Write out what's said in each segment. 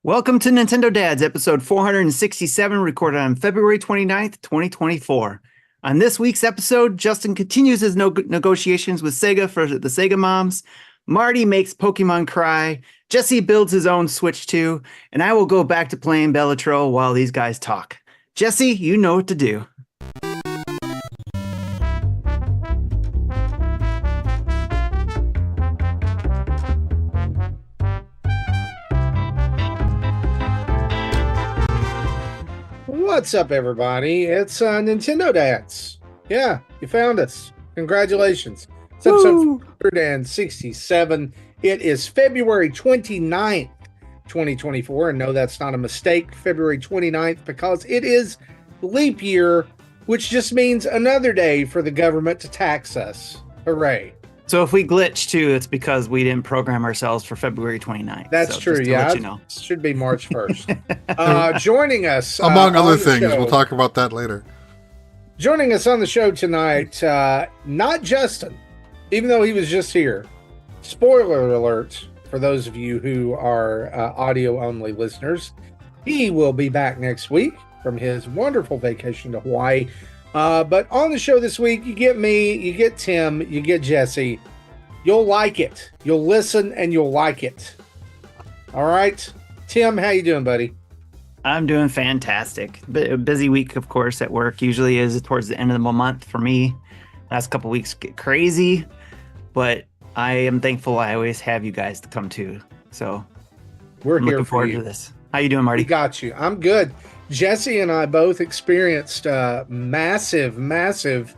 Welcome to Nintendo Dads, episode 467, recorded on February 29th, 2024. On this week's episode, Justin continues his negotiations with Sega for the Sega Moms, Marty makes Pokemon cry, Jesse builds his own Switch 2, and I will go back to playing Balatro while these guys talk. Jesse, you know what to do. What's up, everybody? It's Nintendo Dads. Yeah, you found us. Congratulations. It's episode 467. It is February 29th, 2024. And no, that's not a mistake. February 29th, because it is leap year, which just means another day for the government to tax us. Hooray. So if we glitch too, it's because we didn't program ourselves for February 29th. That's so true. Yeah. You know. It should be March 1st. Joining us. Among other things. Show, we'll talk about that later. Joining us on the show tonight, not Justin, even though he was just here. Spoiler alert for those of you who are audio-only listeners. He will be back next week from his wonderful vacation to Hawaii. But on the show this week, you get me, you get Tim, you get Jesse. You'll like it. You'll listen and you'll like it. All right. Tim, how you doing, buddy? I'm doing fantastic. A busy week, of course, at work. Usually is towards the end of the month for me. Last couple weeks get crazy, but I am thankful I always have you guys to come to. So I'm looking forward to this. How you doing, Marty? We got you. I'm good. Jesse and I both experienced massive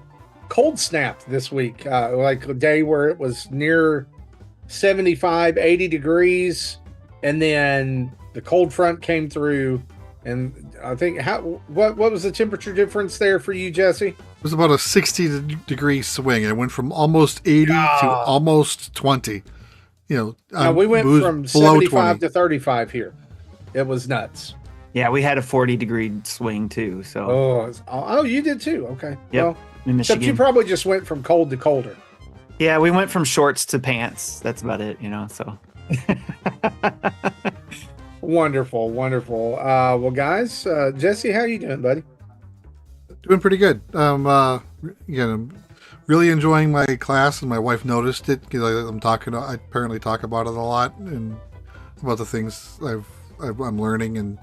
cold snap this week. Like a day where it was near 75, 80 degrees. And then the cold front came through. And I think, what was the temperature difference there for you, Jesse? It was about a 60-degree swing. It went from almost 80 to almost 20. You know, we went from 75 to 35 here. It was nuts. Yeah, we had a 40-degree swing too. So. Oh, you did too. Okay. Yep. Well, in Michigan. except you probably just went from cold to colder. Yeah, we went from shorts to pants. That's about it, So. Wonderful. Well, guys, Jesse, how you doing, buddy? Doing pretty good. I'm really enjoying my class, and my wife noticed it. I apparently talk about it a lot, and about the things I'm learning, and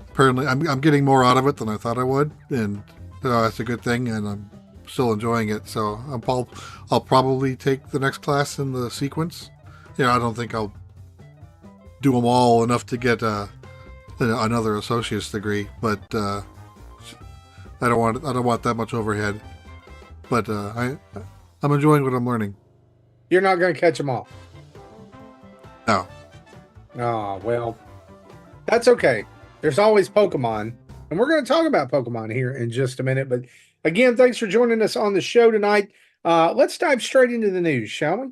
apparently I'm getting more out of it than I thought I would, and that's a good thing, and I'm still enjoying it. So I'll probably take the next class in the sequence. I don't think I'll do them all enough to get another associate's degree, but I don't want that much overhead. But I'm enjoying what I'm learning. You're not going to catch them all. No. Oh, well, that's okay. There's always Pokemon, and we're going to talk about Pokemon here in just a minute. But again, thanks for joining us on the show tonight. Let's dive straight into the news, shall we?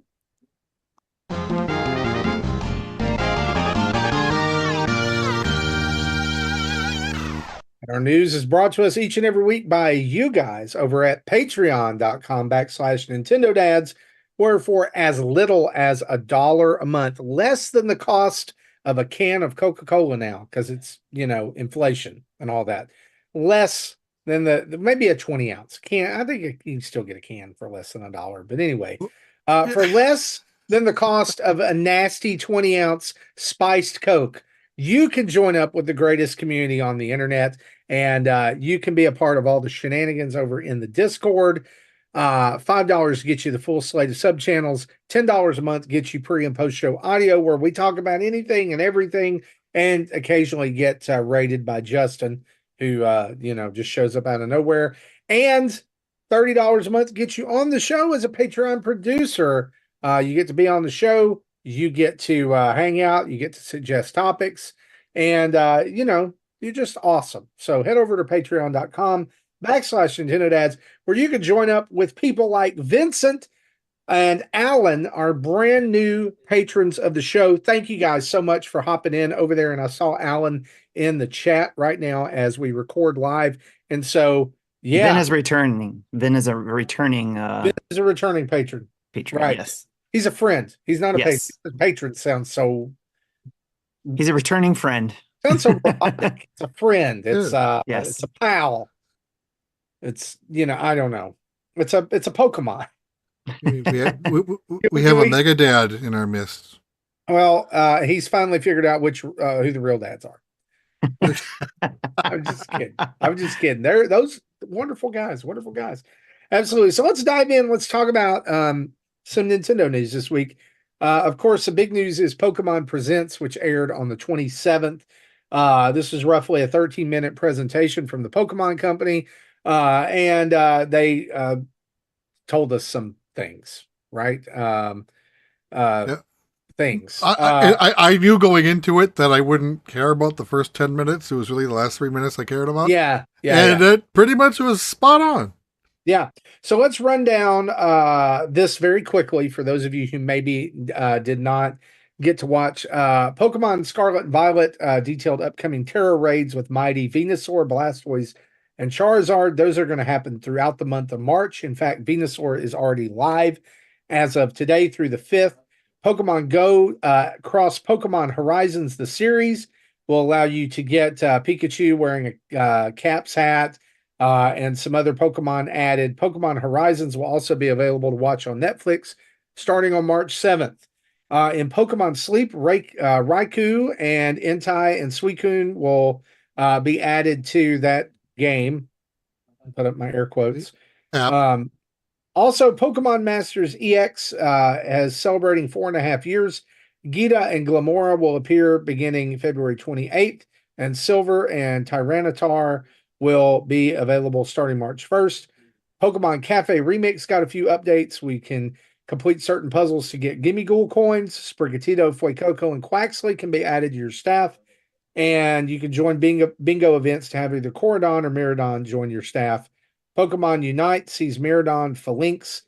Our news is brought to us each and every week by you guys over at patreon.com/Nintendo Dads, where for as little as $1 a month, less than the cost of a can of Coca-Cola now, because it's, inflation and all that, less than maybe a 20-ounce can. I think you can still get a can for less than $1. But anyway, for less than the cost of a nasty 20-ounce spiced Coke, you can join up with the greatest community on the internet, and you can be a part of all the shenanigans over in the Discord. $5 gets you the full slate of sub-channels. $10 a month gets you pre- and post-show audio, where we talk about anything and everything, and occasionally get rated by Justin, who just shows up out of nowhere. And $30 a month gets you on the show as a Patreon producer. You get to be on the show. You get to hang out. You get to suggest topics. And, you're just awesome. So head over to patreon.com/Nintendo Dads, where you can join up with people like Vincent and Alan, our brand new patrons of the show. Thank you guys so much for hopping in over there. And I saw Alan in the chat right now as we record live. And so, yeah. Vin is returning. Vin is a returning patron. Right. Yes. He's a friend. He's not a patron. Patron sounds so. He's a returning friend. Sounds so robotic. It's a friend. It's Yes. it's a pal. It's I don't know. It's a Pokemon. We Can have a we- mega dad in our midst. Well, he's finally figured out which who the real dads are. I'm just kidding. I'm just kidding. They're those wonderful guys. Wonderful guys. Absolutely. So let's dive in. Let's talk about some Nintendo news this week. Of course, the big news is Pokemon Presents, which aired on the 27th. This was roughly a 13-minute presentation from the Pokemon Company, and they told us some things, right? Yeah. Things. I knew going into it that I wouldn't care about the first 10 minutes. It was really the last 3 minutes I cared about. Yeah. And it pretty much was spot on. Yeah. So let's run down this very quickly for those of you who maybe did not get to watch. Pokemon Scarlet and Violet detailed upcoming Terra raids with Mighty, Venusaur, Blastoise, and Charizard. Those are going to happen throughout the month of March. In fact, Venusaur is already live as of today through the 5th. Pokemon Go Cross Pokemon Horizons, the series, will allow you to get Pikachu wearing a Caps hat, and some other Pokemon added. Pokemon Horizons will also be available to watch on Netflix starting on March 7th. In Pokemon Sleep, Raikou and Entei and Suicune will be added to that game. I'll put up my air quotes. Also, Pokemon Masters EX is celebrating 4.5 years. Gita and Glamora will appear beginning February 28th, and Silver and Tyranitar will be available starting March 1st. Pokemon Cafe Remix got a few updates. We can complete certain puzzles to get Gimme Ghoul coins. Sprigatito, Fuecoco, and Quaxley can be added to your staff. And you can join bingo events to have either Corridon or Miradon join your staff. Pokemon Unite sees Miradon, Phalanx,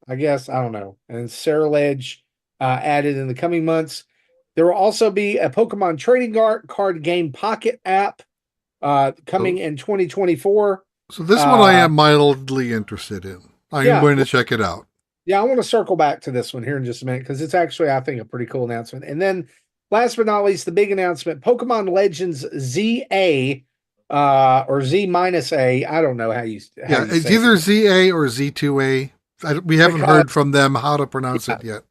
I guess, I don't know, and Ceruledge added in the coming months. There will also be a Pokemon trading card game pocket app coming in 2024. So this one I am mildly interested in. I am going to check it out. Yeah, I want to circle back to this one here in just a minute because it's actually, I think, a pretty cool announcement. And then last but not least, the big announcement, Pokemon Legends ZA or Z minus A. I don't know how you it's either ZA or Z2A. We haven't heard from them how to pronounce it yet.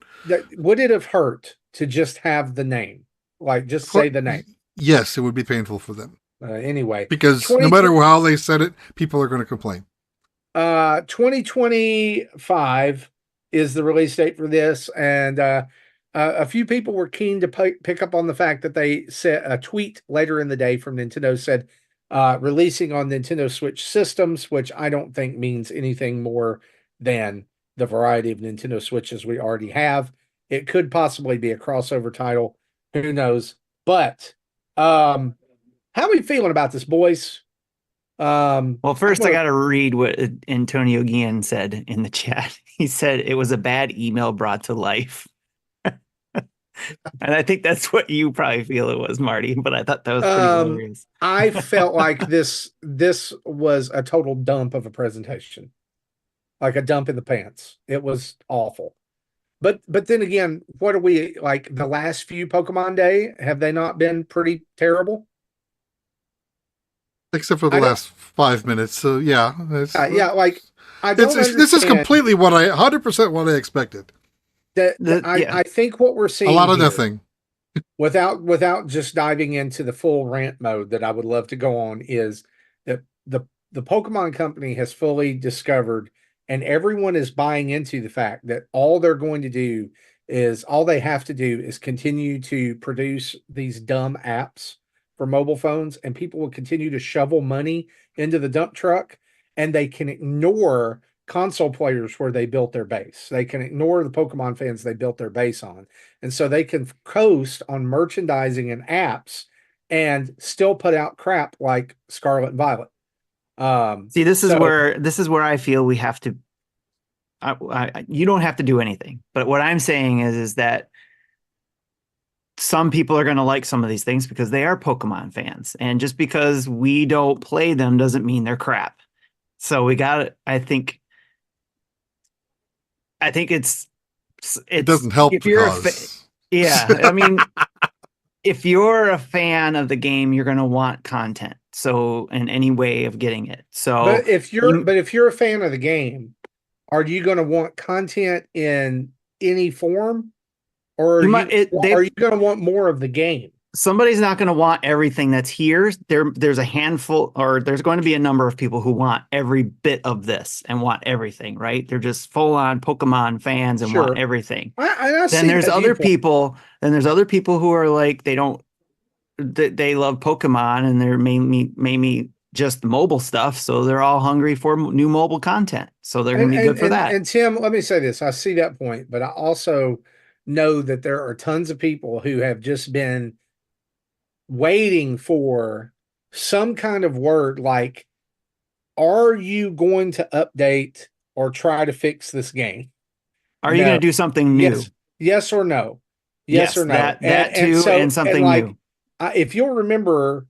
Would it have hurt to just have the name? Like, just say the name? Yes, it would be painful for them. Anyway. Because no matter how they said it, people are going to complain. 2025 is the release date for this. And a few people were keen to pick up on the fact that they said a tweet later in the day from Nintendo said, releasing on Nintendo Switch systems, which I don't think means anything more than the variety of Nintendo Switches we already have. It could possibly be a crossover title. Who knows? But how are we feeling about this, boys? Well, first I got to read what Antonio Guillen said in the chat. He said it was a bad email brought to life. And I think that's what you probably feel it was, Marty, but I thought that was pretty hilarious. I felt like this was a total dump of a presentation. Like a dump in the pants. It was awful. But then again, what are we like the last few Pokemon Day? Have they not been pretty terrible? Except for the last 5 minutes. So yeah. Like I don't this is completely 100% what I expected. I think what we're seeing a lot of nothing. Without just diving into the full rant mode that I would love to go on is that the Pokemon Company has fully discovered, and everyone is buying into the fact that all they have to do is continue to produce these dumb apps for mobile phones, and people will continue to shovel money into the dump truck, and they can ignore console players where they built their base. They can ignore the Pokemon fans they built their base on. And so they can coast on merchandising and apps and still put out crap like Scarlet and Violet. See, this is where I feel we have to, you don't have to do anything. But what I'm saying is that some people are going to like some of these things because they are Pokemon fans. And just because we don't play them doesn't mean they're crap. So we got it. I think it doesn't help if you're I mean, if you're a fan of the game, you're going to want content. So, in any way of getting it. So, But if you're a fan of the game, are you going to want content in any form, or are you going to want more of the game? Somebody's not going to want everything that's here. There's a handful, or there's going to be a number of people who want every bit of this and want everything, right? They're just full on Pokemon fans and want everything. Then there's other people who are like, they love Pokemon and they're mainly just mobile stuff. So they're all hungry for new mobile content. So they're going to be good for that. And Tim, let me say this. I see that point, but I also know that there are tons of people who have just been waiting for some kind of word like, are you going to update or try to fix this game? Are you going to do something new? Yes or no? Yes or no? That too, and something new. If you'll remember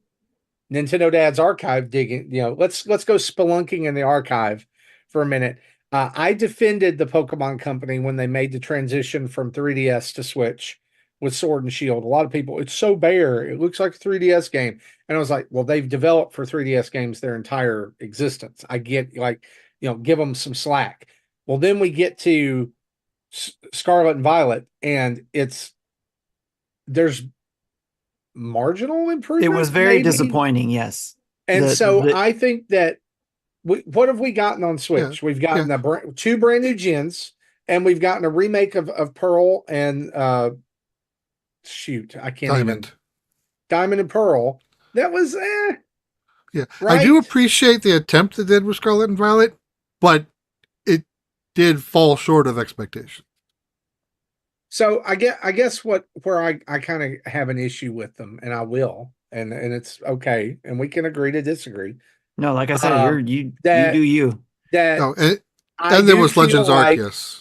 Nintendo Dad's archive digging, let's go spelunking in the archive for a minute. I defended the Pokemon Company when they made the transition from 3DS to Switch with Sword and Shield. A lot of people, it's so bare, it looks like a 3DS game. And I was like, well, they've developed for 3DS games their entire existence. I get, give them some slack. Well, then we get to Scarlet and Violet, and there's marginal improvement. It was very disappointing, yes. And I think that what have we gotten on Switch? We've gotten two brand new gens, and we've gotten a remake of Pearl and I can't Diamond. Diamond and Pearl. That was yeah. Right? I do appreciate the attempt they did with Scarlet and Violet, but it did fall short of expectation. So I guess where I kind of have an issue with them, and I will, and it's okay, and we can agree to disagree. No, like I said, you do you. And there was Legends Arceus.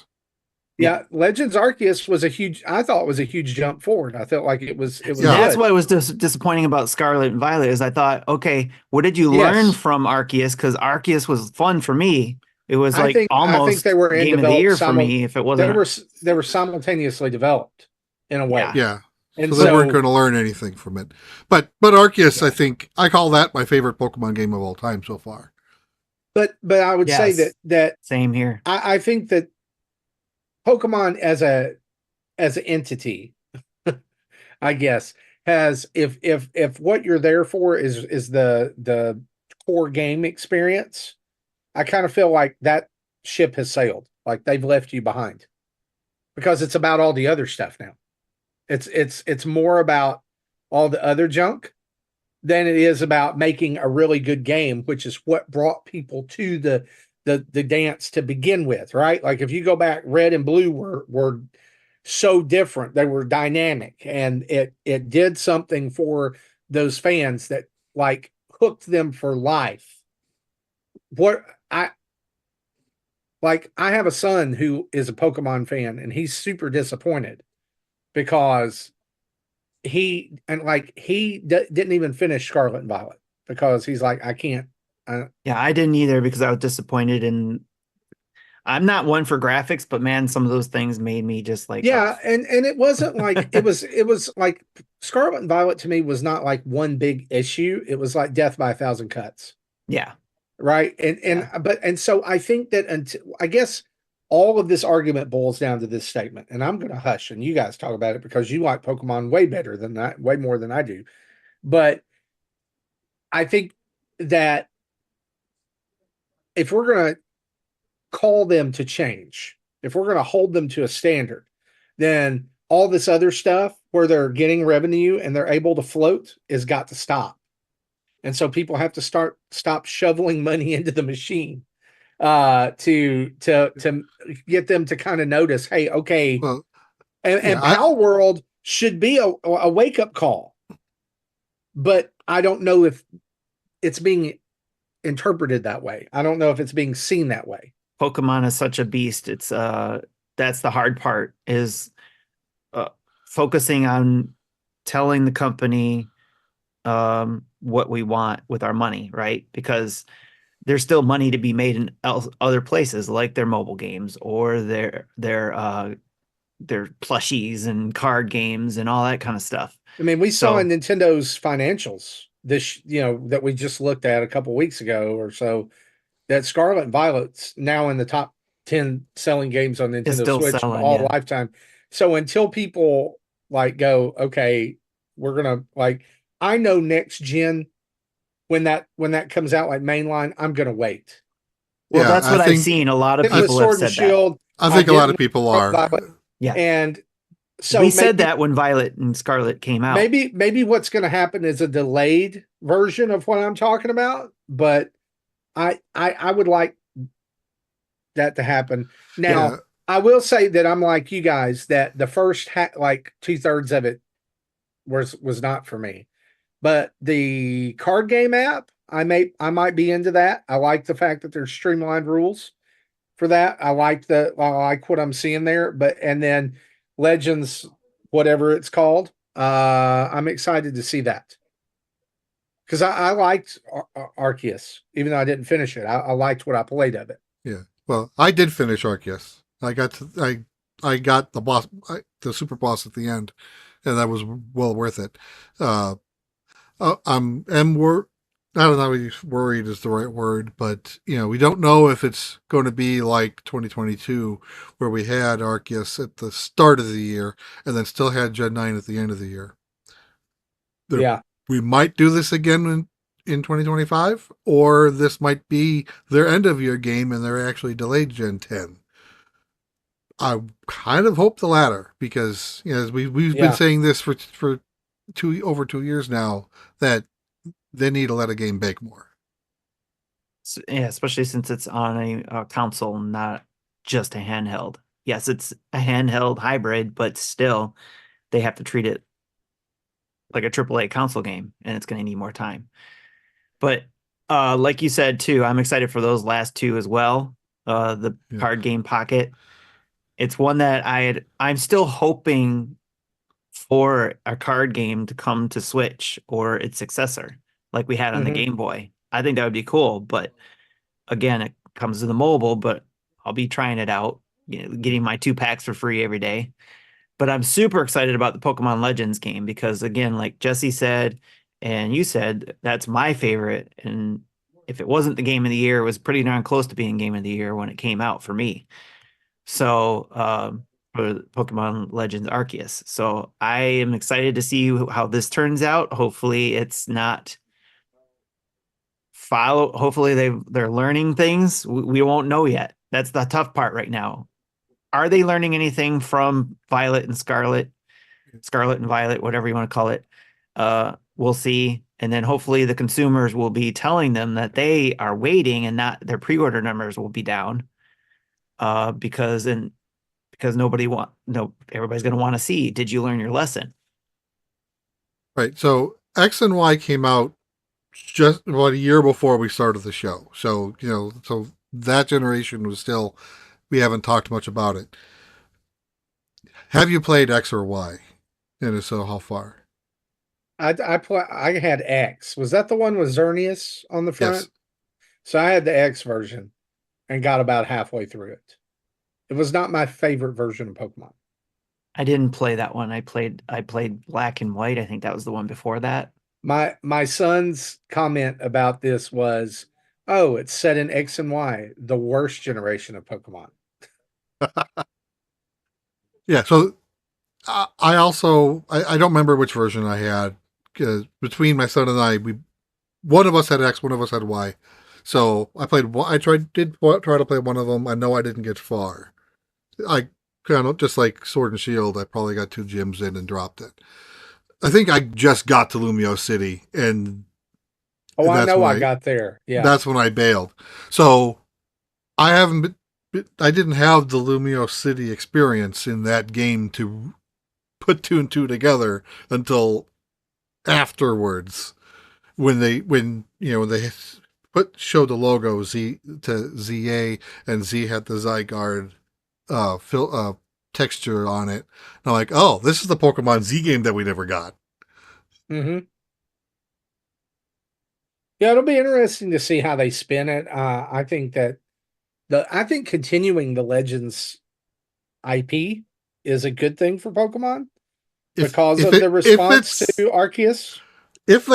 Yeah, Legends Arceus was I thought it was a huge jump forward. I felt like it was. That's what was disappointing about Scarlet and Violet is I thought, okay, what did you learn from Arceus? Because Arceus was fun for me. It was almost I think they were game of the year for me. If it wasn't, they were simultaneously developed in a way. Yeah. And so they weren't going to learn anything from it. But Arceus, I think I call that my favorite Pokemon game of all time so far. But I would say that same here. I think that Pokemon as an entity, I guess, has if what you're there for is the core game experience, I kind of feel like that ship has sailed. Like they've left you behind because it's about all the other stuff now. It's more about all the other junk than it is about making a really good game, which is what brought people to the dance to begin with, right? Like if you go back, Red and Blue were so different. They were dynamic, and it did something for those fans that like hooked them for life. I have a son who is a Pokemon fan, and he's super disappointed because he didn't even finish Scarlet and Violet because he's like, I can't. Yeah, I didn't either because I was disappointed, and I'm not one for graphics, but man, some of those things made me just like, and it wasn't like it was like Scarlet and Violet to me was not like one big issue. It was like death by a thousand cuts. Yeah. Right. And so I think that I guess all of this argument boils down to this statement, and I'm going to hush and you guys talk about it because you like Pokemon way better than that, way more than I do. But I think that if we're going to call them to change, if we're going to hold them to a standard, then all this other stuff where they're getting revenue and they're able to float has got to stop. And so people have to stop shoveling money into the machine to get them to kind of notice, hey, okay. Well, and Pal World should be a wake-up call. But I don't know if it's being interpreted that way. I don't know if it's being seen that way. Pokemon is such a beast. It's that's the hard part is focusing on telling the company what we want with our money, right? Because there's still money to be made in other places, like their mobile games or their their plushies and card games and all that kind of stuff. I mean, we saw So- in Nintendo's financials this, that we just looked at a couple weeks ago or so, that Scarlet and Violet's now in the top 10 selling games on It's Nintendo still Switch selling, all yeah. lifetime. So until people like go, okay, we're gonna like, I know next gen when that comes out like mainline, I'm gonna wait. Well, Yeah, that's I what I've think- seen. A lot of It was people have Sword and said that. Shield. I think a lot of didn't people like are. Violet. Yeah. And so We said that when Violet and Scarlet came out. maybe what's going to happen is a delayed version of what I'm talking about, but I would like that to happen. Now, Yeah. I will say that I'm like you guys, that the first like 2/3 of it was not for me. But the card game app, I might be into that. I like the fact that there's streamlined rules for that. I like what I'm seeing there. And then Legends, whatever it's called, I'm excited to see that. Because I liked Arceus, even though I didn't finish it. I liked what I played of it. Yeah. Well, I did finish Arceus. I got the boss, the super boss at the end, and that was well worth it. I don't know if worried is the right word, but we don't know if it's going to be like 2022, where we had Arceus at the start of the year and then still had Gen 9 at the end of the year. We might do this again in 2025, or this might be their end of year game and they're actually delayed Gen 10. I kind of hope the latter, because we've been saying this for over 2 years now, that they need to let a game bake more. Yeah, especially since it's on a console, not just a handheld. Yes, it's a handheld hybrid, but still, they have to treat it like a AAA console game, and it's going to need more time. But like you said too, I'm excited for those last two as well. The card game Pocket. It's one that I'm still hoping for a card game to come to Switch or its successor, like we had on the Game Boy. I think that would be cool, but again, it comes to the mobile, but I'll be trying it out, getting my 2 packs for free every day. But I'm super excited about the Pokemon Legends game because, again, like Jesse said, and you said, that's my favorite. And if it wasn't the game of the year, it was pretty darn close to being game of the year when it came out for me. So, for Pokemon Legends Arceus. So I am excited to see how this turns out. Hopefully it's not hopefully they're learning things. We won't know yet. That's the tough part right now. Are they learning anything from Violet and Scarlet and Violet, whatever you want to call it? We'll see. And then hopefully the consumers will be telling them that they are waiting and not their pre-order numbers will be down. Because everybody's going to want to see, did you learn your lesson? Right. So X and Y came out just about a year before we started the show. So, so that generation was still, we haven't talked much about it. Have you played X or Y? And if so, how far? I had X. Was that the one with Xerneas on the front? Yes. So I had the X version and got about halfway through it. It was not my favorite version of Pokemon. I didn't play that one. I played Black and White. I think that was the one before that. My son's comment about this was, "Oh, it's set in X and Y, the worst generation of Pokemon." Yeah. So I also I don't remember which version I had, because between my son and I, one of us had X, one of us had Y. So I played. I did try to play one of them. I know I didn't get far. I kind of, just like Sword and Shield, I probably got 2 gyms in and dropped it. I think I just got to Lumio City, and I know I got there. Yeah, that's when I bailed. So I I didn't have the Lumio City experience in that game to put 2 and 2 together until afterwards, when they showed the logo Z to ZA, and Z had the Zygarde texture on it. And I'm like, oh, this is the Pokemon Z game that we never got. Yeah, it'll be interesting to see how they spin it. I think continuing the Legends IP is a good thing for Pokemon If- because if of it- the if response it's- to Arceus? If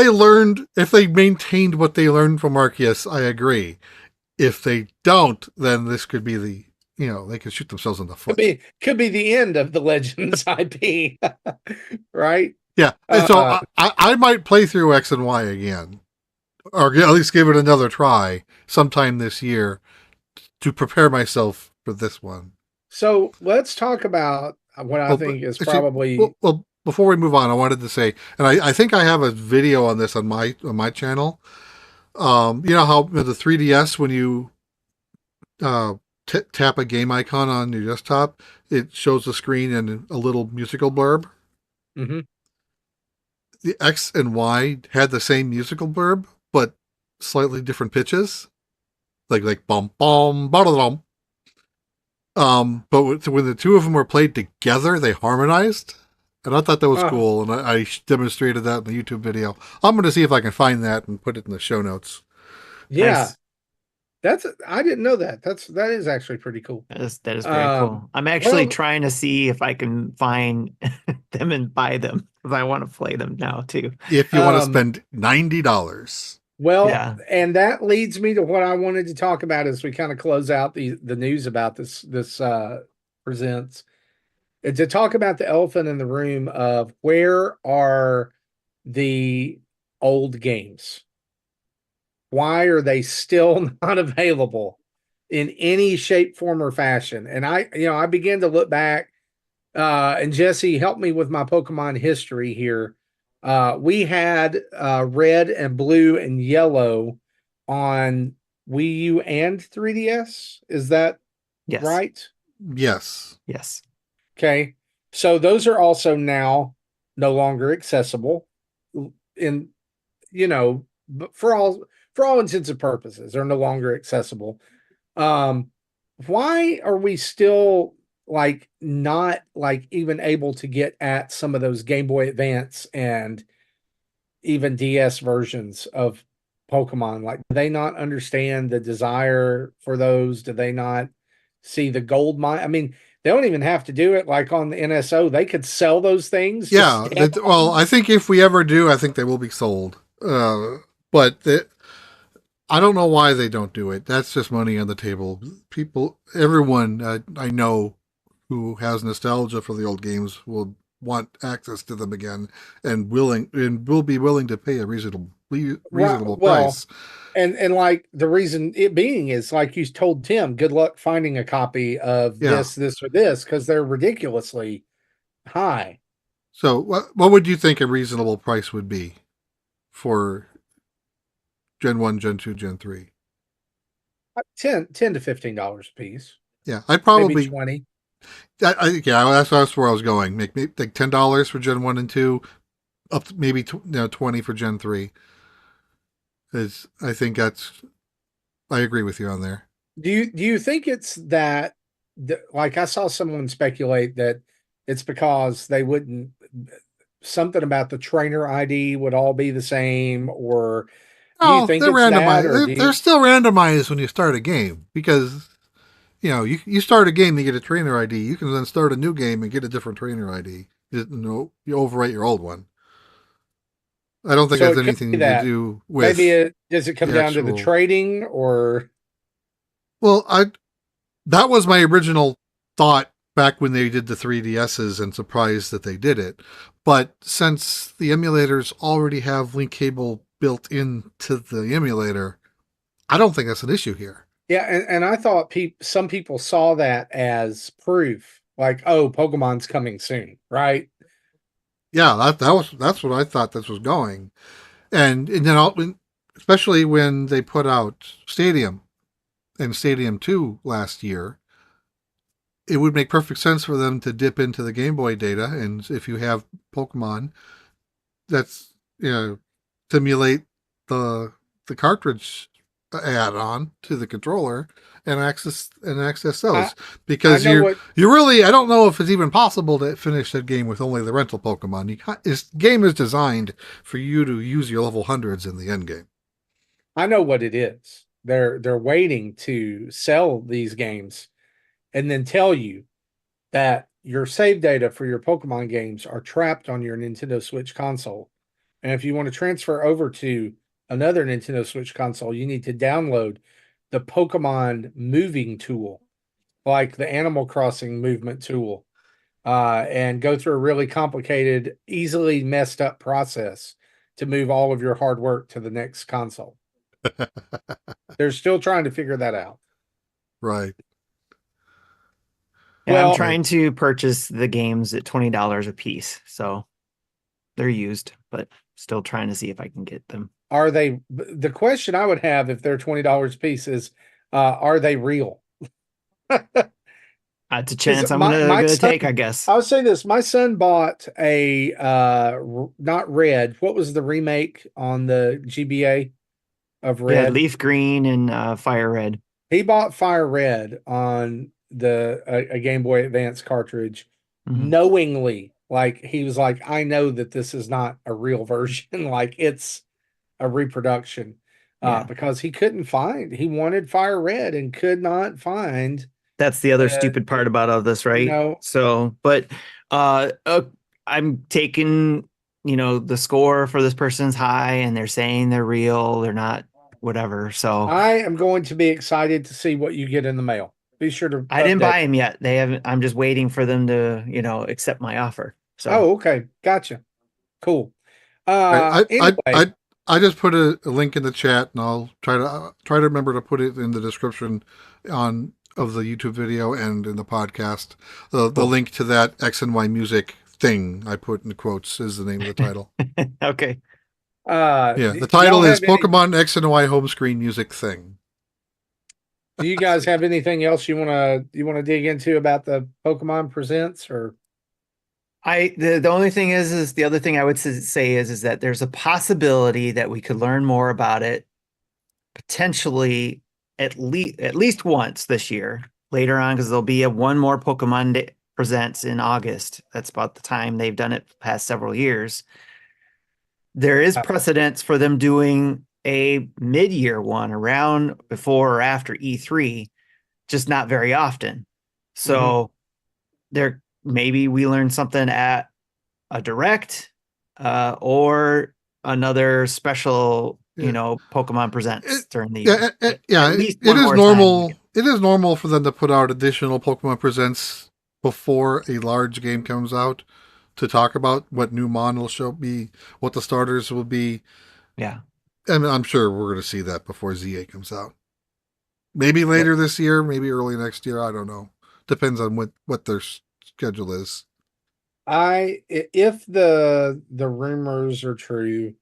they maintained what they learned from Arceus, I agree. If they don't, then this could be they could shoot themselves in the foot. Could be the end of the Legends IP, right? Yeah. And so I might play through X and Y again, or at least give it another try sometime this year to prepare myself for this one. So let's talk about what I think is probably. Well, before we move on, I wanted to say, and I think I have a video on this on my channel. You know how the 3DS, when you tap a game icon on your desktop, it shows the screen and a little musical blurb. Mm-hmm. The X and Y had the same musical blurb, but slightly different pitches, like bum bum bum. But when the two of them were played together, they harmonized, and I thought that was cool, and I demonstrated that in the YouTube video. I'm going to see if I can find that and put it in the show notes. Yeah, nice. I didn't know that. That is actually pretty cool. That is very cool. I'm actually trying to see if I can find them and buy them because I want to play them now too. If you want to spend $90. Well, Yeah. And that leads me to what I wanted to talk about as we kind of close out the news about this presents. And to talk about the elephant in the room of where are the old games? Why are they still not available in any shape, form, or fashion? And I began to look back, and Jesse helped me with my Pokemon history here. We had red and blue and yellow on Wii U and 3DS. Is that right? Yes. Yes. Okay. So those are also now no longer accessible in, for all intents and purposes, they're no longer accessible. Why are we still not even able to get at some of those Game Boy Advance and even DS versions of Pokemon? Like, do they not understand the desire for those? Do they not see the gold mine? I mean, they don't even have to do it like on the NSO. They could sell those things. Yeah. I think if we ever do, I think they will be sold. But I don't know why they don't do it. That's just money on the table. Everyone I know who has nostalgia for the old games will want access to them again and will be willing to pay a reasonable price. And like the reason it being is like you told Tim, good luck finding a copy of this or this because they're ridiculously high. So what would you think a reasonable price would be for Gen 1, Gen 2, Gen 3? $10 to $15 a piece. Yeah, I'd probably maybe 20. That's where I was going. Make like $10 for Gen 1 and 2, up to maybe 20 for Gen 3. I think I agree with you on there. Do you think it's that like I saw someone speculate that it's because they wouldn't, something about the trainer ID would all be the same, or do you think they're it's randomized? They're still randomized when you start a game because you start a game to get a trainer ID. You can then start a new game and get a different trainer ID. You overwrite your old one. I don't think it has anything to do with does it come down to the trading or? Well, that was my original thought back when they did the 3DSs and surprised that they did it. But since the emulators already have link cable built into the emulator, I don't think that's an issue here. Yeah, and I thought some people saw that as proof, like, oh, Pokemon's coming soon, right? Yeah, that's what I thought this was going, and then especially when they put out Stadium and Stadium 2 last year, it would make perfect sense for them to dip into the Game Boy data, and if you have Pokemon, that's simulate the cartridge add-on to the controller and access those, because I don't know if it's even possible to finish that game with only the rental Pokemon. This game is designed for you to use your level hundreds in the end game. I know what it is. They're waiting to sell these games and then tell you that your save data for your Pokemon games are trapped on your Nintendo Switch console. And if you want to transfer over to another Nintendo Switch console, you need to download the Pokemon moving tool, like the Animal Crossing movement tool, and go through a really complicated, easily messed up process to move all of your hard work to the next console. They're still trying to figure that out. Right. Yeah, Well- I'm trying to purchase the games at $20 a piece, so they're used, but still trying to see if I can get them. Are they, the question I would have if they're $20 a piece is, are they real? It's a chance I'm my gonna son- take, I guess. I'll say this. My son bought a, not Red. What was the remake on the GBA of Yeah, Red? Leaf Green and Fire Red. He bought Fire Red on a Game Boy Advance cartridge, Mhm. knowingly. Like, he was like, I know that this is not a real version. Like, it's a reproduction. Yeah. Because he wanted Fire Red and could not find. That's the other stupid part about all this, right? know- So, but I'm taking, the score for this person's high, and they're saying they're real, they're not, whatever. So I am going to be excited to see what you get in the mail. Be sure to. I didn't update. buy them yet. They haven't. I'm just waiting for them to, accept my offer. So Oh, okay, gotcha. Cool. I just put a link in the chat, and I'll try to remember to put it in the description of the YouTube video and in the podcast. The link to that X and Y music thing I put in quotes is the name of the title. Okay. Yeah, the title is Pokemon X and Y home screen music thing. Do you guys have anything else you wanna dig into about the Pokemon Presents, or? The only thing is the other thing I would say is that there's a possibility that we could learn more about it potentially at least once this year later on, because there'll be one more Pokemon Day Presents in August. That's about the time they've done it the past several years. There is precedence for them doing a mid-year one around before or after E3, just not very often. So there, maybe we learn something at a direct or another special, Pokemon Presents during the year. It is normal for them to put out additional Pokemon Presents before a large game comes out to talk about what new mon will be, what the starters will be. Yeah. And I'm sure we're going to see that before Z8 comes out. Maybe later this year, maybe early next year. I don't know. Depends on what their schedule is. If the rumors are true,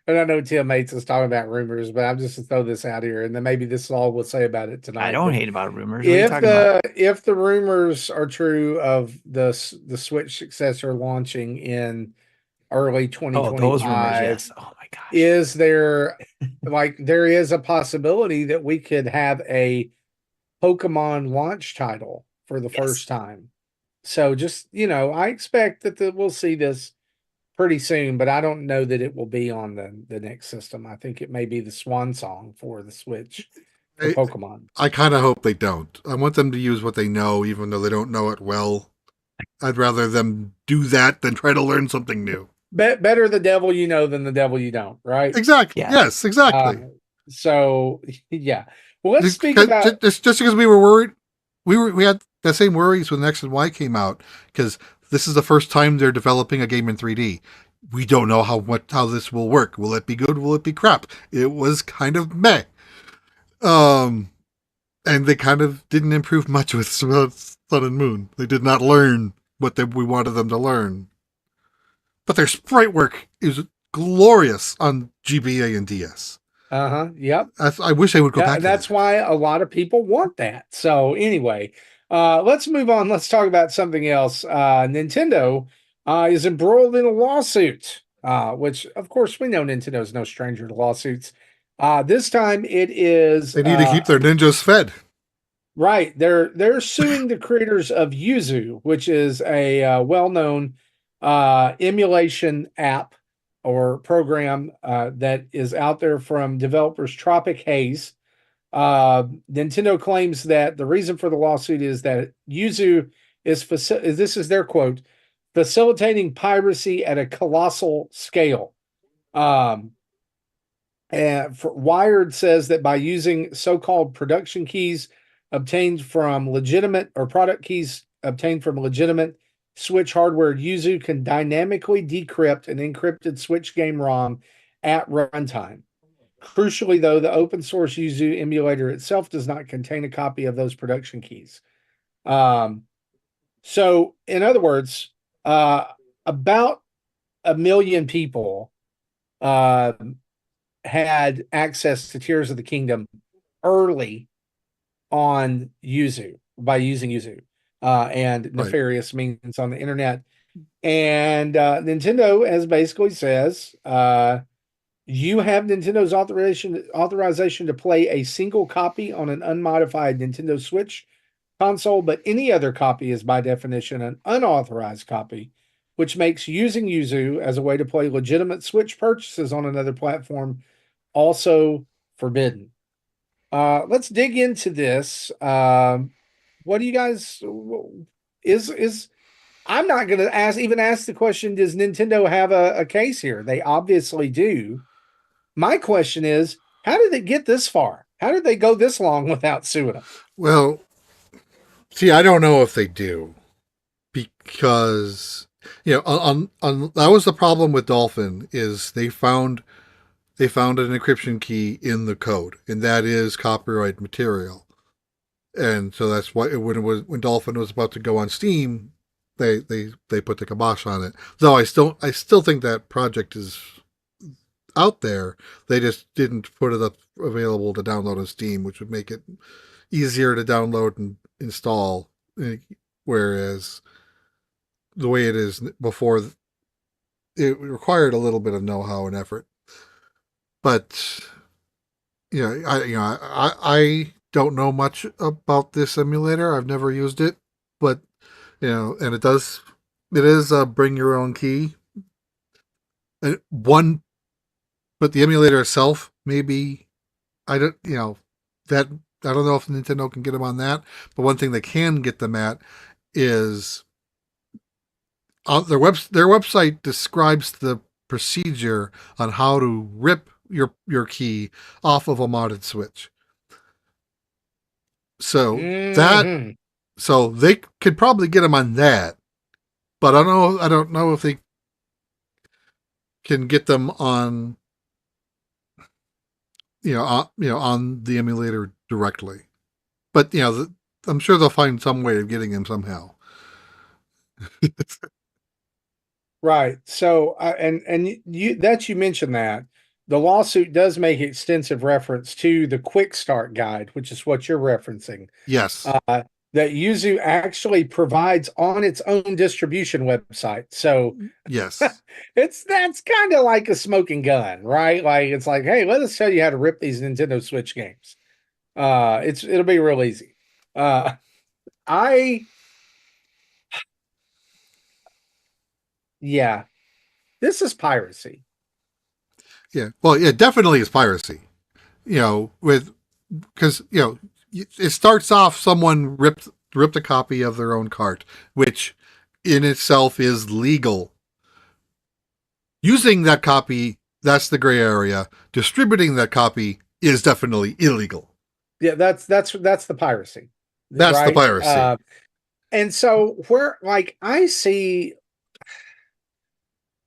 and I know Tim hates us talking about rumors, but I'm just to throw this out here, and then maybe this is all we'll say about it tonight. I don't hate about rumors. What are you talking about? If the rumors are true of the Switch Successor launching in early 2025, those rumors, yes. Oh my gosh. Is there there is a possibility that we could have a Pokemon launch title for the first time. So just, I expect that we'll see this pretty soon, but I don't know that it will be on the next system. I think it may be the swan song for the Switch for Pokemon. I kind of hope they don't. I want them to use what they know, even though they don't know it well. I'd rather them do that than try to learn something new. Better the devil you know than the devil you don't, right? Exactly. Yeah. Yes, exactly. So, yeah. Well, let's speak about... Just because we were worried, we had the same worries when X and Y came out, because this is the first time they're developing a game in 3D. We don't know how this will work. Will it be good? Will it be crap? It was kind of meh. And they kind of didn't improve much with Sun and Moon. They did not learn what we wanted them to learn. But their sprite work is glorious on GBA and DS. Yep. I wish they would go back. That's why a lot of people want that. So anyway, let's move on. Let's talk about something else. Nintendo is embroiled in a lawsuit, which of course we know Nintendo is no stranger to lawsuits. This time it is. They need to keep their ninjas fed. Right. They're suing the creators of Yuzu, which is a well-known emulation app or program that is out there from developers Tropic Haze. Nintendo claims that the reason for the lawsuit is that Yuzu is this is their quote, facilitating piracy at a colossal scale. And Wired says that by using so-called production keys obtained from legitimate or product keys obtained from legitimate Switch hardware, Yuzu can dynamically decrypt an encrypted Switch game ROM at runtime. Crucially, though, the open source Yuzu emulator itself does not contain a copy of those production keys. So, in other words, about 1 million people had access to Tears of the Kingdom early on Yuzu by using Yuzu and nefarious means on the internet. And Nintendo, as basically says, you have Nintendo's authorization to play a single copy on an unmodified Nintendo Switch console, but any other copy is by definition an unauthorized copy, which makes using Yuzu as a way to play legitimate Switch purchases on another platform also forbidden. Let's dig into this. What do you guys I'm not going to ask the question, does Nintendo have a case here? They obviously do. My question is, how did it get this far? How did they go this long without suing them? Well, see, I don't know if they do, because on that was the problem with Dolphin, is they found an encryption key in the code, and that is copyright material. And so that's why when Dolphin was about to go on Steam, they put the kibosh on it. Though I still think that project is out there. They just didn't put it up available to download on Steam, which would make it easier to download and install. Whereas the way it is before, it required a little bit of know-how and effort. But I don't know much about this emulator. I've never used it, but and it is a bring your own key. And but the emulator itself, maybe I don't know if Nintendo can get them on that. But one thing they can get them at is their website describes the procedure on how to rip your key off of a modded Switch. So so they could probably get them on that, but I don't know if they can get them on on the emulator directly. But I'm sure they'll find some way of getting them somehow. Right. So, you mentioned that the lawsuit does make extensive reference to the Quick Start Guide, which is what you're referencing. Yes. That Yuzu actually provides on its own distribution website. So, yes, that's kind of like a smoking gun, right? Like it's like, hey, let us tell you how to rip these Nintendo Switch games. It'll be real easy. Yeah, this is piracy. Yeah, well, it definitely is piracy. Because it starts off someone ripped a copy of their own cart, which in itself is legal. Using that copy, that's the gray area. Distributing that copy is definitely illegal. Yeah, that's the piracy. That's right? The piracy. And so where I see.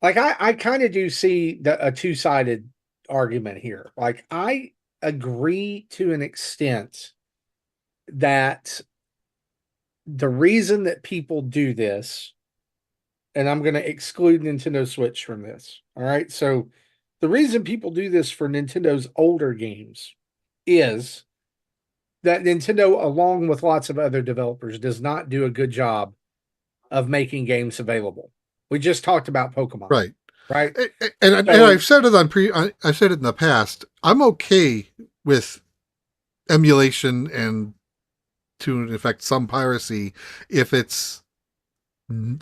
I kind of do see a two-sided argument here. I agree to an extent that the reason that people do this, and I'm going to exclude Nintendo Switch from this. All right. So the reason people do this for Nintendo's older games is that Nintendo, along with lots of other developers, does not do a good job of making games available. We just talked about Pokemon, right? And I've said it I've said it in the past. I'm okay with emulation and, to in effect, some piracy if it's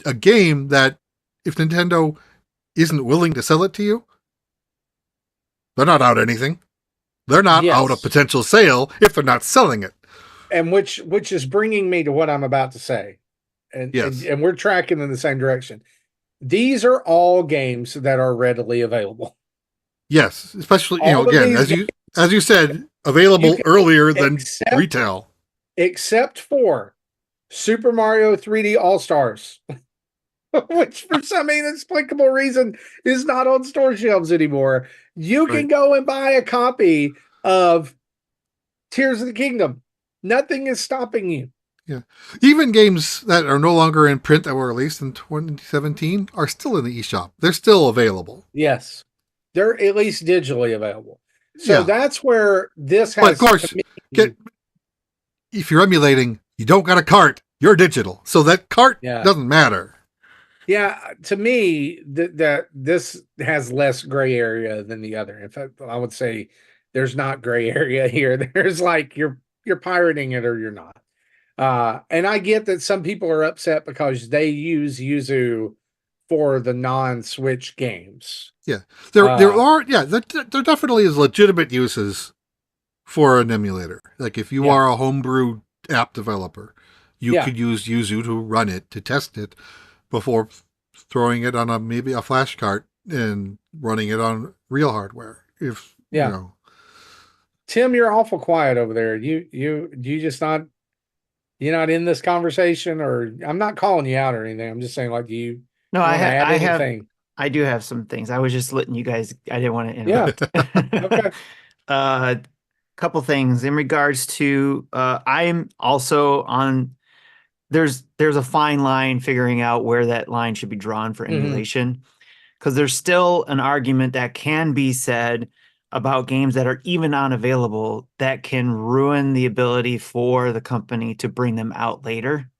a game that, if Nintendo isn't willing to sell it to you, they're not out anything. They're not out of Yes. potential sale if they're not selling it. And which is bringing me to what I'm about to say. Yes. And we're tracking in the same direction. These are all games that are readily available. Yes, especially All of again, these as you said, you available can- earlier than except- retail. except for Super Mario 3D All Stars, which for some inexplicable reason is not on store shelves anymore. You can Right. go and buy a copy of Tears of the Kingdom. Nothing is stopping you. Yeah. Even games that are no longer in print that were released in 2017 are still in the eShop. They're still available. Yes. They're at least digitally available. So Yeah. that's where this has But of course, to me- if you're emulating, you don't got a cart, you're digital. So that cart Yeah. doesn't matter. Yeah, to me, that this has less gray area than the other. In fact, I would say there's not gray area here. There's like you're pirating it or you're not. And I get that some people are upset because they use Yuzu for the non-Switch games. Yeah. There definitely is legitimate uses for an emulator. Like if you are a homebrew app developer, you could use Yuzu to run it, to test it before throwing it on maybe a flash cart and running it on real hardware. If you know. Tim, you're awful quiet over there. You just not you're not in this conversation, or I'm not calling you out or anything. I'm just saying, like, No, anything. I do have some things. I was just letting you guys. I didn't want to interrupt. Okay. Couple things in regards to. I'm also on. There's a fine line figuring out where that line should be drawn for emulation, because there's still an argument that can be said about games that are even unavailable that can ruin the ability for the company to bring them out later.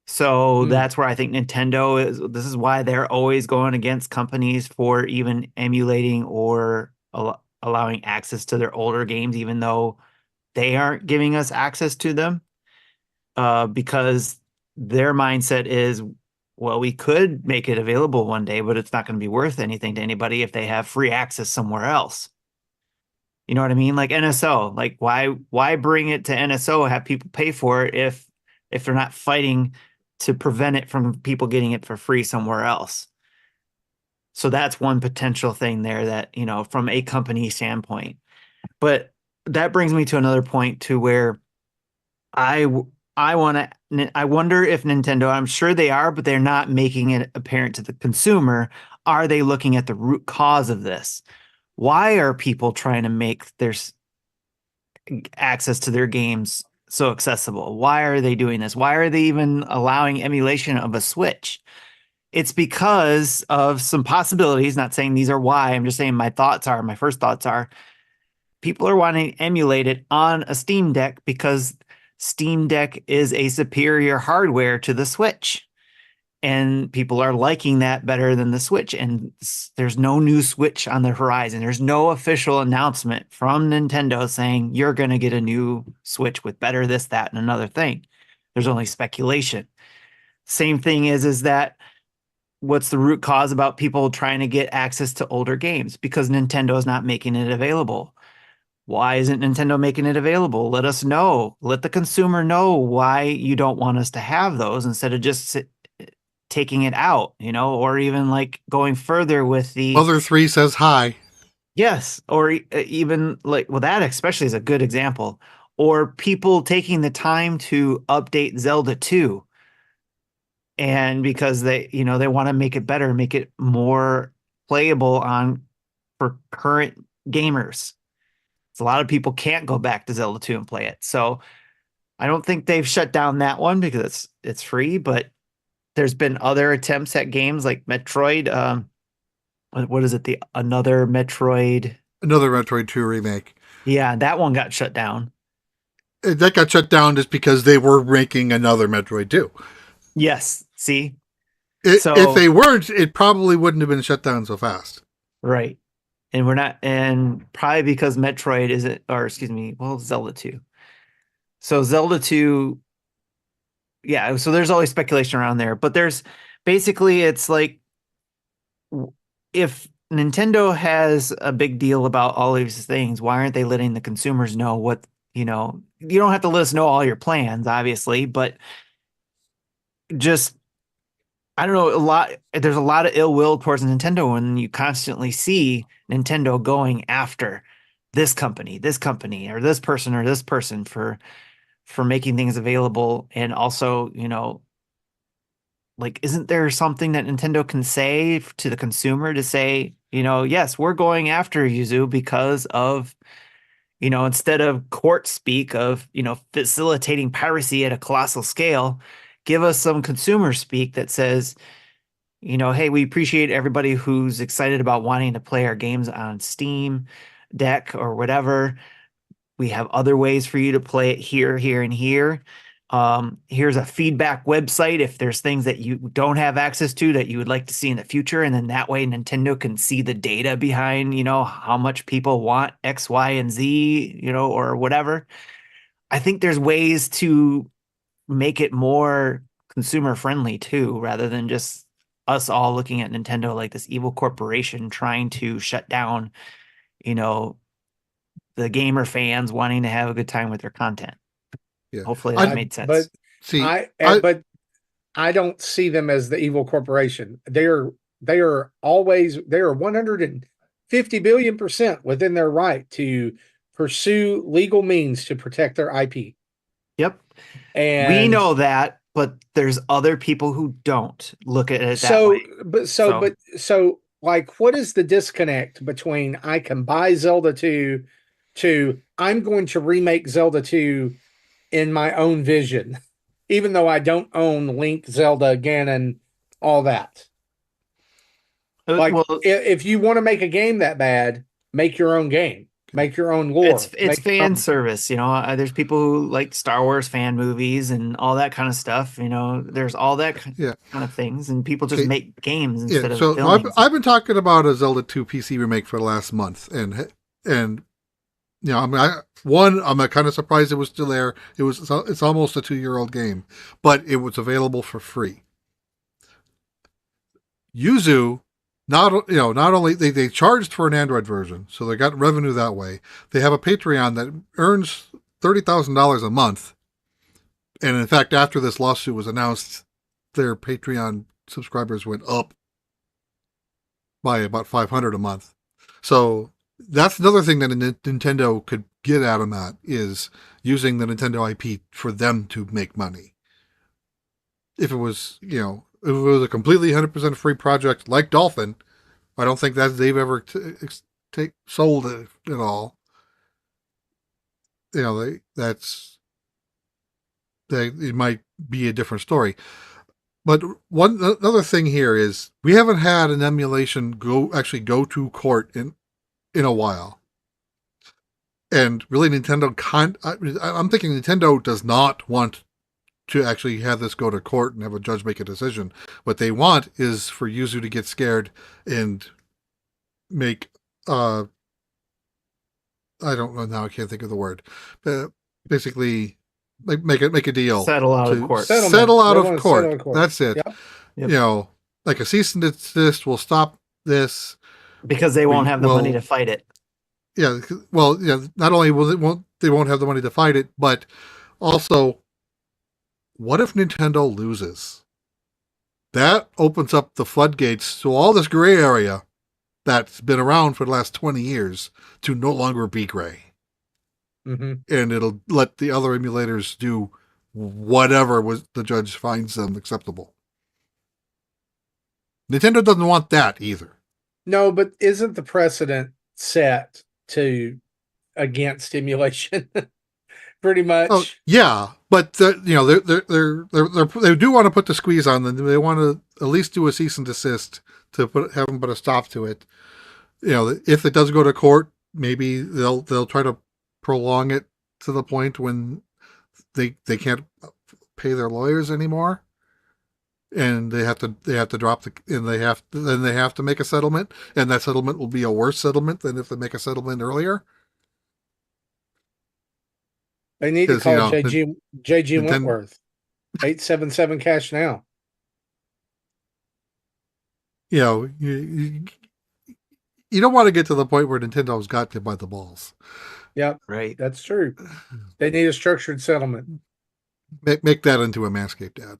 So that's where I think Nintendo is. This is why they're always going against companies for even emulating or allowing access to their older games, even though they aren't giving us access to them. Because their mindset is, well, we could make it available one day, but it's not going to be worth anything to anybody if they have free access somewhere else. You know what I mean? Like NSO, like why bring it to NSO, have people pay for it if they're not fighting to prevent it from people getting it for free somewhere else. So that's one potential thing there that, from a company standpoint. But that brings me to another point to where I wonder if Nintendo, I'm sure they are, but they're not making it apparent to the consumer. Are they looking at the root cause of this? Why are people trying to make their access to their games so accessible? Why are they doing this? Why are they even allowing emulation of a Switch? It's because of some possibilities, not saying these are why. I'm just saying my first thoughts are people are wanting to emulate it on a Steam Deck because Steam Deck is a superior hardware to the Switch. And people are liking that better than the Switch. And there's no new Switch on the horizon. There's no official announcement from Nintendo saying you're going to get a new Switch with better this, that, and another thing. There's only speculation. Same thing is that what's the root cause about people trying to get access to older games? Because Nintendo is not making it available. Why isn't Nintendo making it available? Let us know. Let the consumer know why you don't want us to have those instead of just taking it out, or even like going further with the Other 3 says hi. Yes. Or even like, well, that especially is a good example. Or people taking the time to update Zelda 2. And because they want to make it better, make it more playable for current gamers. So a lot of people can't go back to Zelda 2 and play it. So I don't think they've shut down that one because it's free, but there's been other attempts at games like Metroid. What is it? Another Metroid 2 remake. Yeah, that one got shut down. That got shut down just because they were making another Metroid 2. Yes. See? If they weren't, it probably wouldn't have been shut down so fast. Right. And we're not, and probably because Metroid isn't, or excuse me, Zelda 2. So Zelda 2, yeah, so there's always speculation around there, but there's basically, it's like, if Nintendo has a big deal about all of these things. Why aren't they letting the consumers know what, you don't have to let us know all your plans, obviously, but just, I don't know, there's a lot of ill will towards Nintendo when you constantly see Nintendo going after this company, or this person for making things available. And also, like, isn't there something that Nintendo can say to the consumer to say, yes, we're going after Yuzu because of, instead of court speak of, facilitating piracy at a colossal scale, give us some consumer speak that says, hey, we appreciate everybody who's excited about wanting to play our games on Steam Deck or whatever. We have other ways for you to play it here, here, and here. Here's a feedback website if there's things that you don't have access to that you would like to see in the future. And then that way Nintendo can see the data behind, how much people want X, Y, and Z, or whatever. I think there's ways to make it more consumer friendly too, rather than just us all looking at Nintendo like this evil corporation trying to shut down, the gamer fans wanting to have a good time with their content. Yeah. Hopefully that made sense. But See, but I don't see them as the evil corporation. They are 150 billion% within their right to pursue legal means to protect their IP. Yep. And we know that, but there's other people who don't look at it that way. So like, what is the disconnect between I can buy Zelda 2 to I'm going to remake Zelda 2 in my own vision, even though I don't own Link, Zelda, Ganon, all that. Like, if you want to make a game that bad, make your own game. Make your own lore. It's fan service, there's people who like Star Wars fan movies and all that kind of stuff. There's all that kind of things, and people just make games instead of filming. I've been talking about a Zelda 2 PC remake for the last month, and I'm kind of surprised it was still there. It's almost a 2-year-old game, but it was available for free. Yuzu, not only they charged for an Android version, so they got revenue that way. They have a Patreon that earns $30,000 a month, and in fact, after this lawsuit was announced, their Patreon subscribers went up by about 500 a month. So that's another thing that Nintendo could get out of that, is using the Nintendo IP for them to make money. If it was, if it was a completely 100% free project like Dolphin, I don't think that they've ever sold it at all. It might be a different story. But another thing here is we haven't had an emulation go to court in a while. And really I'm thinking Nintendo does not want to actually have this go to court and have a judge make a decision. What they want is for Yuzu to get scared and make, I don't know now, I can't think of the word. Basically, make a deal. Settle out of court. Settle out of court. That's it. Yep. Like a cease and desist will stop this. Because they won't have the money to fight it. Yeah, well, not only they won't have the money to fight it, but also, what if Nintendo loses? That opens up the floodgates to all this gray area that's been around for the last 20 years to no longer be gray. Mm-hmm. And it'll let the other emulators do whatever the judge finds them acceptable. Nintendo doesn't want that either. No, but isn't the precedent set against emulation? Pretty much. Oh, yeah, but they do want to put the squeeze on them. They want to at least do a cease and desist to have them put a stop to it. If it does go to court, maybe they'll try to prolong it to the point when they can't pay their lawyers anymore, and they have to drop then they have to make a settlement, and that settlement will be a worse settlement than if they make a settlement earlier. They need to call JG Wentworth. 877 cash now. you don't want to get to the point where Nintendo's got you by the balls. Yep, Right. that's true. They need a structured settlement. Make that into a Manscaped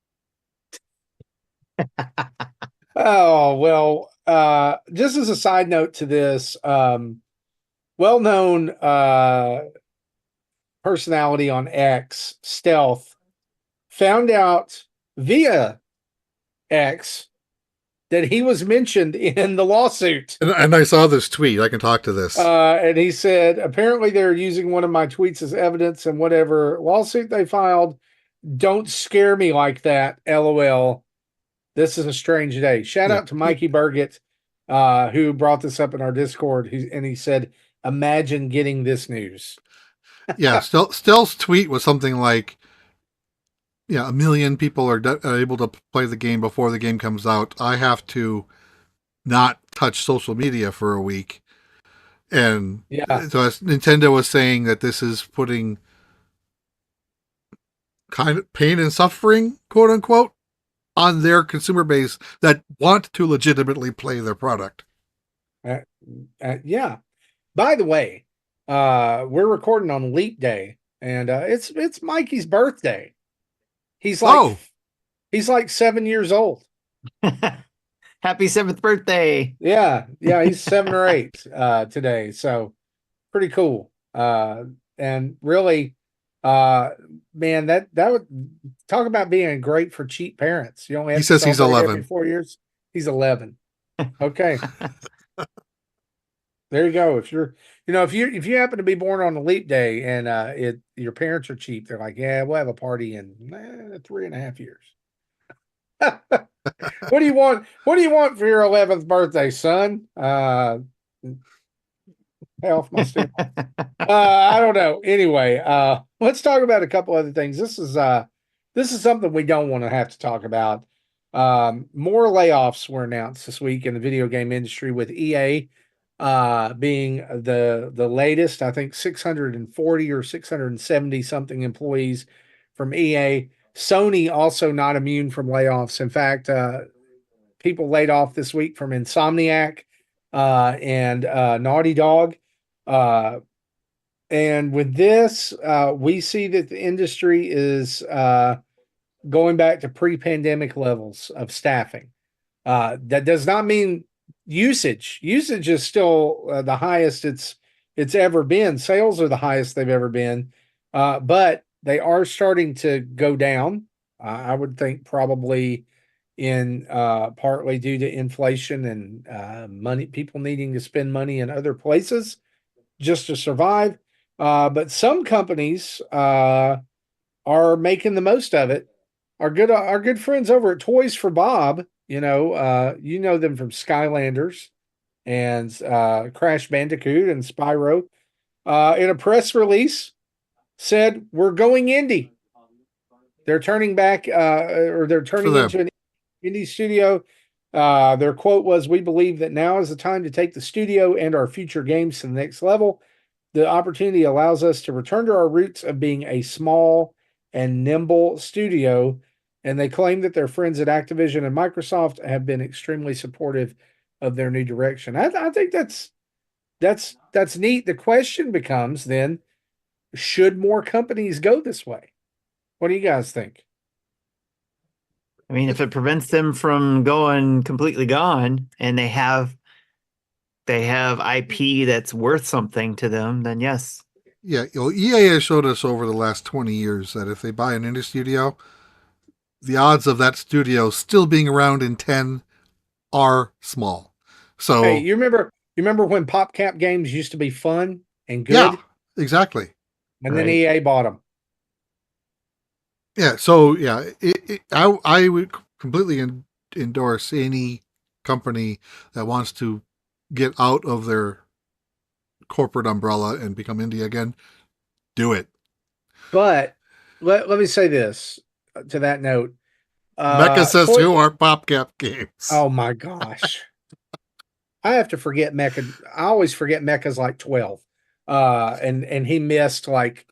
ad. Oh, well, just as a side note to this, well-known personality on X, Stealth, found out via X that he was mentioned in the lawsuit. And I saw this tweet. I can talk to this. And he said, apparently they're using one of my tweets as evidence and whatever lawsuit they filed. Don't scare me like that. LOL. This is a strange day. Shout out to Mikey Burgett, who brought this up in our Discord. And he said, imagine getting this news. Yeah, Stealth's tweet was something like, yeah, 1 million people are able to play the game before the game comes out. I have to not touch social media for a week. And so Nintendo was saying that this is putting kind of pain and suffering, quote unquote, on their consumer base that want to legitimately play their product. Yeah. By the way, we're recording on Leap Day, and it's Mikey's birthday. He's like 7 years old. Happy 7th birthday. Yeah, he's 7 or 8 today. So pretty cool. And really, man, that would talk about being great for cheap parents. You only have he says he's 11 every 4 years. He's 11. Okay. There you go. If you're, if you happen to be born on a leap day and your parents are cheap, they're like, yeah, we'll have a party in 3.5 years. What do you want? What do you want for your 11th birthday, son? Pay off my student. I don't know. Anyway, let's talk about a couple other things. This is something we don't want to have to talk about. More layoffs were announced this week in the video game industry, with EA being the latest. I think 640 or 670 something employees from EA. Sony also not immune from layoffs. In fact, people laid off this week from Insomniac and Naughty Dog. And with this, we see that the industry is going back to pre-pandemic levels of staffing. That does not mean usage. Usage is still the highest it's ever been. Sales are the highest they've ever been, but they are starting to go down. I would think probably in partly due to inflation and money, people needing to spend money in other places just to survive. But some companies are making the most of it. Our good friends over at Toys for Bob, you know them from Skylanders and Crash Bandicoot and Spyro, in a press release said, we're going indie. They're turning back, or they're turning into an indie studio. Their quote was, we believe that now is the time to take the studio and our future games to the next level. The opportunity allows us to return to our roots of being a small and nimble studio. And they claim that their friends at Activision and Microsoft have been extremely supportive of their new direction. I think that's neat. The question becomes then, should more companies go this way? What do you guys think? I mean, if it prevents them from going completely gone and they have IP that's worth something to them, then yes. Yeah, EA has showed us over the last 20 years that if they buy an indie studio, the odds of that studio still being around in 10 are small. So, hey, you remember when PopCap games used to be fun and good? Yeah, exactly. And then EA bought them. Yeah, so yeah, I would completely endorse any company that wants to get out of their corporate umbrella and become indie again. Do it. But let me say this to that note. Mecca says who are PopCap games? Oh my gosh. I have to forget Mecca. I always forget Mecca's like 12. And he missed like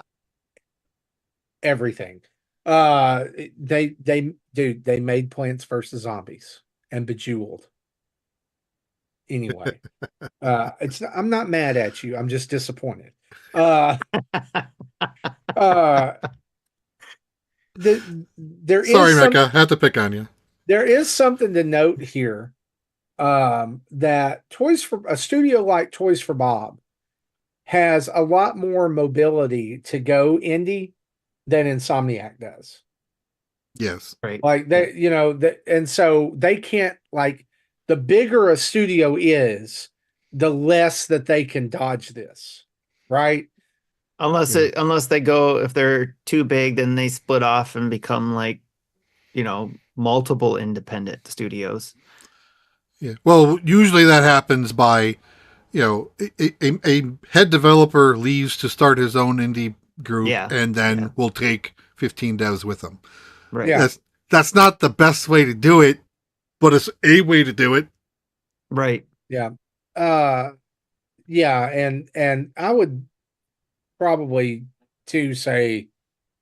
everything. They made Plants vs. Zombies and Bejeweled. anyway. I'm not mad at you. I'm just disappointed. Uh, uh, there Sorry, is Mecca. I had to pick on you. there is something to note here. That a studio like Toys for Bob has a lot more mobility to go indie than Insomniac does. Yes. Right. Like they, and so they can't, like, the bigger a studio is, the less that they can dodge this, right? Unless they go, if they're too big, then they split off and become like, multiple independent studios. Yeah. Well, usually that happens by, a head developer leaves to start his own indie group, and then will take 15 devs with him. Right. Yeah. That's not the best way to do it, but it's a way to do it. Right. Yeah. Yeah, and I would probably too say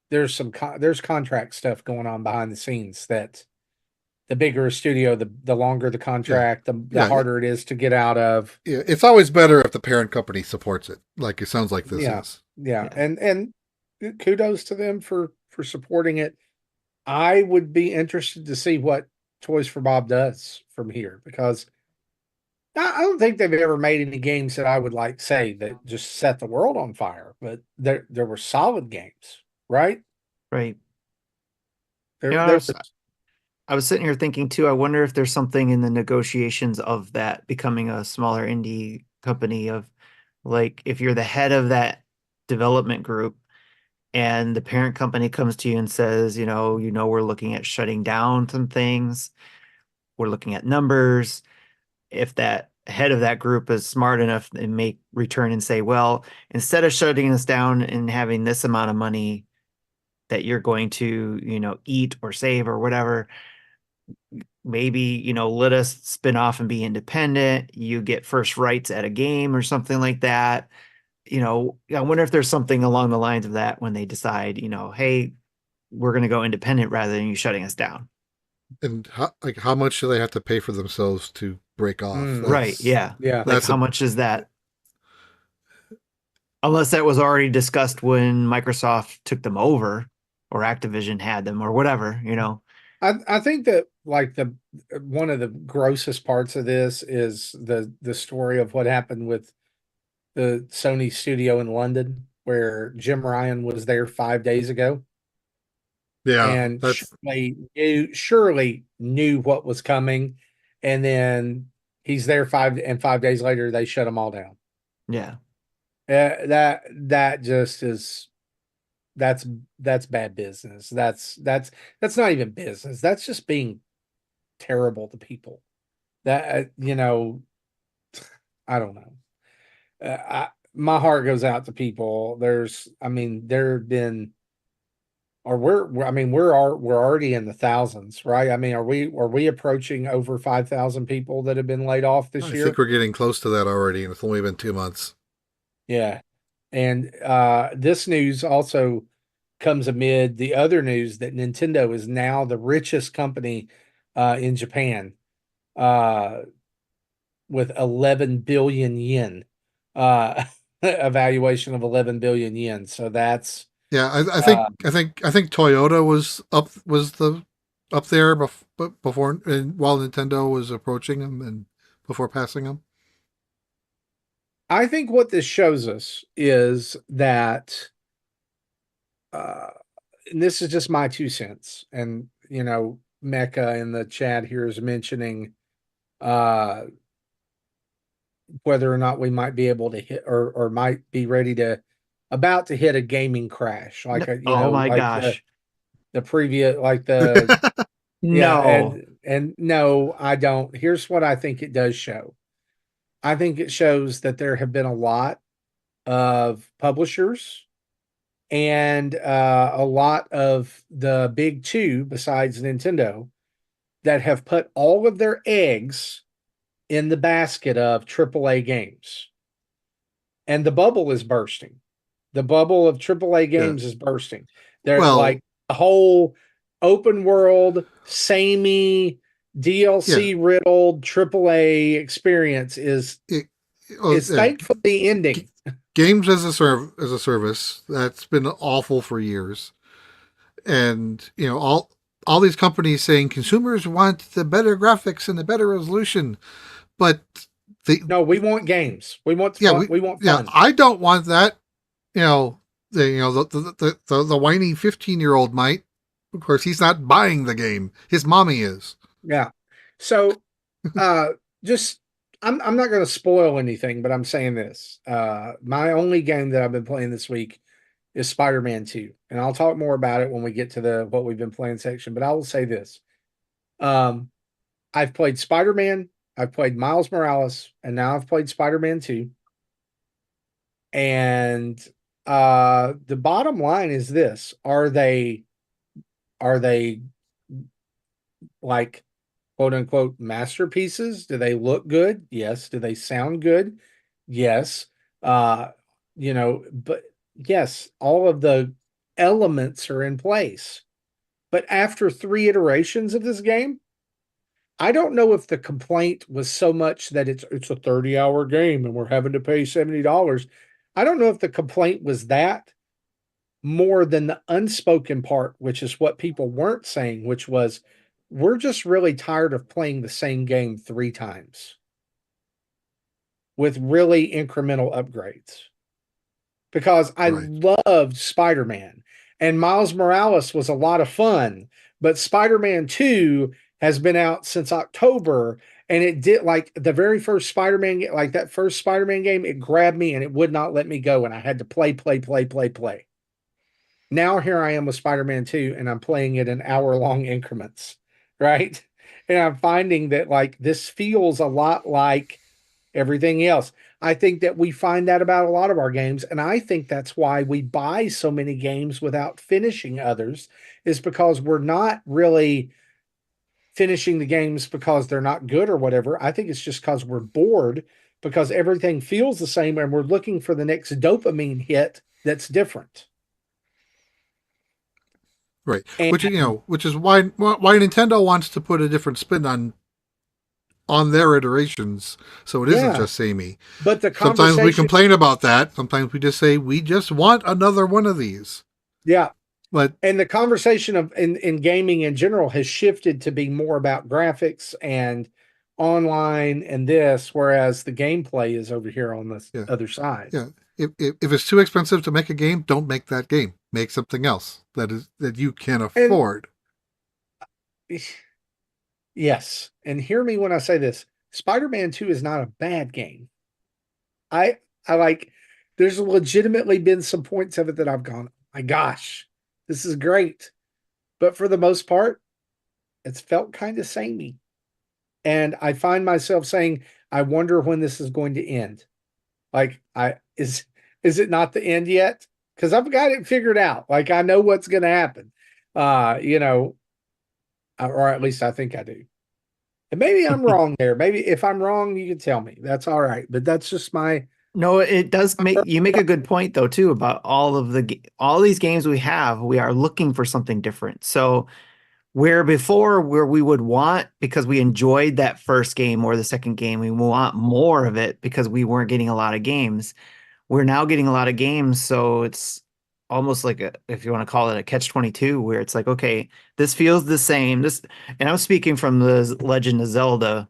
there's there's contract stuff going on behind the scenes, that the bigger a studio, the longer the contract, the harder it is to get out of. Yeah, it's always better if the parent company supports it, like it sounds like this is. Yeah. And kudos to them for supporting it. I would be interested to see what Toys for Bob does from here, because I don't think they've ever made any games that I would like say that just set the world on fire, but there were solid games, right? Right. There I was sitting here thinking too, I wonder if there's something in the negotiations of that becoming a smaller indie company, of like, if you're the head of that development group and the parent company comes to you and says, we're looking at shutting down some things. We're looking at numbers. If that head of that group is smart enough, they may return and say, well, instead of shutting us down and having this amount of money that you're going to, eat or save or whatever, maybe, let us spin off and be independent. You get first rights at a game or something like that. I wonder if there's something along the lines of that when they decide, hey, we're going to go independent rather than you shutting us down. And how much do they have to pay for themselves to break off? Right. Yeah. Yeah. Like, how much is that? Unless that was already discussed when Microsoft took them over, or Activision had them, or whatever, I think that, like, one of the grossest parts of this is the story of what happened with the Sony studio in London, where Jim Ryan was there 5 days ago. Yeah. And surely knew what was coming. And then he's there 5 days later, they shut them all down. Yeah. That just is, that's bad business. That's not even business. That's just being terrible to people. That, I don't know. My heart goes out to people. There have been, or we're already in the thousands, right? Are we approaching over 5,000 people that have been laid off this year? I think we're getting close to that already, and it's only been 2 months. Yeah. And this news also comes amid the other news that Nintendo is now the richest company in Japan, with 11 billion yen, a valuation of 11 billion yen. So that's, yeah. I think Toyota was up there before, and while Nintendo was approaching them and before passing them. I think what this shows us is that, and this is just my 2 cents, and Mecca in the chat here is mentioning whether or not we might be able to hit, or might be about to hit a gaming crash, like gosh, the previous, like the no. and no, I don't. Here's what I think it does show. I think it shows that there have been a lot of publishers and a lot of the big two, besides Nintendo, that have put all of their eggs in the basket of AAA games. And the bubble is bursting. The bubble of AAA games is bursting. They're like the whole open world, samey, DLC riddled AAA experience is thankfully ending. Games as a service, that's been awful for years. And all these companies saying consumers want the better graphics and the better resolution, but no, we want games. We want fun. We want fun. I don't want that. The whiny 15-year-old might. Of course, he's not buying the game. His mommy is. Yeah. So, just I'm not going to spoil anything, but I'm saying this. My only game that I've been playing this week is Spider-Man 2. And I'll talk more about it when we get to the what we've been playing section, but I will say this. I've played Spider-Man, I've played Miles Morales, and now I've played Spider-Man 2. And the bottom line is this: are they like quote unquote masterpieces? Do they look good? Yes. Do they sound good? Yes. But yes, all of the elements are in place. But after 3 iterations of this game, I don't know if the complaint was so much that it's a 30-hour game and we're having to pay $70. I don't know if the complaint was that more than the unspoken part, which is what people weren't saying, which was, we're just really tired of playing the same game 3 times with really incremental upgrades. Because I loved Spider-Man, and Miles Morales was a lot of fun, but Spider-Man 2 has been out since October, and it did, like, the very first Spider-Man, like that first Spider-Man game, it grabbed me and it would not let me go, and I had to play. Now here I am with Spider-Man 2, and I'm playing it in hour-long increments, right? And I'm finding that, like, this feels a lot like everything else. I think that we find that about a lot of our games, and I think that's why we buy so many games without finishing others, is because we're not really finishing the games because they're not good or whatever. I think it's just because we're bored, because everything feels the same, and we're looking for the next dopamine hit that's different. Right. And, which is why Nintendo wants to put a different spin on their iterations, so it isn't just samey. But sometimes we complain about that. Sometimes we just say we just want another one of these. Yeah. And the conversation of in gaming in general has shifted to be more about graphics and online and this, whereas the gameplay is over here on the other side. Yeah. If it's too expensive to make a game, don't make that game. Make something else that you can afford. Yes. And hear me when I say this. Spider-Man 2 is not a bad game. I like, there's legitimately been some points of it that I've gone, oh my gosh, this is great. But for the most part, it's felt kind of samey. And I find myself saying, I wonder when this is going to end. Like, is it not the end yet? Because I've got it figured out. Like, I know what's going to happen. Or at least I think I do. And maybe I'm wrong there. Maybe if I'm wrong, you can tell me. That's all right. But that's just my... No, it does make a good point though too about all these games we have. We are looking for something different. So where before we would want, because we enjoyed that first game or the second game, we want more of it because we weren't getting a lot of games. We're now getting a lot of games, so it's almost like if you want to call it a catch-22, where it's like, okay, this feels the same. And I'm speaking from the Legend of Zelda,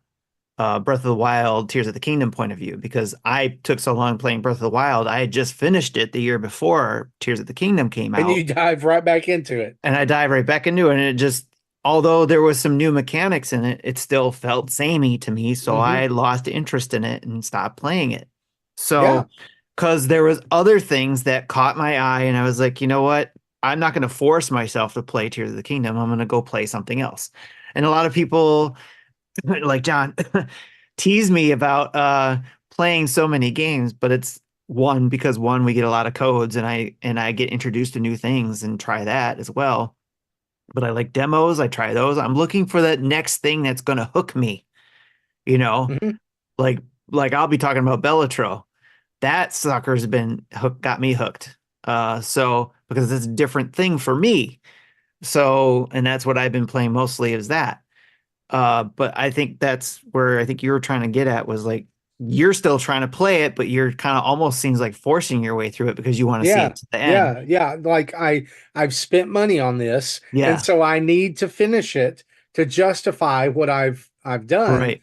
Breath of the Wild, Tears of the Kingdom point of view, because I took so long playing Breath of the Wild. I had just finished it the year before Tears of the Kingdom came out. And you dive right back into it. And I dive right back into it, and it just, although there was some new mechanics in it, it still felt samey to me, so I lost interest in it and stopped playing it. So, because there was other things that caught my eye, and I was like, you know what? I'm not going to force myself to play Tears of the Kingdom. I'm going to go play something else. And a lot of people, like John, tease me about playing so many games, but it's because we get a lot of codes, and I get introduced to new things and try that as well. But I like demos. I try those. I'm looking for that next thing that's going to hook me, like I'll be talking about Balatro. That sucker's got me hooked. So because it's a different thing for me. So, and that's what I've been playing mostly is that. But I think that's where I think you were trying to get at was like you're still trying to play it, but you're kind of almost seems like forcing your way through it because you want to see Yeah, it to the end. like I've spent money on this, and Yeah, so I need to finish it to justify what I've done. right.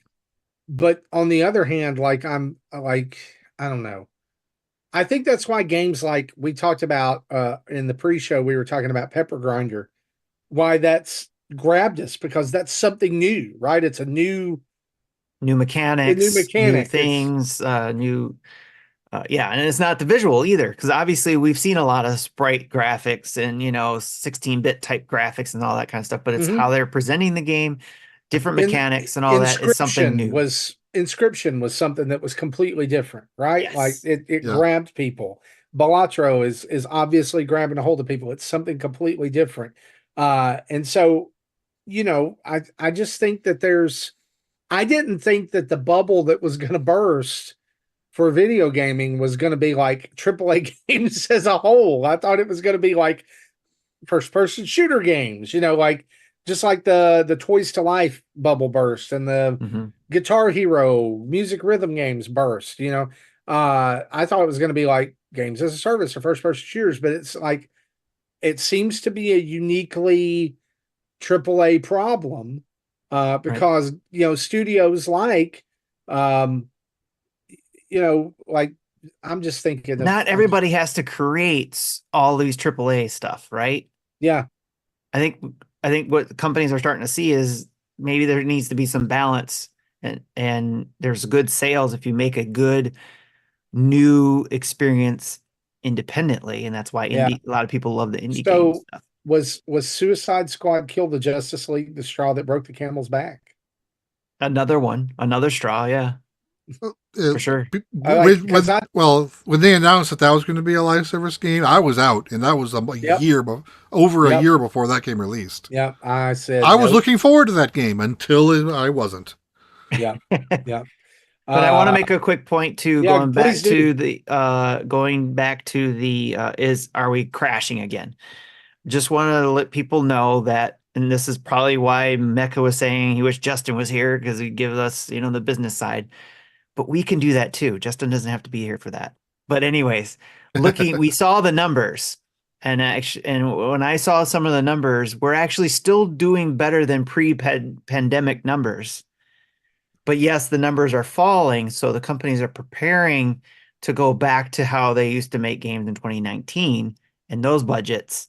But on the other hand, like I'm like, I don't know. I think that's why games like we talked about in the pre-show, we were talking about Pepper Grinder, why that's grabbed us, because that's something new, right? It's a new Mechanics, new mechanic. It's things, new yeah, and it's not the visual either, because obviously we've seen a lot of sprite graphics and 16-bit type graphics and all that kind of stuff, but it's mhm. how they're presenting the game, different in mechanics and all that is something new. Inscription was something that was completely different, right? Like Yes. it Yeah. grabbed people. Balatro is obviously grabbing a hold of people. It's something completely different. And so, I just think that I didn't think that the bubble that was going to burst for video gaming was going to be like AAA games as a whole. I thought it was going to be like first person shooter games, like just like the Toys to Life bubble burst and the Mhm. Guitar Hero music rhythm games burst. I thought it was going to be like games as a service or first person shooters, but it's like it seems to be a uniquely AAA problem, Right. because studios like um like I'm just thinking of Not everybody has to create all these AAA stuff, right? yeah. I think I think what companies are starting to see is maybe there needs to be some balance and there's good sales if you make a good new experience independently, and that's why Yeah. a lot of people love the indie game So stuff. was Suicide Squad Kill the Justice League the straw that broke the camel's back? Another one, another straw, yeah, Uh, for sure. Like because I when they announced that was going to be a live service game, I was out, and that was yep, over a yep, year before that game released. yep. I said I was nope. looking forward to that game until I wasn't. Yep, yep. But I want to Uh make a quick point too, yeah, please do. going back to the is are we crashing again? Just want to let people know that, and this is probably why Mecca was saying he wished Justin was here because he gives us, the business side. But we can do that too. Justin doesn't have to be here for that. But anyways, we saw the numbers, and actually, and when I saw some of the numbers, we're actually still doing better than pre-pandemic numbers. But yes, the numbers are falling, so the companies are preparing to go back to how they used to make games in 2019 and those budgets.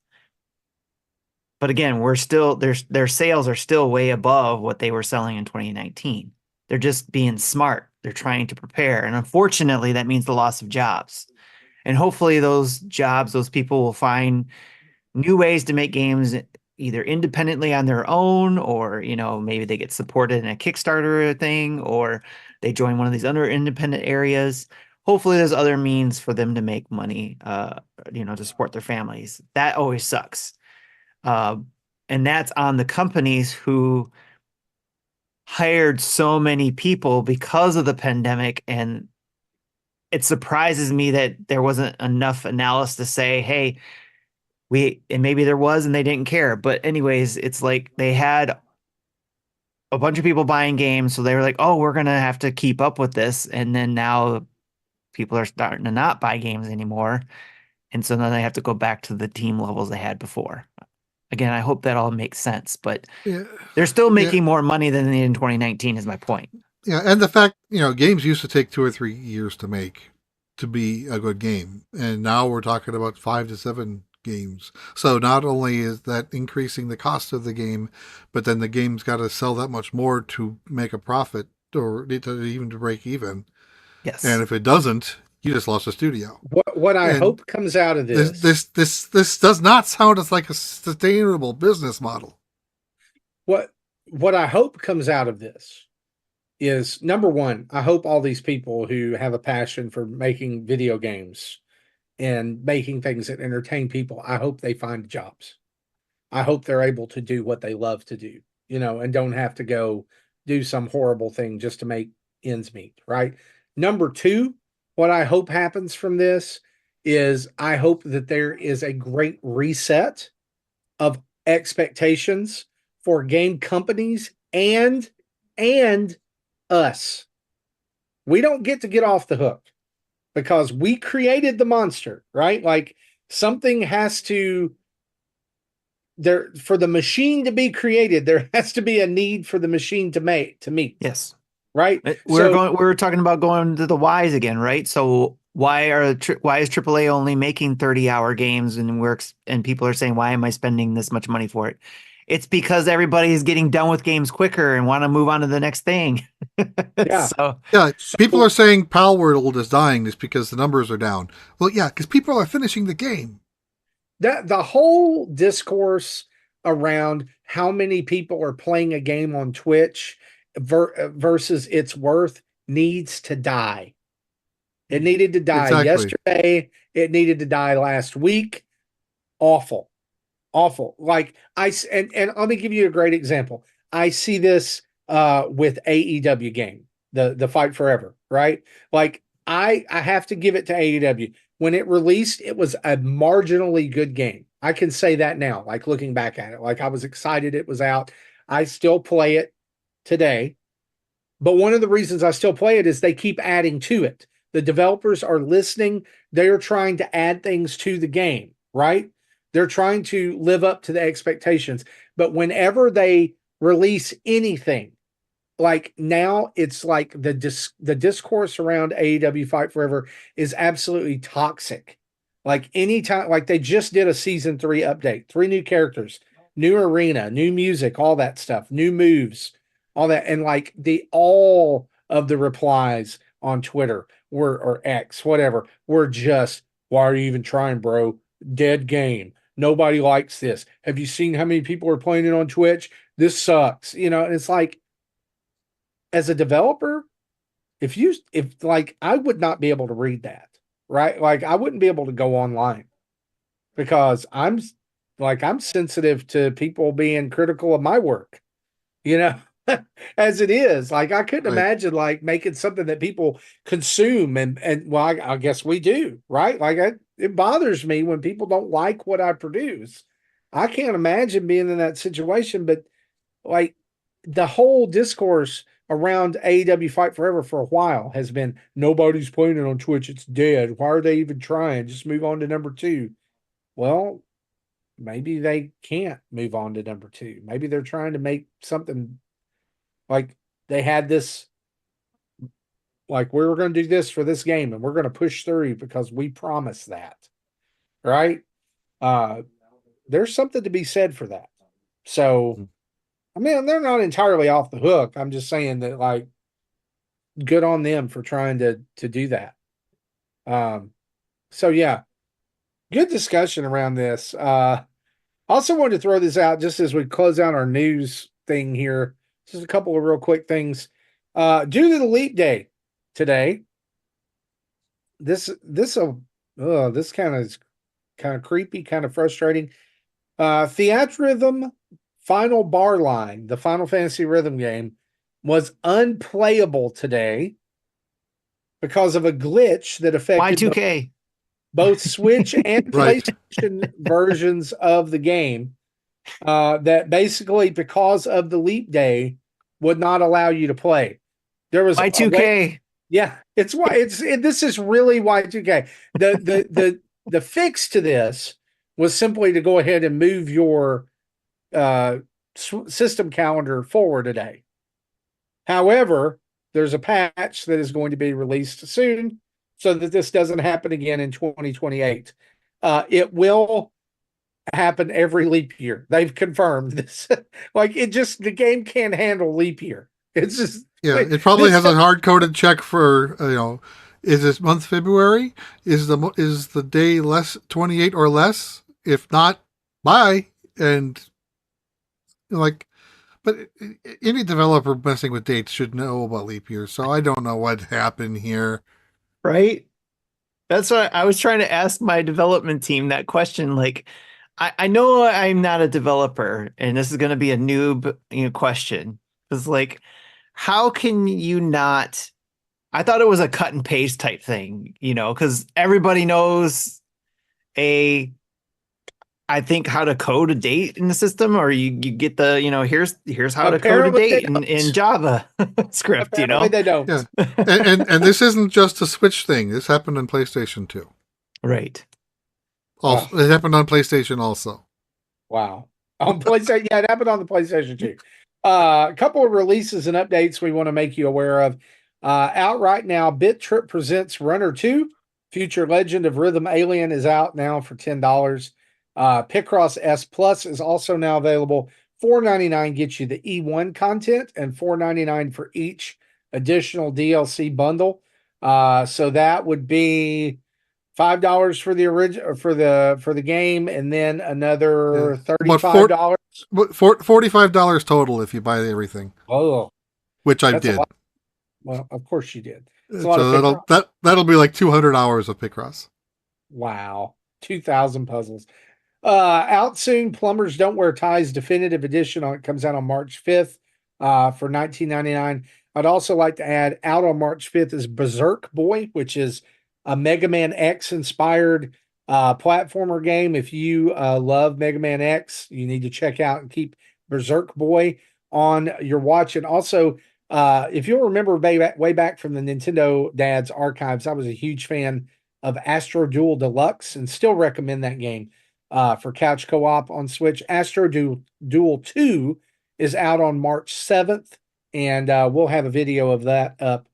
But again, we're still their sales are still way above what they were selling in 2019. They're just being smart. They're trying to prepare. And unfortunately, that means the loss of jobs. And hopefully those jobs, those people will find new ways to make games either independently on their own, or maybe they get supported in a Kickstarter thing, or they join one of these other independent areas. Hopefully there's other means for them to make money, to support their families. That always sucks. uh, and that's on the companies who hired so many people because of the pandemic. And it surprises me that there wasn't enough analysis to say, hey, and maybe there was and they didn't care. But anyways, it's like they had a bunch of people buying games, so they were like, oh, we're gonna have to keep up with this. And then now people are starting to not buy games anymore, and so then they have to go back to the team levels they had before. Again, I hope that all makes sense, but Yeah, they're still yeah, making more money than they did in 2019 is my point. yeah, and the fact games used to take 2 or 3 years to make to be a good game, and now we're talking about 5 to 7 games. So not only is that increasing the cost of the game, but then the game's got to sell that much more to make a profit or even to break even. And Yes. if it doesn't, you just lost a studio. What I And hope comes out of this this, this this this does not sound as like a sustainable business model. what what I hope comes out of this is number one, I hope all these people who have a passion for making video games and making things that entertain people, I hope they find jobs. I hope they're able to do what they love to do, and don't have to go do some horrible thing just to make ends meet, right? Number two, what I hope happens from this is I hope that there is a great reset of expectations for game companies and us. We don't get off the hook because we created the monster, right? Like something has to there for the machine to be created, there has to be a need for the machine to meet. Yes. Right. We're talking about going to the whys again, right? So why is AAA only making 30-hour games and people are saying, why am I spending this much money for it? It's because everybody's getting done with games quicker and want to move on to the next thing. Yeah. People are saying Pal World is dying just because the numbers are down. Well, yeah, because people are finishing the game. The whole discourse around how many people are playing a game on Twitch versus its worth needs to die. It needed to die yesterday. It needed to die last week. Awful. Like and let me give you a great example. I see this with AEW game, the Fight Forever, right? Like I have to give it to AEW. When it released, it was a marginally good game. I can say that now, like looking back at it. Like I was excited it was out. I still play it today. But one of the reasons I still play it is they keep adding to it. The developers are listening. They're trying to add things to the game, right? They're trying to live up to the expectations. But whenever they release anything, like now it's like the discourse around AEW Fight Forever is absolutely toxic. Like anytime, like they just did a season 3 update, 3 new characters, new arena, new music, all that stuff, new moves, all that. And like all of the replies on Twitter or X, whatever, were just, why are you even trying, bro? Dead game. Nobody likes this. Have you seen how many people are playing it on Twitch? This sucks. And it's like, as a developer, if I would not be able to read that, right? Like I wouldn't be able to go online because I'm sensitive to people being critical of my work, as it is. Like I couldn't imagine like making something that people consume and well, I guess we do, right? Like it bothers me when people don't like what I produce. I can't imagine being in that situation, but like the whole discourse around AEW Fight Forever for a while has been nobody's playing it on Twitch. It's dead. Why are they even trying? Just move on to number 2. Well, maybe they can't move on to number 2. Maybe they're trying to make something like they had this, like we were going to do this for this game and we're going to push through because we promised that. Right. There's something to be said for that. So, I mean, they're not entirely off the hook. I'm just saying that, like, good on them for trying to do that. So yeah, good discussion around this. Also wanted to throw this out just as we close out our news thing here. Just a couple of real quick things. Due to the leap day today, this kind of creepy, kind of frustrating. Theatrhythm Final Bar Line, the Final Fantasy rhythm game, was unplayable today because of a glitch that affected Y2K. both Switch and PlayStation versions of the game. That basically, because of the leap day, would not allow you to play. There was Y2K. Yeah, this is really Y2K. The fix to this was simply to go ahead and move your system calendar forward a day. However, there's a patch that is going to be released soon so that this doesn't happen again in 2028. It will happen every leap year. They've confirmed this. The game can't handle leap year. It's just it probably has a hard-coded check for is this month February? Is the day less 28 or less? If not, bye. And but any developer messing with dates should know about leap year. So I don't know what happened here. Right. That's what I was trying to ask my development team that question. Like, I know I'm not a developer and this is going to be a noob question. It's like, how can you not? I thought it was a cut and paste type thing, because everybody knows I think how to code a date in the system, or you get the, here's how to code a Apparently they date in don't. Java script, Apparently they don't. Yeah. And this isn't just a Switch thing. This happened on PlayStation too. Right. Also, it happened on PlayStation also. Wow. On PlayStation, yeah, it happened on the PlayStation too. A couple of releases and updates we want to make you aware of. Out right now, Bit Trip presents Runner 2. Future Legend of Rhythm Alien is out now for $10. Picross S Plus is also now available. $4.99 gets you the E1 content and $4.99 for each additional DLC bundle. So that would be $5 for the original for the game, and then another $35. $45 total if you buy everything. Oh, which I did. Well, of course you did. So that'll be like 200 hours of Picross. Wow, 2,000 puzzles. Out soon. Plumbers Don't Wear Ties Definitive Edition. It comes out on March 5th for $19.99. I'd also like to add, out on March 5th is Berserk Boy, which is a Mega Man X inspired platformer game. If you love Mega Man X, you need to check out and keep Berserk Boy on your watch. And also, if you'll remember way back from the Nintendo Dads archives, I was a huge fan of Astro Duel Deluxe and still recommend that game for couch co-op on Switch. Astro Duel 2 is out on March 7th, and we'll have a video of that up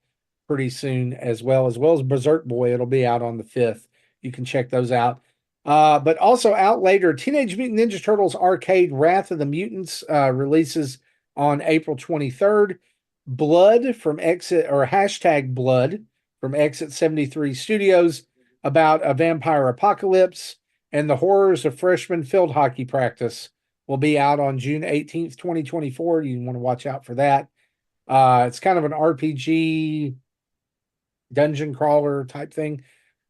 pretty soon as well as Berserk Boy. It'll be out on the 5th. You can check those out. But also out later, Teenage Mutant Ninja Turtles Arcade Wrath of the Mutants releases on April 23rd. Blood from Exit, or hashtag Blood from Exit 73 Studios, about a vampire apocalypse and the horrors of freshman field hockey practice, will be out on June 18th, 2024. You want to watch out for that. It's kind of an RPG dungeon crawler type thing.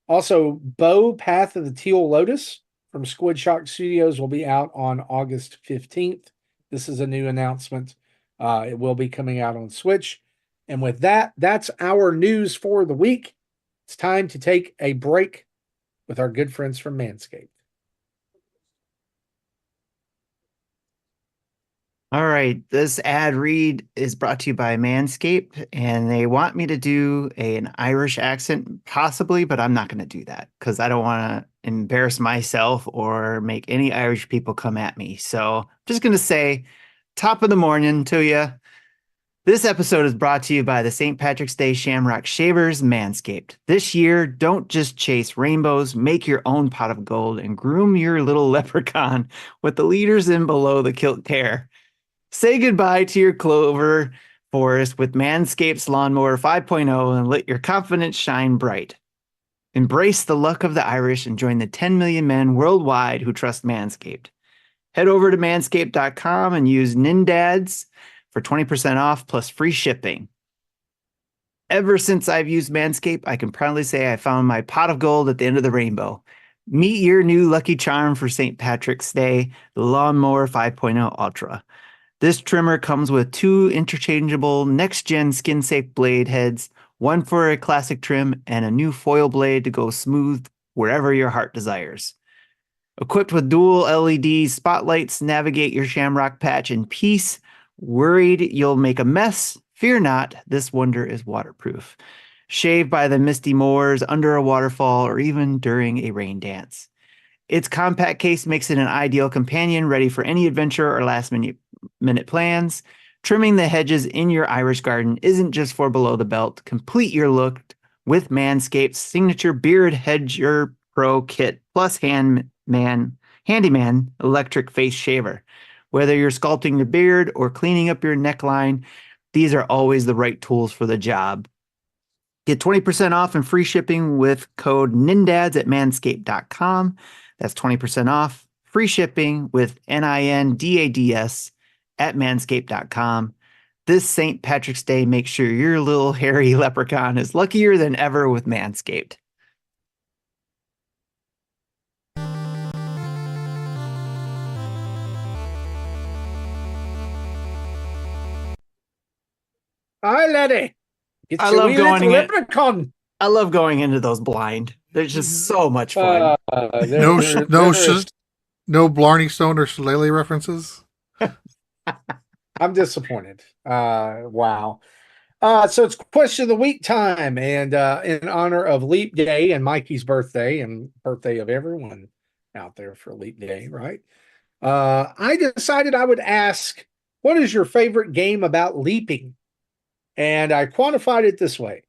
Also, Bo Path of the Teal Lotus from Squid Shock Studios will be out on August 15th. This is a new announcement. It will be coming out on Switch. And with that, that's our news for the week. It's time to take a break with our good friends from Manscaped. All right, this ad read is brought to you by Manscaped, and they want me to do an Irish accent, possibly, but I'm not going to do that because I don't want to embarrass myself or make any Irish people come at me. So I'm just going to say, top of the morning to you. This episode is brought to you by the St. Patrick's Day Shamrock Shavers, Manscaped. This year, don't just chase rainbows, make your own pot of gold and groom your little leprechaun with the leaders in below the kilt care. Say goodbye to your clover forest with Manscaped's Lawnmower 5.0 and let your confidence shine bright. Embrace the luck of the Irish and join the 10 million men worldwide who trust Manscaped. Head over to manscaped.com and use NINDADS for 20% off plus free shipping. Ever since I've used Manscaped, I can proudly say I found my pot of gold at the end of the rainbow. Meet your new lucky charm for St. Patrick's Day, the Lawnmower 5.0 Ultra. This trimmer comes with 2 interchangeable next-gen skin-safe blade heads, one for a classic trim and a new foil blade to go smooth wherever your heart desires. Equipped with dual LED spotlights, navigate your shamrock patch in peace. Worried you'll make a mess? Fear not, this wonder is waterproof. Shave by the misty moors, under a waterfall, or even during a rain dance. Its compact case makes it an ideal companion, ready for any adventure or last-minute plans. Trimming the hedges in your Irish garden isn't just for below the belt. Complete your look with Manscaped's signature Beard Hedger Pro Kit plus Handyman electric face shaver. Whether you're sculpting the beard or cleaning up your neckline, these are always the right tools for the job. Get 20% off and free shipping with code NINDADS at manscaped.com. That's 20% off, free shipping with NINDADS at manscaped.com. This St. Patrick's Day, make sure your little hairy leprechaun is luckier than ever with Manscaped. Hi, laddie. I love going into those blind. They're just so much fun. No No Blarney Stone or Shillelagh references? I'm disappointed. Wow. So it's question of the week time, and in honor of Leap Day and Mikey's birthday and birthday of everyone out there for Leap Day, right? I decided I would ask, what is your favorite game about leaping? And I quantified it this way. It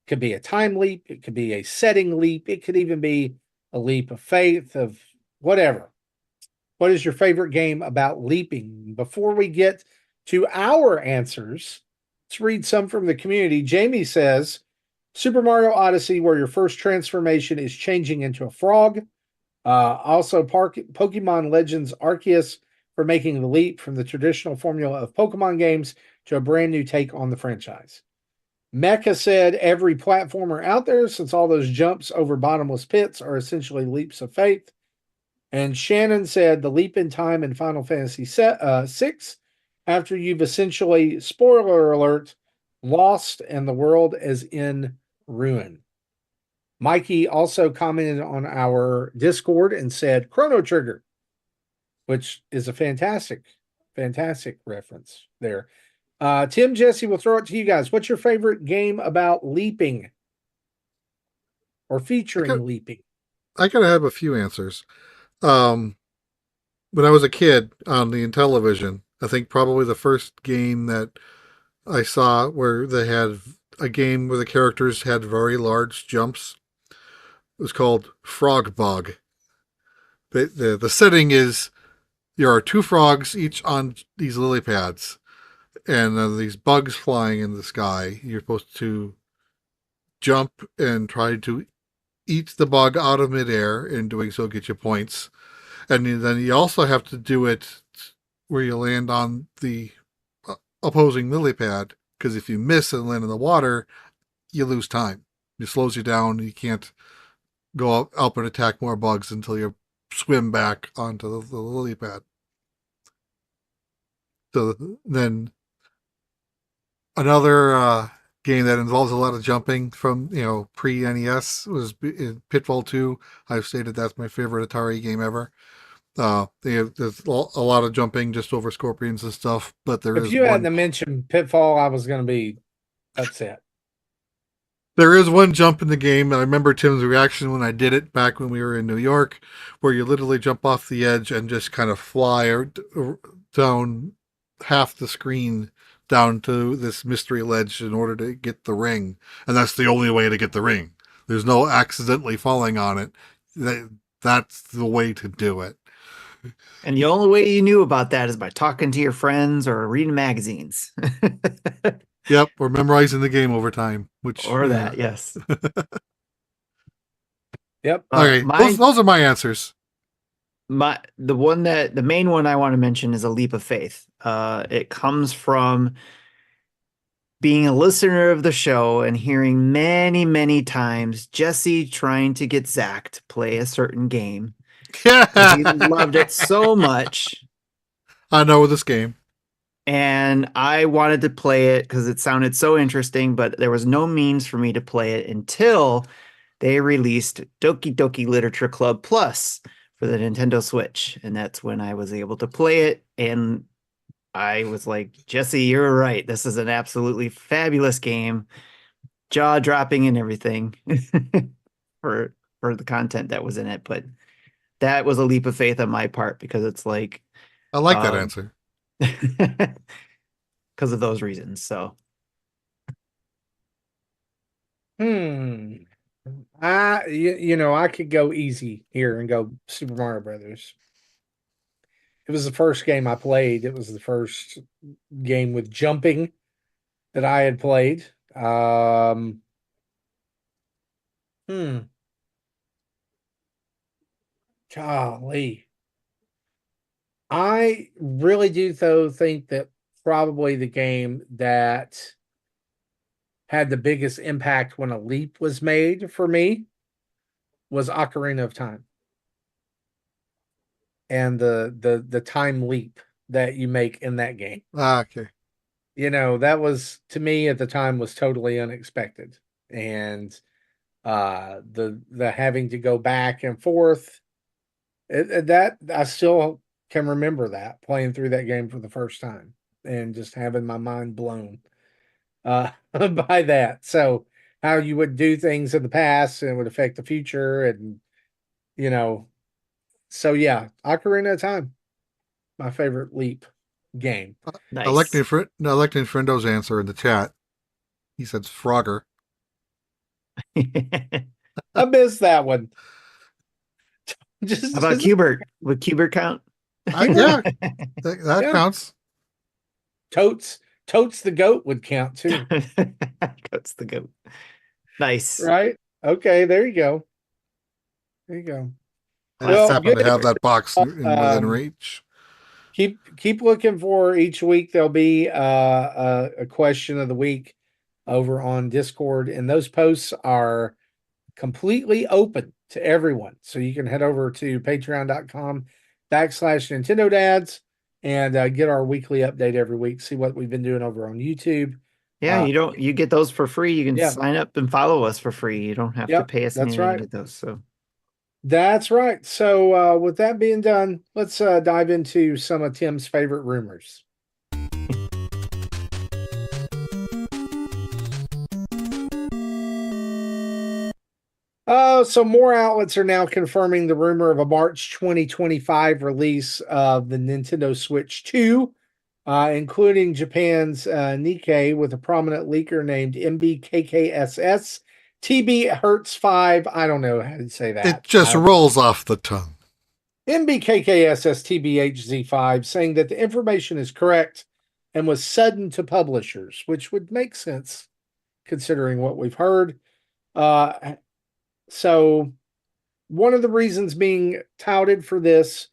could be a time leap, it could be a setting leap, it could even be a leap of faith, of whatever. What is your favorite game about leaping? Before we get to our answers, let's read some from the community. Jamie says, Super Mario Odyssey, where your first transformation is changing into a frog. Also, Pokemon Legends Arceus for making the leap from the traditional formula of Pokemon games to a brand new take on the franchise. Mecha said every platformer out there, since all those jumps over bottomless pits are essentially leaps of faith. And Shannon said the leap in time in Final Fantasy VI, after you've essentially, spoiler alert, lost and the world is in ruin. Mikey also commented on our Discord and said Chrono Trigger, which is a fantastic reference there. Tim, Jesse, we'll throw it to you guys. What's your favorite game about leaping or featuring leaping? I gotta have a few answers. When I was a kid on the Intellivision, I think probably the first game that I saw where they had a game where the characters had very large jumps. It was called Frog Bog. The setting is there are two frogs each on these lily pads, and these bugs flying in the sky. You're supposed to jump and try to eat the bug out of midair, and doing so get you points. And then you also have to do it where you land on the opposing lily pad, because if you miss and land in the water, you lose time. It slows you down. You can't go up and attack more bugs until you swim back onto the lily pad. So then another game that involves a lot of jumping from, pre-NES was Pitfall 2. I've stated that's my favorite Atari game ever. There's a lot of jumping just over scorpions and stuff, but if you hadn't mentioned Pitfall, I was going to be upset. There is one jump in the game, and I remember Tim's reaction when I did it back when we were in New York, where you literally jump off the edge and just kind of fly down half the screen down to this mystery ledge in order to get the ring. And that's the only way to get the ring. There's no accidentally falling on it. That's the way to do it. And the only way you knew about that is by talking to your friends or reading magazines. Yep, or memorizing the game over time. That, yes. Yep. Okay, those are my answers. The main one I want to mention is a leap of faith. It comes from being a listener of the show and hearing many, many times Jesse trying to get Zach to play a certain game. Yeah. He loved it so much. I know this game. And I wanted to play it because it sounded so interesting, but there was no means for me to play it until they released Doki Doki Literature Club Plus for the Nintendo Switch. And that's when I was able to play it. And I was like, Jesse, you're right. This is an absolutely fabulous game. Jaw dropping and everything for the content that was in it. But that was a leap of faith on my part because it's like, I like that answer. Because of those reasons. So I could go easy here and go Super Mario Brothers. It was the first game I played. It was the first game with jumping that I had played. Golly. I really do, though, think that probably the game that had the biggest impact when a leap was made for me was Ocarina of Time. And the time leap that you make in that game. Okay. That was, to me at the time, was totally unexpected. And the having to go back and forth That I still can remember that playing through that game for the first time and just having my mind blown by that. So how you would do things in the past and it would affect the future, and you know, so yeah, Ocarina of Time, my favorite Leap game. I like Nice. Nintendo's answer in the chat. He said Frogger. I missed that one. How about Cubert? Would Cubert count? Yeah, that Yeah. counts. Totes the goat would count too, Goat's the goat. Nice. right? Okay, there you go. There you go. I just Well, happen to good. have that box within reach. Keep looking for each week. There'll be a question of the week over on Discord, and those posts are completely open to everyone. So you can head over to patreon.com/Nintendo Dads and get our weekly update every week. See what we've been doing over on YouTube. Yeah, you get those for free. You can Yeah. sign up and follow us for free. You don't have to Yep, pay us that's anything right. to get those. So That's right. So with that being done, let's dive into some of Tim's favorite rumors. So more outlets are now confirming the rumor of a March 2025 release of the Nintendo Switch 2, including Japan's Nikkei, with a prominent leaker named MBKKSS. TB Hertz 5. I don't know how to say that. It just rolls off the tongue. MBKKSSTBHZ5 saying that the information is correct and was sudden to publishers, which would make sense considering what we've heard. So one of the reasons being touted for this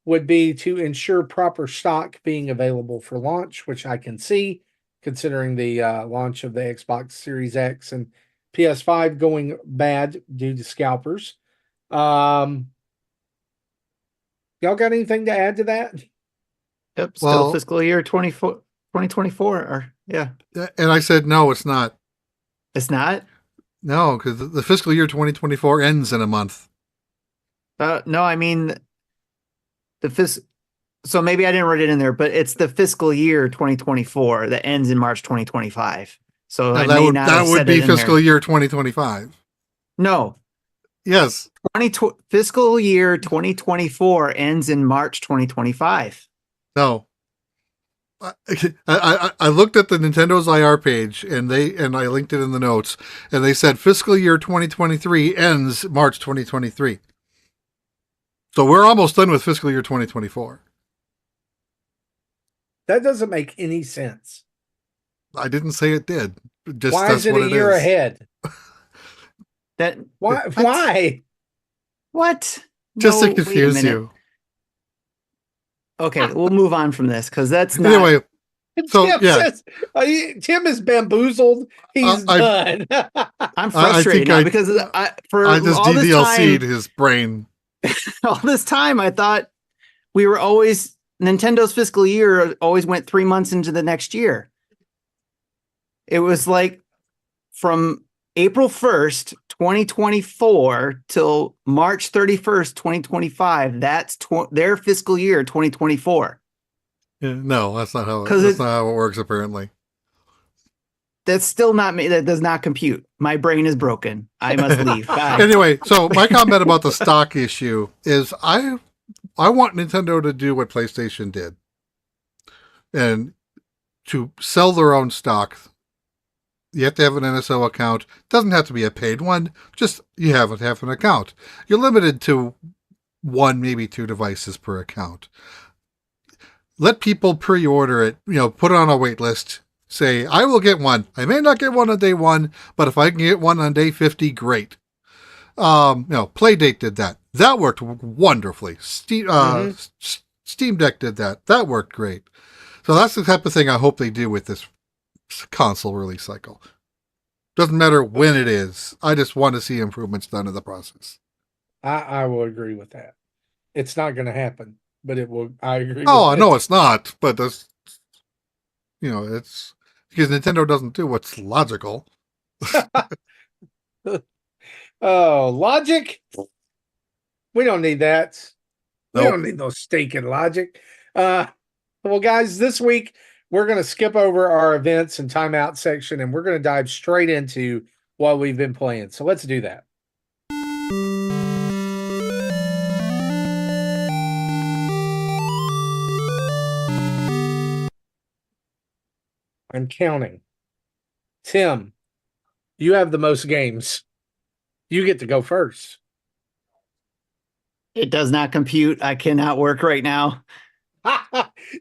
would be to ensure proper stock being available for launch, which I can see considering the launch of the Xbox Series X and PS5 going bad due to scalpers. Y'all got anything to add to that? yep, still Well- fiscal year 2024. Or yeah, And I said, no, it's not. it's not. No, because the fiscal year 2024 ends in a month. No, I mean so maybe I didn't write it in there, but it's the fiscal year 2024 that ends in March 2025. So Now, I may not that have would said be it in there. fiscal year 2025. No, Yes. fiscal year 2024 ends in March 2025. No. I looked at the Nintendo's IR page and I linked it in the notes, and they said fiscal year 2023 ends March 2023. So we're almost done with fiscal year 2024. That doesn't make any sense. I didn't say it did. Just Why that's is it what a year is. ahead? That Why? Why? what? Just No, to wait a confuse minute. you. Okay, we'll move on from this because that's not. Anyway, so Tim yeah, says, Tim is bamboozled. He's done. I'm frustrated think now I- because for I just all this DDLC'd time, his brain. all this time, I thought we were always Nintendo's fiscal year always went 3 months into the next year. It was like from April 1st, 2024 till March 31st, 2025. That's their fiscal year 2024. Yeah, no, that's not how. 'Cause That's it- not how it works. Apparently, That's still not me. That does not compute. My brain is broken. I must leave. Bye. anyway, so my comment about the stock issue is I want Nintendo to do what PlayStation did and to sell their own stock. You have to have an NSO account. It doesn't have to be a paid one. Just you have to have an account. You're limited to 1, maybe 2 devices per account. Let people pre-order it, put it on a wait list. Say, I will get one. I may not get one on day 1, but if I can get one on day 50, great. Playdate did that. That worked wonderfully. Steam Deck did that. That worked great. So that's the type of thing I hope they do with this console release cycle. Doesn't matter when it is. I just want to see improvements done in the process. I will agree with that. It's not going to happen, but it will. I agree. Oh, with I know it's not, but that's, it's because Nintendo doesn't do what's logical. Oh, logic. We don't need that. We Nope. don't need no stinking logic. Well, guys, this week we're going to skip over our events and timeout section, and we're going to dive straight into what we've been playing. So let's do that. I'm counting. Tim, you have the most games. You get to go first. It does not compute. I cannot work right now.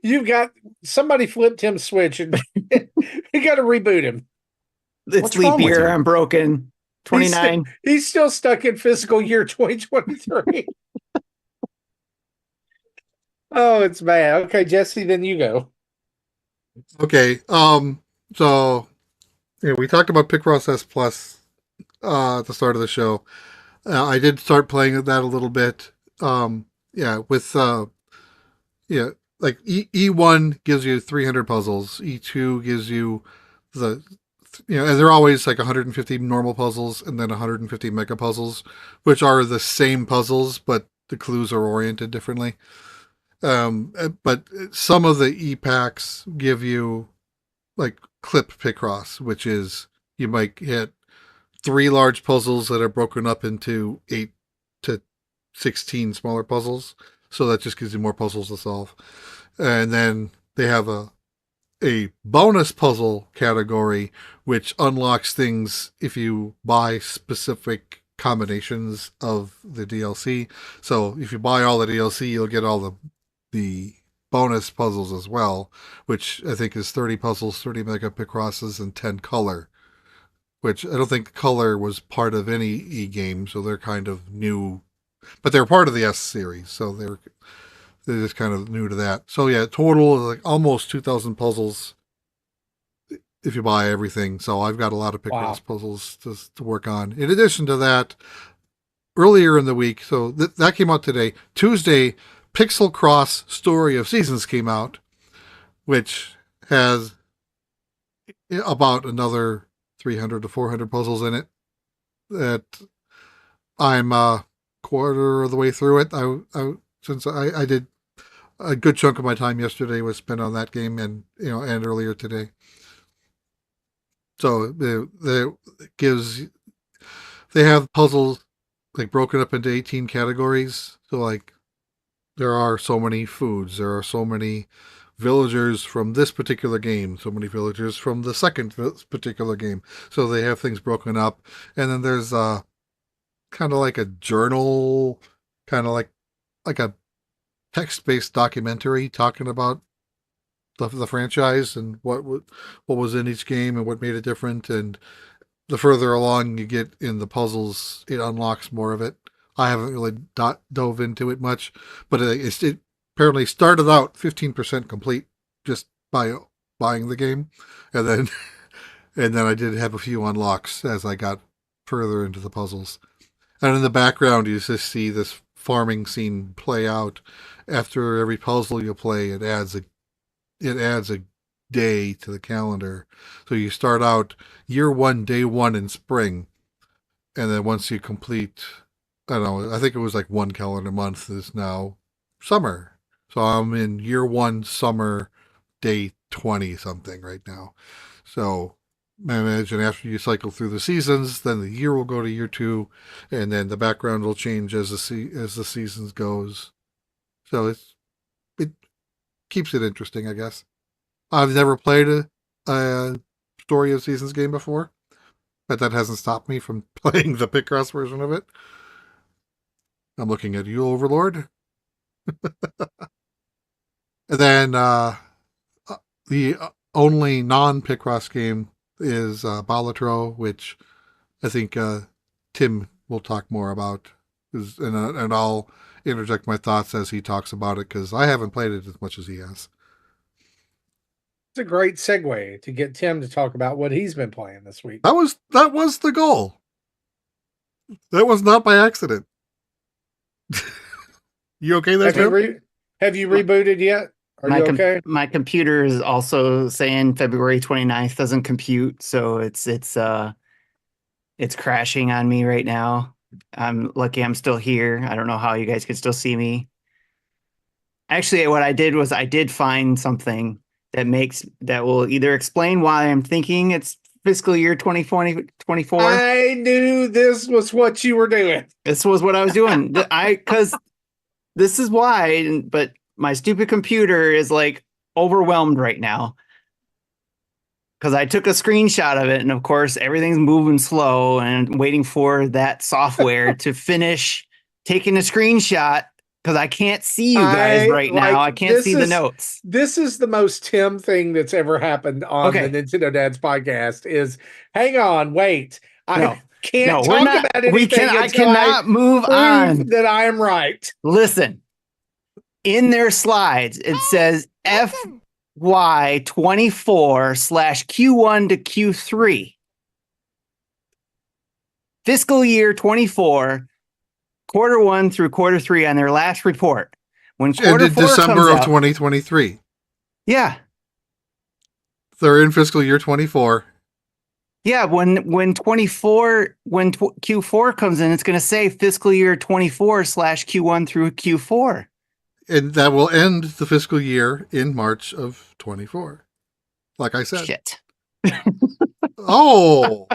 You've got somebody flipped Tim's Switch and you got to reboot him. It's What's leap wrong with year. you? I'm broken. 29. He's still stuck in fiscal year 2023. Oh, it's bad. Okay, Jesse, then you go. Okay. So we talked about Picross S Plus at the start of the show. I did start playing that a little bit. With like E1 gives you 300 puzzles. E2 gives you and they're always like 150 normal puzzles and then 150 mega puzzles, which are the same puzzles, but the clues are oriented differently. But some of the E-packs give you like clip Picross, which is you might hit 3 large puzzles that are broken up into 8 to 16 smaller puzzles. So that just gives you more puzzles to solve. And then they have a bonus puzzle category, which unlocks things if you buy specific combinations of the DLC. So if you buy all the DLC, you'll get all the bonus puzzles as well, which I think is 30 puzzles, 30 mega Picrosses, and 10 color, which I don't think color was part of any e-game, so they're kind of new, but they're part of the S series, so they're just kind of new to that. So yeah, total like almost 2,000 puzzles if you buy everything. So I've got a lot of Picross puzzles to work on. In addition to that, earlier in the week, so that came out today, Tuesday, Pixel Cross Story of Seasons came out, which has about another 300 to 400 puzzles in it. That I'm a quarter of the way through it. Since I did a good chunk of my time yesterday was spent on that game, and earlier today. So they have puzzles like broken up into 18 categories. So like there are so many foods, there are so many villagers from this particular game, so many villagers from the second particular game. So they have things broken up, and then there's kind of like a journal, kind of like a text-based documentary talking about the franchise and what was in each game and what made it different. And the further along you get in the puzzles, it unlocks more of it. I haven't really dove into it much, but it apparently started out 15% complete just by buying the game, and then I did have a few unlocks as I got further into the puzzles. And in the background, you just see this farming scene play out. After every puzzle you play, it adds a day to the calendar. So you start out year 1, day 1 in spring, and then once you complete, I don't know, I think it was like 1 calendar month is now summer. So I'm in year 1 summer, day 20 something right now. So I imagine after you cycle through the seasons, then the year will go to year 2, and then the background will change as the seasons goes. So it keeps it interesting, I guess. I've never played a Story of Seasons game before, but that hasn't stopped me from playing the Picross version of it. I'm looking at you, Overlord. And then the only non-Picross game is Balatro, which I think Tim will talk more about, and I'll interject my thoughts as he talks about it, because I haven't played it as much as he has. It's a great segue to get Tim to talk about what he's been playing this week. That was the goal. That was not by accident. You okay there, Tim? Have you rebooted yet? Are you okay? My computer is also saying February 29th doesn't compute, so it's crashing on me right now. I'm lucky I'm still here. I don't know how you guys can still see me. Actually, what I did was I did find something that will either explain why I'm thinking it's fiscal year 2024. I knew this was what you were doing. This was what I was doing. Because this is why, but my stupid computer is like overwhelmed right now. Because I took a screenshot of it, and of course, everything's moving slow and waiting for that software to finish taking a screenshot. Because I can't see you guys right now. I can't see the notes. This is the most Tim thing that's ever happened on the Nintendo Dads podcast is, hang on, wait. I can't talk about anything. I cannot move on. That I am right. Listen, in their slides, it says FY24/Q1 to Q3. Fiscal year 24. Quarter 1 through quarter 3 on their last report. When quarter 4 December comes of 2023. Yeah. They're in fiscal year 24. Yeah, when Q4 comes in, it's going to say fiscal year 24/Q1 through Q4. And that will end the fiscal year in March of 24. Like I said. Shit. Oh.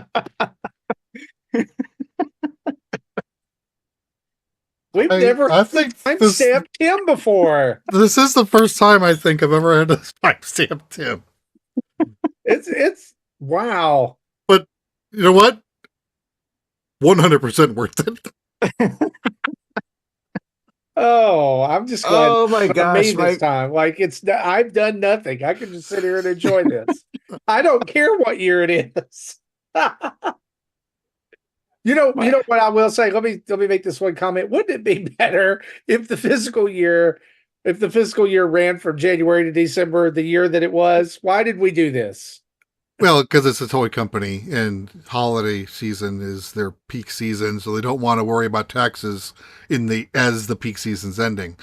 We've never timestamped Tim before. This is the first time I think I've ever had to timestamp Tim. It's wow. But you know what? 100% worth it. Oh, I'm just glad. Oh my gosh! This time, like I've done nothing. I can just sit here and enjoy this. I don't care what year it is. You know what I will say? Let me make this one comment. Wouldn't it be better if the fiscal year ran from January to December, the year that it was? Why did we do this? Well, because it's a toy company and holiday season is their peak season, so they don't want to worry about taxes as the peak season's ending.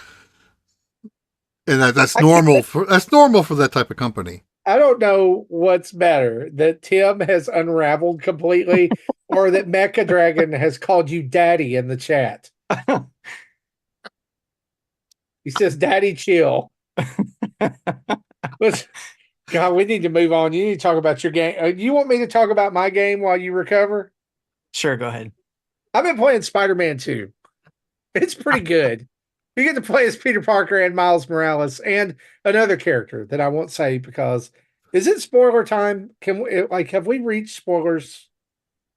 And that's normal for that type of company. I don't know what's better, that Tim has unraveled completely or that Mecha Dragon has called you daddy in the chat. He says, "Daddy, chill." God, we need to move on. You need to talk about your game. You want me to talk about my game while you recover? Sure, go ahead. I've been playing Spider-Man 2. It's pretty good. You get to play as Peter Parker and Miles Morales and another character that I won't say because is it spoiler time? Have we reached spoilers?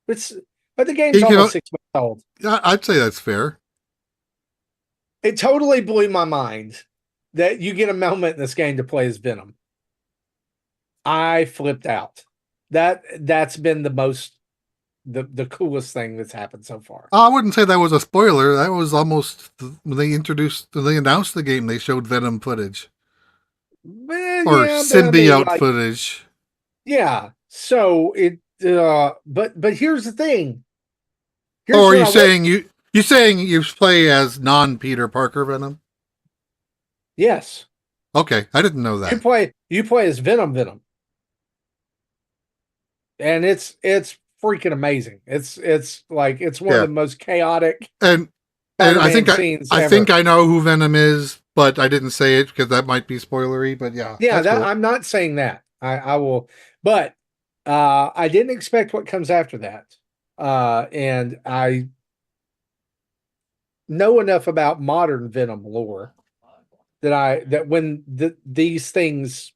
But the game's almost 6 months old. I'd say that's fair. It totally blew my mind that you get a moment in this game to play as Venom. I flipped out. That's been the coolest thing that's happened so far. I wouldn't say that was a spoiler. That was almost when they announced the game, they showed Venom footage. Symbiote footage. Yeah. So but here's the thing. Are you saying you play as non-Peter Parker Venom? Yes. Okay, I didn't know that. You play as Venom. And it's freaking amazing. It's one of the most chaotic and I think I know who Venom is, but I didn't say it because that might be spoilery. But yeah, cool. I'm not saying that. I will, but I didn't expect what comes after that, and I know enough about modern Venom lore that when these things,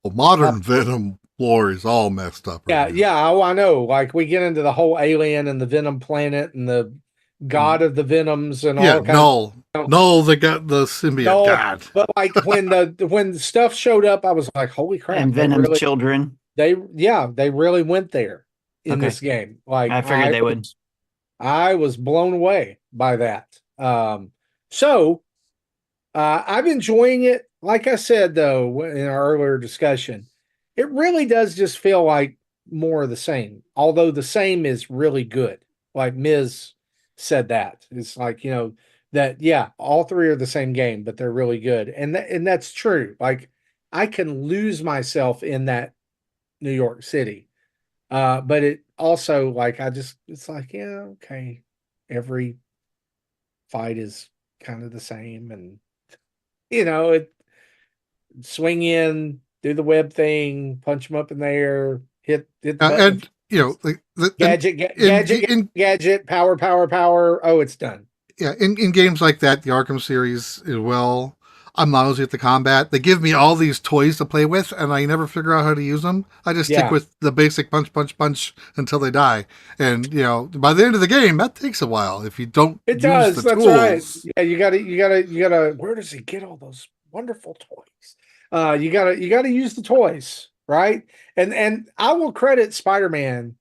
modern Venom lore is all messed up. Right now. Oh, I know. Like we get into the whole alien and the Venom planet and the god of the Venoms and all kinds. Null, they got the symbiote god. But like when the stuff showed up, I was like, holy crap. And Venom's children. They really went there in this game. Like I figured they would. I was blown away by that. So I'm enjoying it. Like I said, though, in our earlier discussion, it really does just feel like more of the same. Although the same is really good. Like Ms. said that. It's like, that, all three are the same game, but they're really good. And that's true. Like I can lose myself in that New York City. But it also like, it's like, okay. Every fight is kind of the same. And Swing in, do the web thing, punch them up in the air, hit the button. And like Gadget, power. Oh, it's done. Yeah, in games like that, the Arkham series as well, I'm lousy at the combat. They give me all these toys to play with, and I never figure out how to use them. I just stick with the basic punch until they die. And by the end of the game, that takes a while if you don't. It does. That's tools. Right. Yeah, you gotta. Where does he get all those wonderful toys? You gotta use the toys, right? And I will credit Spider-Man,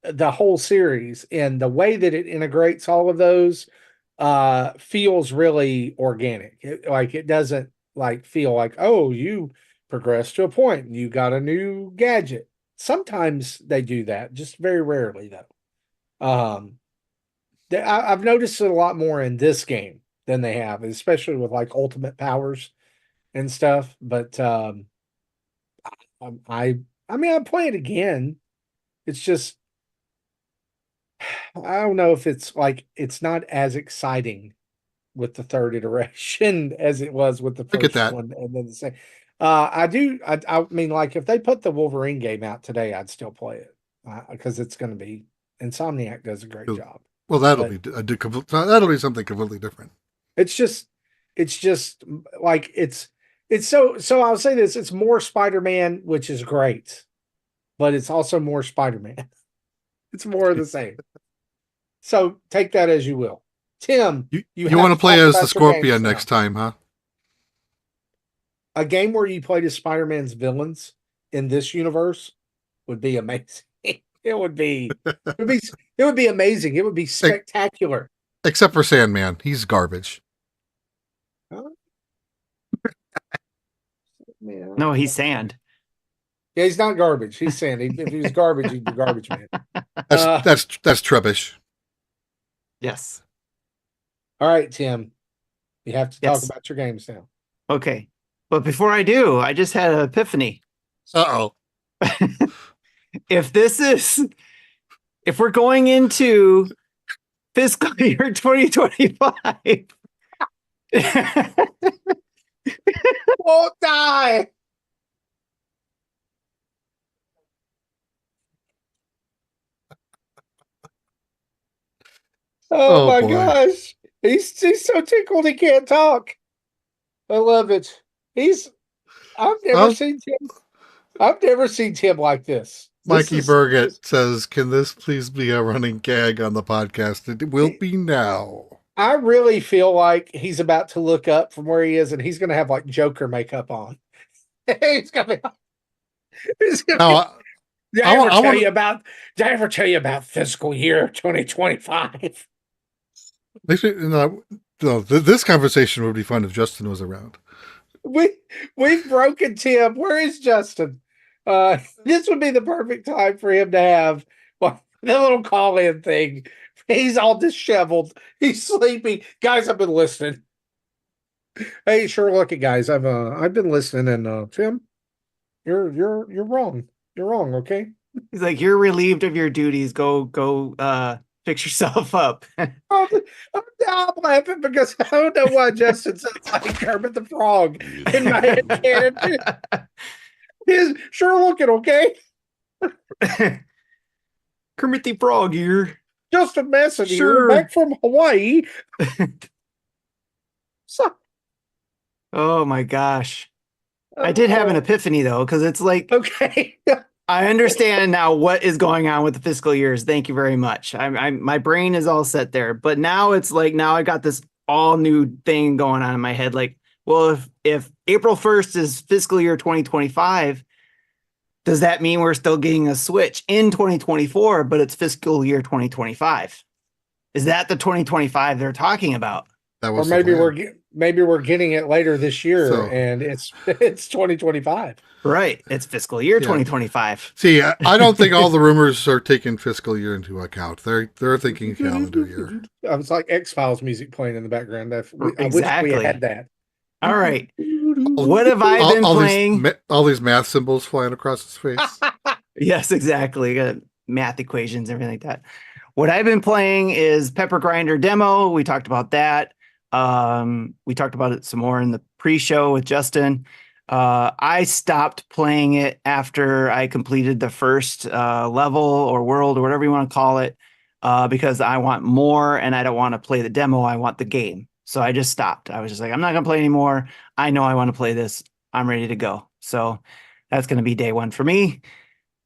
the whole series, and the way that it integrates all of those feels really organic. It doesn't feel like, oh, you progressed to a point and you got a new gadget. Sometimes they do that, just very rarely though. I've noticed it a lot more in this game than they have, especially with ultimate powers and stuff. But I play it again. It's just, I don't know if it's it's not as exciting with the third iteration as it was with the first one. And then the second. I mean, if they put the Wolverine game out today, I'd still play it because it's going to be, Insomniac does a great job. Well, that'll be something completely different. It's just so I'll say this, it's more Spider-Man, which is great, but it's also more Spider-Man. It's more of the same. So take that as you will. Tim, you want to play as the Scorpion next time, huh? A game where you played as Spider-Man's villains in this universe would be amazing. It would be amazing. It would be spectacular. Except for Sandman. He's garbage. Huh? No, he's sand. Yeah, he's not garbage. He's sand. If he was garbage, he'd be Garbage Man. That's Trubbish. Yes. All right, Tim. You have to talk about your games now. Okay. But before I do, I just had an epiphany. Uh-oh. If we're going into fiscal year 2025, won't die. Oh my gosh. He's so tickled he can't talk. I love it. I've never seen Tim like this. Mikey Burgett says, "Can this please be a running gag on the podcast? It will be now." I really feel like he's about to look up from where he is, and he's going to have Joker makeup on. Did I ever tell you about fiscal year 2025? This conversation would be fun if Justin was around. We've broken Tim. Where is Justin? This would be the perfect time for him to have the little call-in thing. He's all disheveled. He's sleepy. Guys, I've been listening. Hey, sure looking guys. I've been listening, and Tim, you're wrong. You're wrong. Okay. He's like, you're relieved of your duties. Go fix yourself up. I'm laughing because I don't know why Justin sounds like Kermit the Frog in my head canon. He's sure looking okay. Kermit the Frog here. Just a message here, back from Hawaii. Oh my gosh. I did have an epiphany though, because it's okay. I understand now what is going on with the fiscal years. Thank you very much. My brain is all set there. But now it's now I got this all new thing going on in my head. Well, if April 1st is fiscal year 2025, does that mean we're still getting a Switch in 2024, but it's fiscal year 2025? Is that the 2025 they're talking about? Or maybe we're getting it later this year, and it's 2025. Right, it's fiscal year 2025. See, I don't think all the rumors are taking fiscal year into account. They're thinking calendar year. It's like X-Files music playing in the background. I wish we had that. All right. What have I been playing? All these math symbols flying across his face. Yes, exactly. Got math equations, everything like that. What I've been playing is Pepper Grinder demo. We talked about that. We talked about it some more in the pre-show with Justin. I stopped playing it after I completed the first level or world or whatever you want to call it, because I want more and I don't want to play the demo. I want the game. So I just stopped. I was just like, I'm not going to play anymore. I know I want to play this. I'm ready to go. So that's going to be day one for me.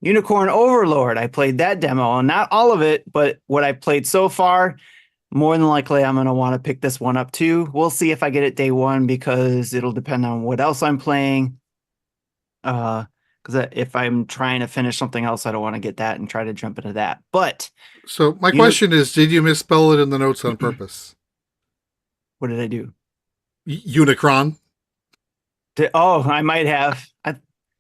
Unicorn Overlord. I played that demo, not all of it, but what I played so far. More than likely, I'm going to want to pick this one up too. We'll see if I get it day one because it'll depend on what else I'm playing. Because if I'm trying to finish something else, I don't want to get that and try to jump into that. But So my question is, did you misspell it in the notes on purpose? what did I do? Unicron. I might have.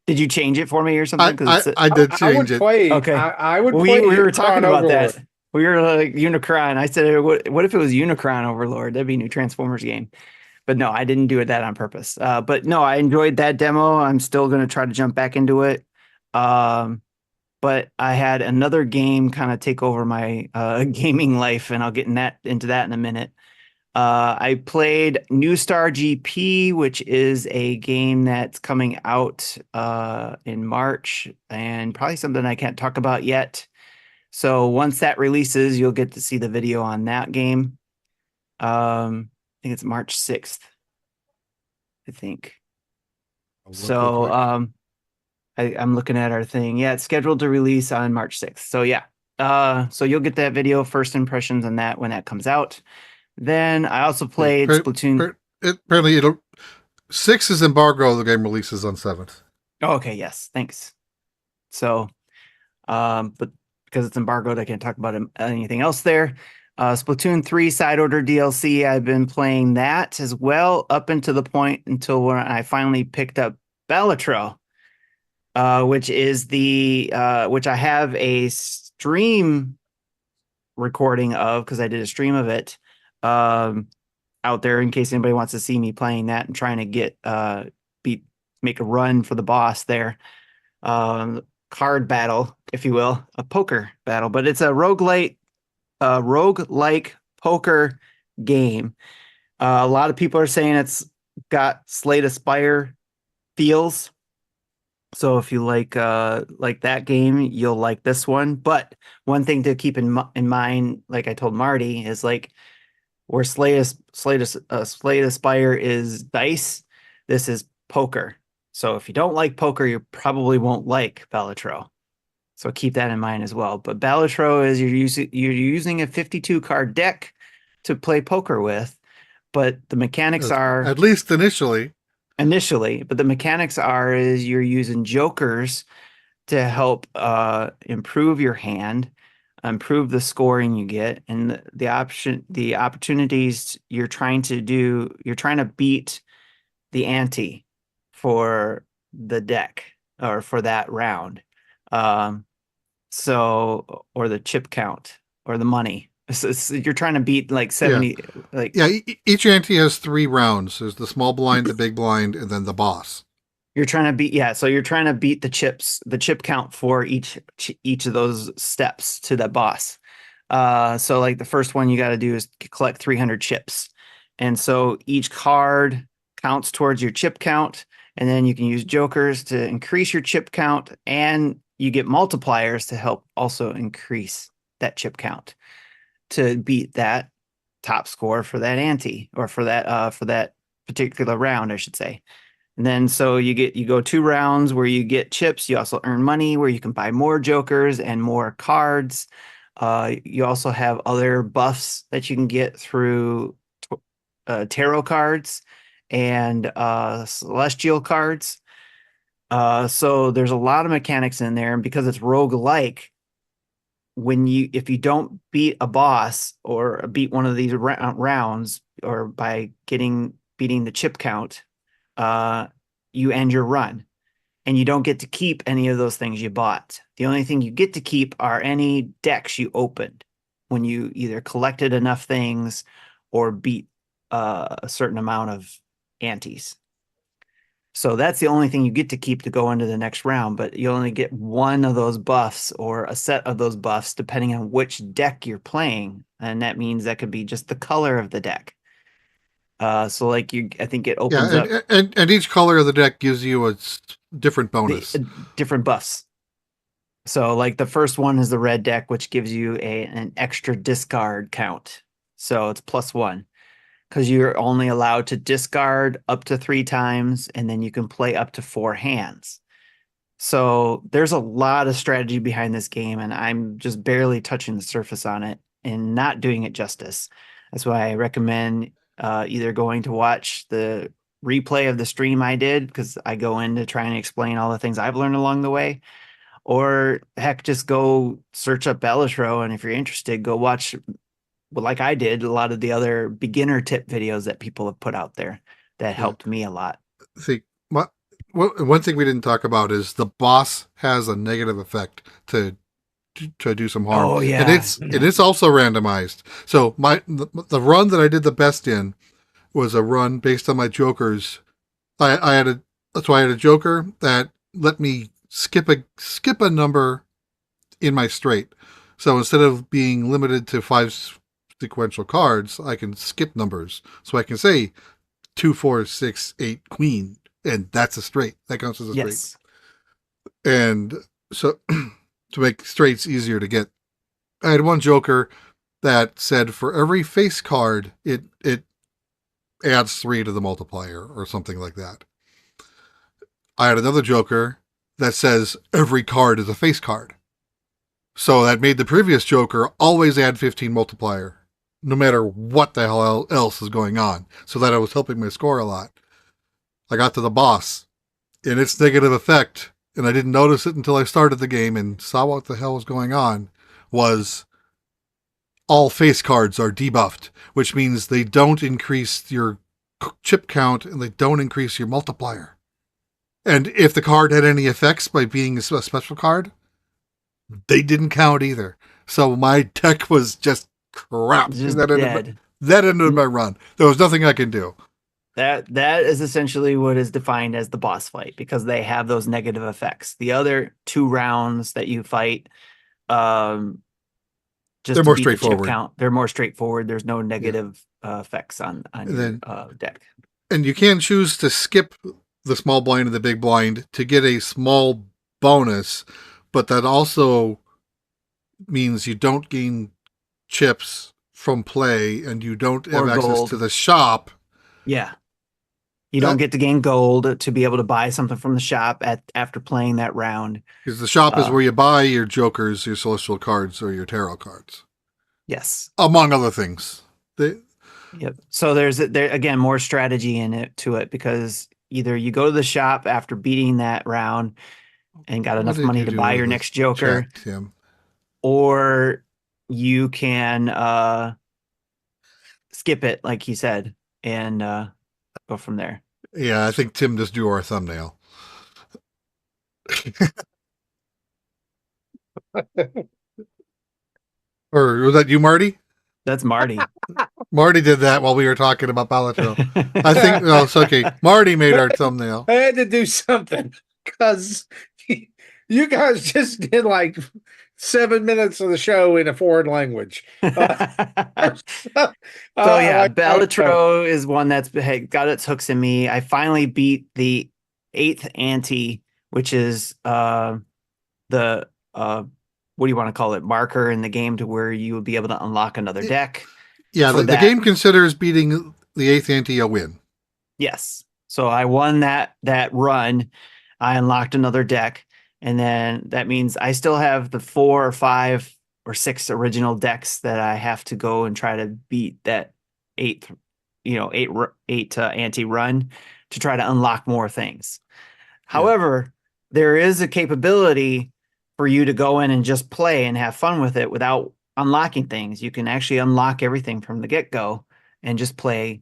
Did you change it for me or something? I did I would change it. play. Okay. I would we play. were talking Unicron about Overlord. that. We were like Unicron. I said, what if it was Unicron Overlord? That'd be a new Transformers game. But no, I didn't do that on purpose. But no, I enjoyed that demo. I'm still going to try to jump back into it. But I had another game kind of take over my gaming life, and I'll get into that in a minute. I played New Star GP, which is a game that's coming out in March, and probably something I can't talk about yet. So once that releases, you'll get to see the video on that game. I think it's March 6th. I think. So I'm looking at our thing. Yeah, it's scheduled to release on March 6th. So yeah. So you'll get that video, first impressions on that when that comes out. Then I also played Splatoon. Apparently, 6 is embargo. The game releases on 7th. Oh, okay, yes, thanks. So, but because it's embargoed, I can't talk about anything else there. Splatoon 3 side order DLC. I've been playing that as well up until the point until when I finally picked up Balatro, which is which I have a stream recording of because I did a stream of it out there in case anybody wants to see me playing that and trying to get make a run for the boss there. Card battle, if you will, a poker battle, but it's a roguelike poker game. A lot of people are saying it's got Slay the Spire feels. So if you like that game, you'll like this one. But one thing to keep in mind, like I told Marty, is like where Slay the Spire is dice, this is poker. So if you don't like poker, you probably won't like Balatro. So keep that in mind as well. But Balatro is you're using a 52 card deck to play poker with, but the mechanics are at least initially. But the mechanics is you're using jokers to help improve your hand, improve the scoring you get, and the opportunities you're trying to beat the ante for the deck or for that round. Or the chip count or the money. So you're trying to beat like 70. Each ante has 3 rounds. There's the small blind, the big blind, and then the boss. You're trying to beat, so you're trying to beat the chip count for each of those steps to the boss. So like the first one you got to do is collect 300 chips. And so each card counts towards your chip count, and then you can use jokers to increase your chip count, and you get multipliers to help also increase that chip count to beat that top score for that ante or for that particular round, I should say. And then so you go 2 rounds where you get chips. You also earn money where you can buy more jokers and more cards. You also have other buffs that you can get through tarot cards and celestial cards. So there's a lot of mechanics in there, and because it's roguelike, if you don't beat a boss or beat one of these rounds or by beating the chip count, you end your run, and you don't get to keep any of those things you bought. The only thing you get to keep are any decks you opened when you either collected enough things or beat a certain amount of antes. So that's the only thing you get to keep to go into the next round, but you only get one of those buffs or a set of those buffs depending on which deck you're playing. And that means that could be just the color of the deck. So like I think it opens up and each color of the deck gives you a different bonus. different buffs. So like the first one is the red deck, which gives you an extra discard count. So it's +1 because you're only allowed to discard up to 3 times, and then you can play up to 4 hands. So there's a lot of strategy behind this game, and I'm just barely touching the surface on it and not doing it justice. That's why I recommend either going to watch the replay of the stream I did, because I go in to try and explain all the things I've learned along the way, or heck, just go search up Balatro, and if you're interested, go watch, well, like I did, a lot of the other beginner tip videos that people have put out there that helped me a lot. See, one thing we didn't talk about is the boss has a negative effect to do some harm. Oh yeah, and it's also randomized. So the run that I did the best in was a run based on my jokers. I had a joker that let me skip a number in my straight. So instead of being limited to 5 sequential cards, I can skip numbers. So I can say 2, 4, 6, 8, queen, and that's a straight. That counts as a straight. And so to make straights easier to get, I had one joker that said for every face card, it adds 3 to the multiplier or something like that. I had another joker that says every card is a face card. So that made the previous joker always add 15 multiplier, no matter what the hell else is going on. So that I was helping my score a lot. I got to the boss, and its negative effect, and I didn't notice it until I started the game and saw what the hell was going on, was all face cards are debuffed, which means they don't increase your chip count and they don't increase your multiplier. And if the card had any effects by being a special card, they didn't count either. So my deck was just crap. Just that dead. That ended my run. There was nothing I could do. That is essentially what is defined as the boss fight, because they have those negative effects. The other 2 rounds that you fight, just they're more straightforward. Count, they're more straightforward. There's no negative effects on your deck. And you can choose to skip the small blind and the big blind to get a small bonus, but that also means you don't gain chips from play and you don't have access to the shop. Yeah. You don't get to gain gold to be able to buy something from the shop after playing that round. Because the shop is where you buy your jokers, your celestial cards, or your tarot cards. Yes. Among other things. Yep. So there's again more strategy in it because either you go to the shop after beating that round and got enough money to buy your next joker, or you can skip it, like he said, and go from there. Yeah, I think Tim just drew our thumbnail. Or was that you, Marty? That's Marty. Marty did that while we were talking about Balatro. I think, no, it's okay. Marty made our thumbnail. I had to do something because you guys just did like 7 minutes of the show in a foreign language. Balatro is one that's got its hooks in me. I finally beat the 8th ante, which is the what do you want to call it, marker in the game to where you would be able to unlock another deck. Yeah, the game considers beating the 8th ante a win. Yes. So I won that run. I unlocked another deck. And then that means I still have the 4 or 5 or 6 original decks that I have to go and try to beat that 8 ante run to try to unlock more things. Yeah. However, there is a capability for you to go in and just play and have fun with it without unlocking things. You can actually unlock everything from the get-go and just play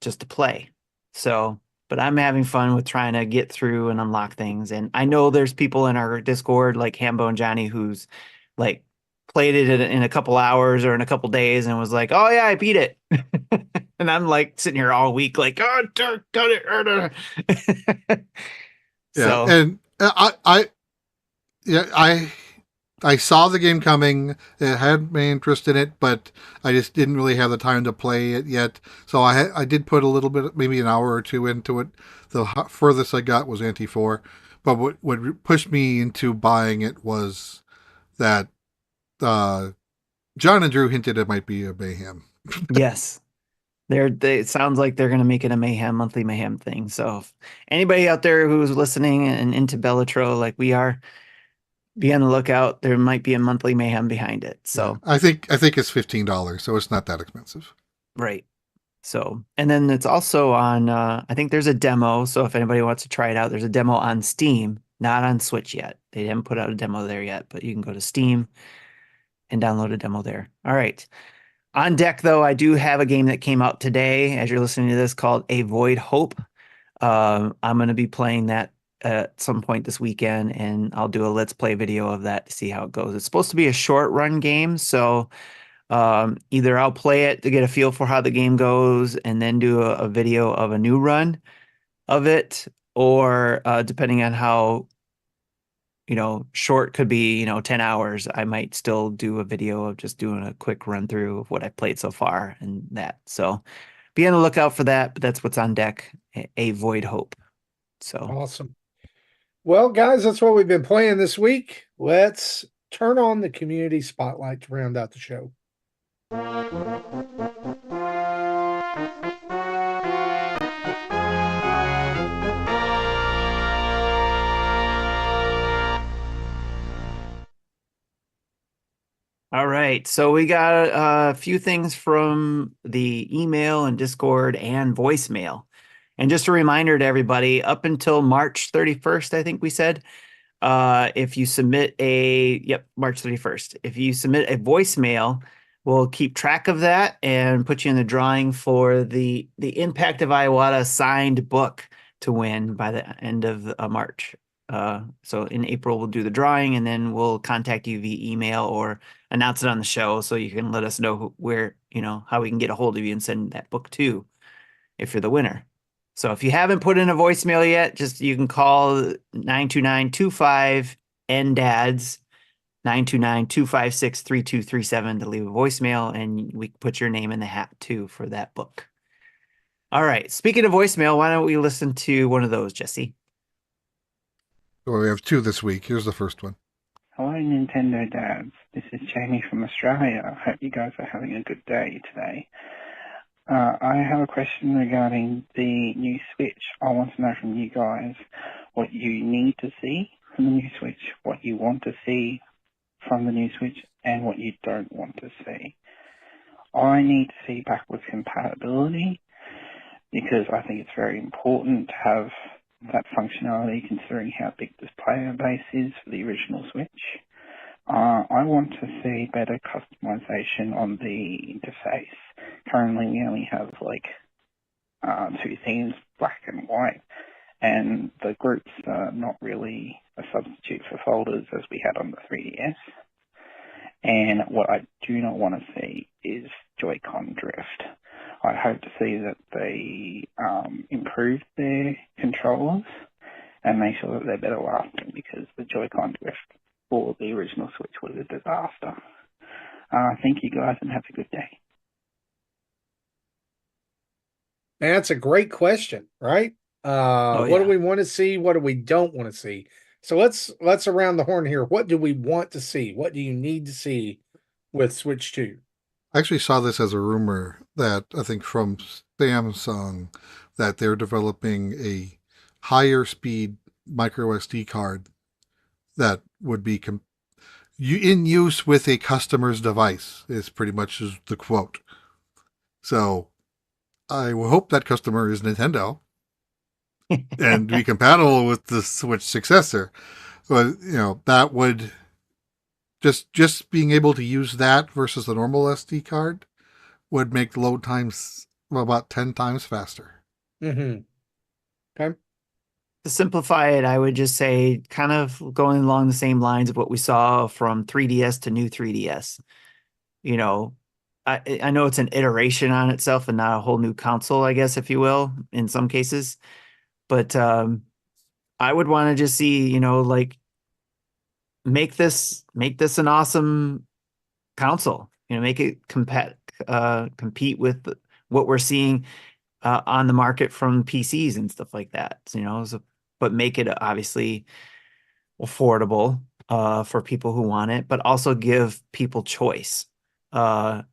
just to play. So, but I'm having fun with trying to get through and unlock things. And I know there's people in our Discord like Hambo and Johnny who's like played it in a couple hours or in a couple days and was like, oh yeah, I beat it. And I'm like sitting here all week like, oh, got it. Yeah, so. And I I saw the game coming. It had my interest in it, but I just didn't really have the time to play it yet. So I did put a little bit, maybe an hour or two into it. The furthest I got was Anti 4. But what pushed me into buying it was that John and Drew hinted it might be a mayhem. Yes. It sounds like they're going to make it a monthly mayhem thing. So if anybody out there who's listening and into Balatro like we are, be on the lookout. There might be a monthly mayhem behind it. So yeah, I think it's $15, so it's not that expensive. right. So, and then it's also on, I think there's a demo. So if anybody wants to try it out, there's a demo on Steam, not on Switch yet. They haven't put out a demo there yet, but you can go to Steam and download a demo there. All right. On deck, though, I do have a game that came out today as you're listening to this called A Void Hope. I'm going to be playing that at some point this weekend, and I'll do a let's play video of that to see how it goes. It's supposed to be a short run game, so either I'll play it to get a feel for how the game goes and then do a video of a new run of it, or depending on how short could be, 10 hours, I might still do a video of just doing a quick run through of what I played so far and that. So be on the lookout for that, but that's what's on deck, A Void Hope. So Awesome. Well, guys, that's what we've been playing this week. Let's turn on the community spotlight to round out the show. all right, so we got a few things from the email and Discord and voicemail. And just a reminder to everybody, up until March 31st, I think we said, if you submit March 31st. If you submit a voicemail, we'll keep track of that and put you in the drawing for the Impact of Iwata signed book to win by the end of March. So in April, we'll do the drawing, and then we'll contact you via email or announce it on the show so you can let us know where, how we can get a hold of you and send that book to if you're the winner. So if you haven't put in a voicemail yet, you can call 929-25-NDADS, 929-256-3237 to leave a voicemail, and we can put your name in the hat too for that book. All right. Speaking of voicemail, why don't we listen to one of those, Jesse? Well, we have two this week. Here's the first one. Hello, Nintendo Dads. This is Jamie from Australia. I hope you guys are having a good day today. I have a question regarding the new Switch. I want to know from you guys what you need to see from the new Switch, what you want to see from the new Switch, and what you don't want to see. I need to see backwards compatibility because I think it's very important to have that functionality considering how big this player base is for the original Switch. I want to see better customization on the interface. Currently, we only have two themes, black and white, and the groups are not really a substitute for folders as we had on the 3DS. And what I do not want to see is Joy-Con drift. I hope to see that they improve their controllers and make sure that they're better lasting, because the Joy-Con drift for the original Switch was a disaster. Thank you guys and have a good day. Man, that's a great question, right? What do we want to see? What do we don't want to see? So let's around the horn here. What do we want to see? What do you need to see with Switch 2? I actually saw this as a rumor that I think from Samsung that they're developing a higher speed micro SD card that would be in use with a customer's device is pretty much the quote. So I will hope that customer is Nintendo and be compatible with the Switch Successor. But that would just being able to use that versus the normal SD card would make load times about 10 times faster. Mm-hmm. Okay. To simplify it, I would just say kind of going along the same lines of what we saw from 3DS to new 3DS. I know it's an iteration on itself and not a whole new console, I guess, if you will, in some cases. But I would want to just see, make this an awesome console. Make it compete with what we're seeing on the market from PCs and stuff like that. But make it obviously affordable for people who want it, but also give people choice,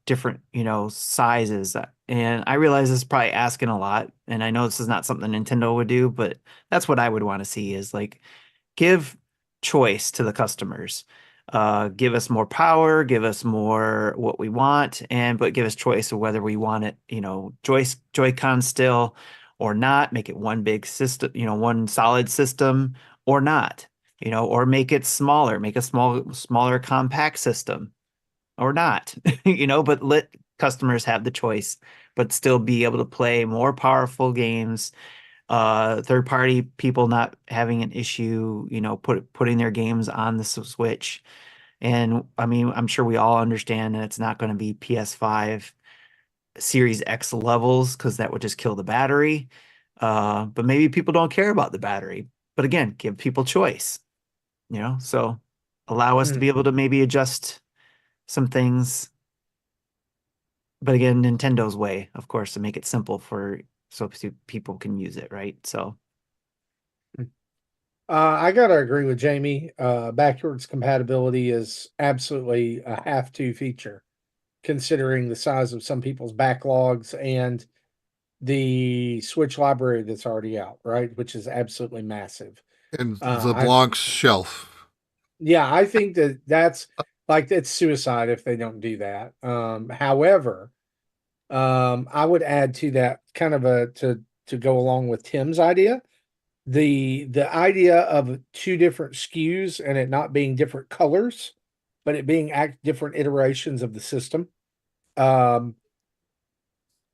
different, sizes. And I realize this is probably asking a lot, and I know this is not something Nintendo would do, but that's what I would want to see is like give choice to the customers. Give us more power, give us more what we want, but give us choice of whether we want it, Joy-Con still or not, make it one big system, one solid system or not, or make it smaller, make a smaller compact system or not, but let customers have the choice, but still be able to play more powerful games. Third party people not having an issue, putting their games on the Switch. And I mean, I'm sure we all understand that it's not going to be PS5 Series X levels because that would just kill the battery. But maybe people don't care about the battery. But again, give people choice, so allow us to be able to maybe adjust some things. But again, Nintendo's way, of course, to make it simple so people can use it, right? So I gotta agree with Jamie. Backwards compatibility is absolutely a have-to feature, considering the size of some people's backlogs and the Switch library that's already out, right? Which is absolutely massive. And the Blanc's shelf. Yeah, I think that's like it's suicide if they don't do that. However, I would add to that kind of to go along with Tim's idea, the idea of two different SKUs and it not being different colors, but it being different iterations of the system. I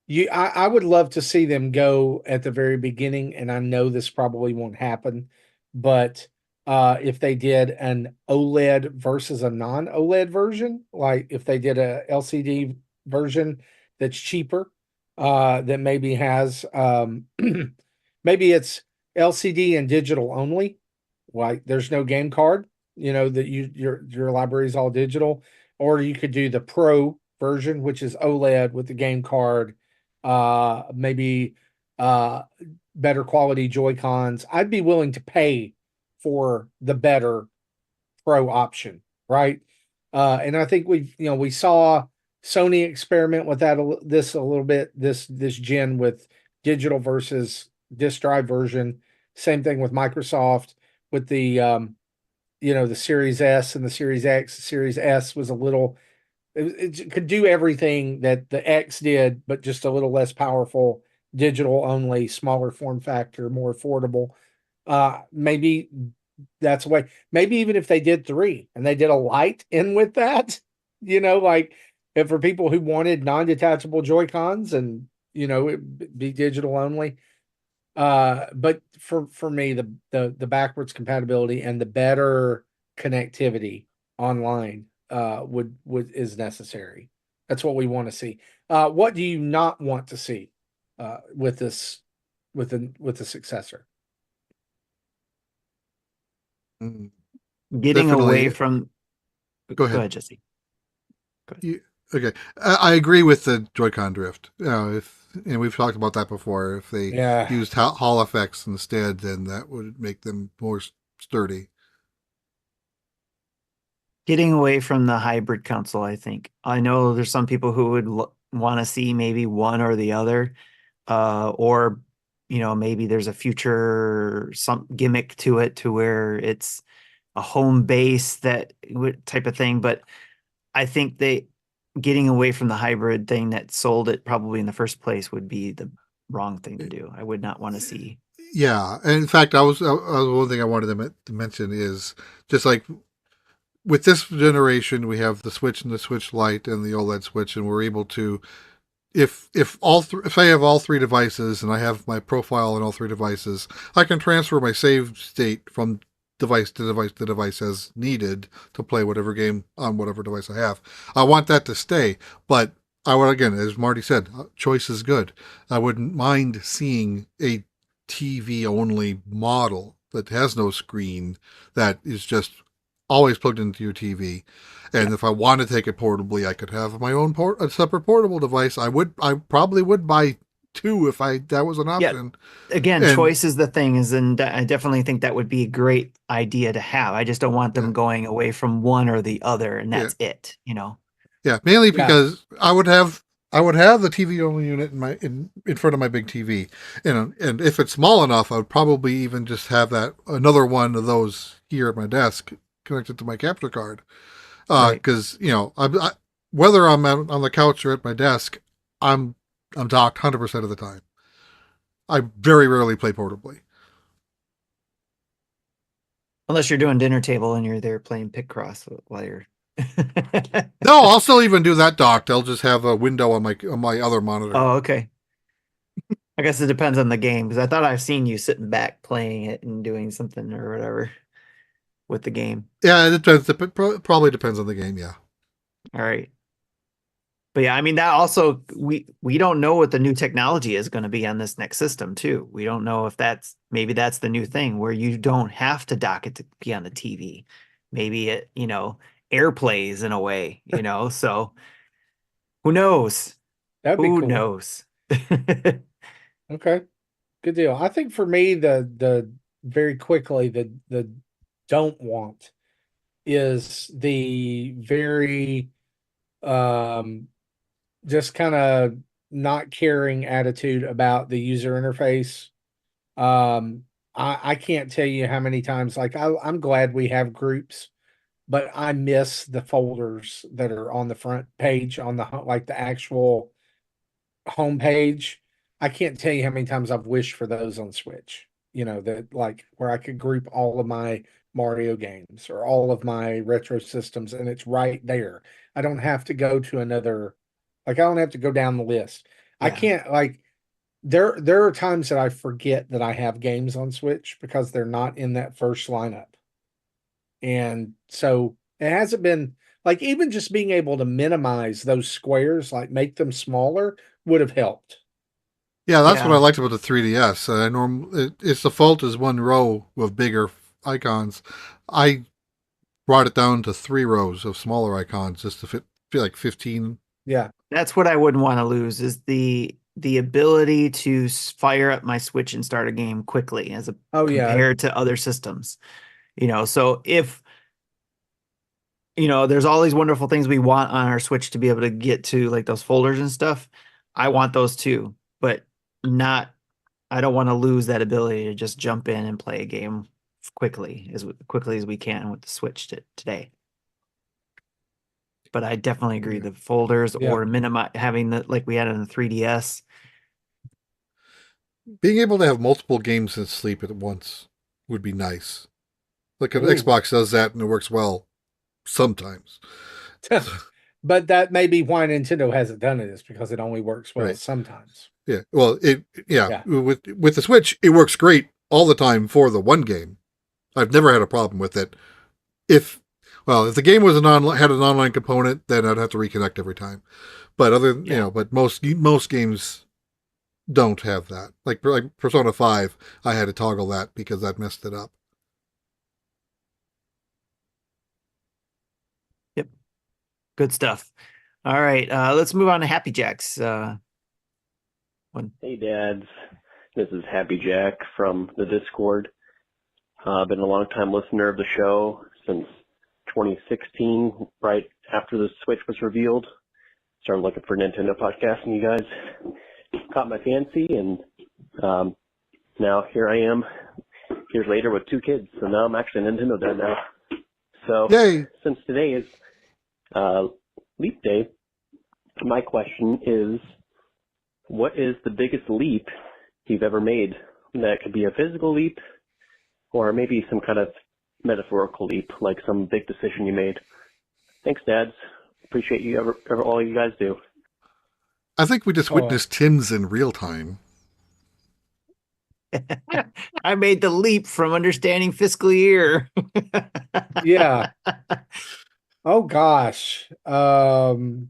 would love to see them go at the very beginning, and I know this probably won't happen, but if they did an OLED versus a non-OLED version, like if they did a LCD version that's cheaper, that maybe has maybe it's LCD and digital only, like there's no game card, that your library is all digital, or you could do the Pro version, which is OLED with the game card, maybe better quality Joy-Cons. I'd be willing to pay for the better Pro option, right? And I think we saw Sony experiment with that this a little bit this gen with digital versus disk drive version. Same thing with Microsoft with the the Series S and the Series X. The Series S was a little, it could do everything that the X did, but just a little less powerful, digital only, smaller form factor, more affordable. Maybe that's a way. Maybe even if they did 3 and they did a light in with that, like if for people who wanted non-detachable Joy-Cons and it be digital only. But for me, the backwards compatibility and the better connectivity online is necessary. That's what we want to see. What do you not want to see with this with the successor? Getting away from. Go ahead, Jesse. Go ahead. Okay, I agree with the Joy-Con drift. And we've talked about that before. If they used Hall effects instead, then that would make them more sturdy. Getting away from the hybrid console, I think. I know there's some people who would want to see maybe one or the other, or maybe there's a future some gimmick to it to where it's a home base that type of thing. But I think getting away from the hybrid thing that sold it probably in the first place would be the wrong thing to do. I would not want to see. Yeah, and in fact, I was one thing I wanted to mention is just like with this generation, we have the Switch and the Switch Lite and the OLED Switch, and we're able to, if I have all 3 devices and I have my profile on all 3 devices, I can transfer my save state from device to device to device as needed to play whatever game on whatever device I have. I want that to stay, but I would, again, as Marty said, choice is good. I wouldn't mind seeing a TV only model that has no screen, that is just always plugged into your TV. And if I want to take it portably, I could have my own a separate portable device. I probably would buy two if that was an option. Again, And choice is the thing, and I definitely think that would be a great idea to have. I just don't want them going away from one or the other, and that's it, you know. Yeah, mainly because I would have the TV only unit in front of my big TV, and if it's small enough, I would probably even just have another one of those here at my desk connected to my capture card, because whether I'm on the couch or at my desk, I'm docked 100% of the time. I very rarely play portably. Unless you're doing dinner table and you're there playing Picross while you're. No, I'll still even do that docked. I'll just have a window on my other monitor. Oh, okay. I guess it depends on the game, because I thought I've seen you sitting back playing it and doing something or whatever with the game. Yeah, it depends. Probably depends on the game. Yeah. All right. But yeah, I mean, that also, we don't know what the new technology is going to be on this next system too. We don't know if maybe that's the new thing where you don't have to dock it to be on the TV. Maybe it, airplays in a way, so who knows? That'd be Who cool. knows? Okay. Good deal. I think for me, the very quickly, the don't want is the very, just kind of not caring attitude about the user interface. I can't tell you how many times, like, I'm glad we have groups, but I miss the folders that are on the front page on the actual home page. I can't tell you how many times I've wished for those on Switch, that like where I could group all of my Mario games or all of my retro systems and it's right there. I don't have to go to I don't have to go down the list. I can't there are times that I forget that I have games on Switch because they're not in that first lineup. And so it hasn't been like, even just being able to minimize those squares, like make them smaller, would have helped. Yeah, that's what I liked about the 3DS. Its default is one row with bigger icons. I brought it down to 3 rows of smaller icons just to feel like 15. Yeah, that's what I wouldn't want to lose, is the ability to fire up my Switch and start a game quickly compared to other systems. So if there's all these wonderful things we want on our Switch to be able to get to, like those folders and stuff, I want those too, but I don't want to lose that ability to just jump in and play a game quickly as we can with the Switch today. But I definitely agree, the folders or minimize having like we had on the 3DS. Being able to have multiple games in sleep at once would be nice. Like an Xbox does that and it works well sometimes. But that may be why Nintendo hasn't done it, is because it only works well sometimes. Yeah. Well, with the Switch, it works great all the time for the one game. I've never had a problem with it. If the game was had an online component, then I'd have to reconnect every time. But but most games don't have that. Like Persona 5, I had to toggle that because that messed it up. Yep. Good stuff. All right, let's move on to Happy Jacks. Hey, Dads. This is Happy Jack from the Discord. I've been a long-time listener of the show since 2016, right after the Switch was revealed. Started looking for Nintendo podcasts, and you guys caught my fancy, and now here I am years later with 2 kids. So now I'm actually a Nintendo dad now. So since today is Leap Day, my question is, what is the biggest leap you've ever made? That could be a physical leap or maybe some kind of metaphorical leap, like some big decision you made. Thanks, Dads. Appreciate you all you guys do. I think we just witnessed Tim's in real time. I made the leap from understanding fiscal year. Yeah. Oh gosh. 2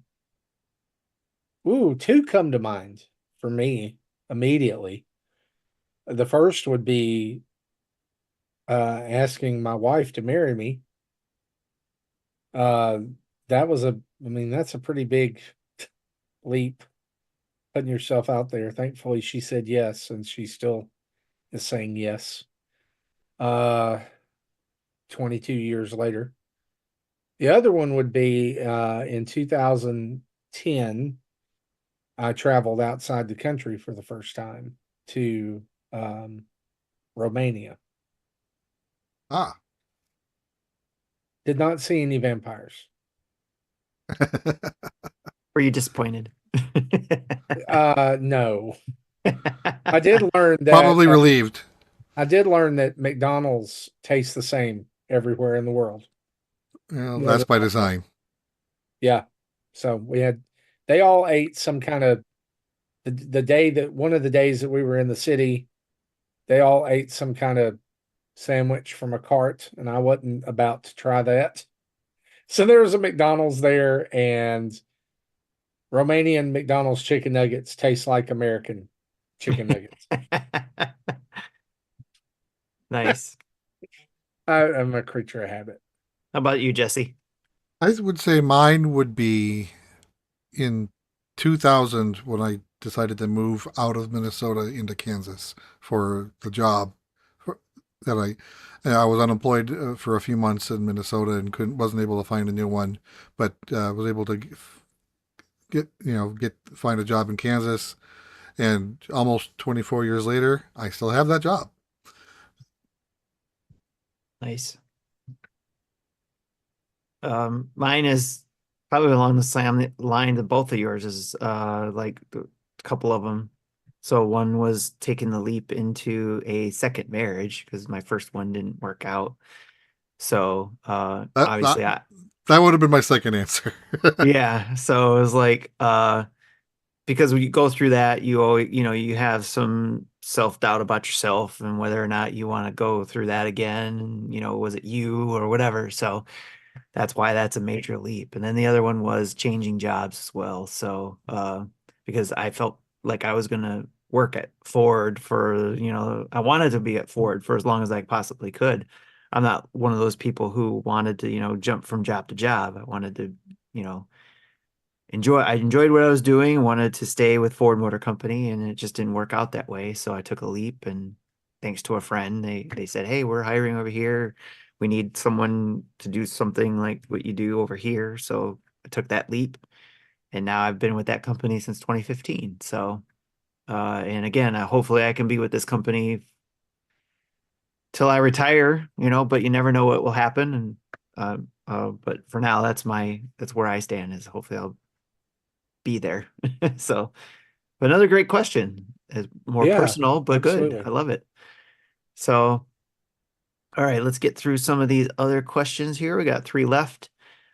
come to mind for me immediately. The first would be asking my wife to marry me. That was that's a pretty big leap, putting yourself out there. Thankfully, she said yes, and she still is saying yes. 22 years later. The other one would be in 2010, I traveled outside the country for the first time to Romania. Ah. Did not see any vampires. Were you disappointed? No. I did learn that Probably relieved. I did learn that McDonald's tastes the same everywhere in the world. Well, that's by design. Yeah. So they all ate some kind of one of the days that we were in the city, they all ate some kind of sandwich from a cart, and I wasn't about to try that. So there was a McDonald's there, and Romanian McDonald's chicken nuggets taste like American chicken nuggets. Nice. I'm a creature of habit. How about you, Jesse? I would say mine would be in 2000 when I decided to move out of Minnesota into Kansas for the job that I was unemployed for a few months in Minnesota and wasn't able to find a new one, but was able to find a job in Kansas, and almost 24 years later, I still have that job. Nice. Mine is probably along the same line that both of yours is, like a couple of them. So one was taking the leap into a second marriage because my first one didn't work out. So obviously that would have been my second answer. Yeah. So it was like because when you go through that, you always, you have some self-doubt about yourself and whether or not you want to go through that again. And, was it you or whatever? So that's why that's a major leap. And then the other one was changing jobs as well. So because I felt like I was going to work at Ford for, I wanted to be at Ford for as long as I possibly could. I'm not one of those people who wanted to, jump from job to job. I wanted to, I enjoyed what I was doing, wanted to stay with Ford Motor Company, and it just didn't work out that way. So I took a leap, and thanks to a friend, they said, "Hey, we're hiring over here. We need someone to do something like what you do over here." So I took that leap, and now I've been with that company since 2015. So, and again, hopefully I can be with this company till I retire, but you never know what will happen. And but for now, that's where I stand, is hopefully I'll be there. So, but another great question, is more personal, but absolutely. good. I love it. So, all right, let's get through some of these other questions here. We got 3 left.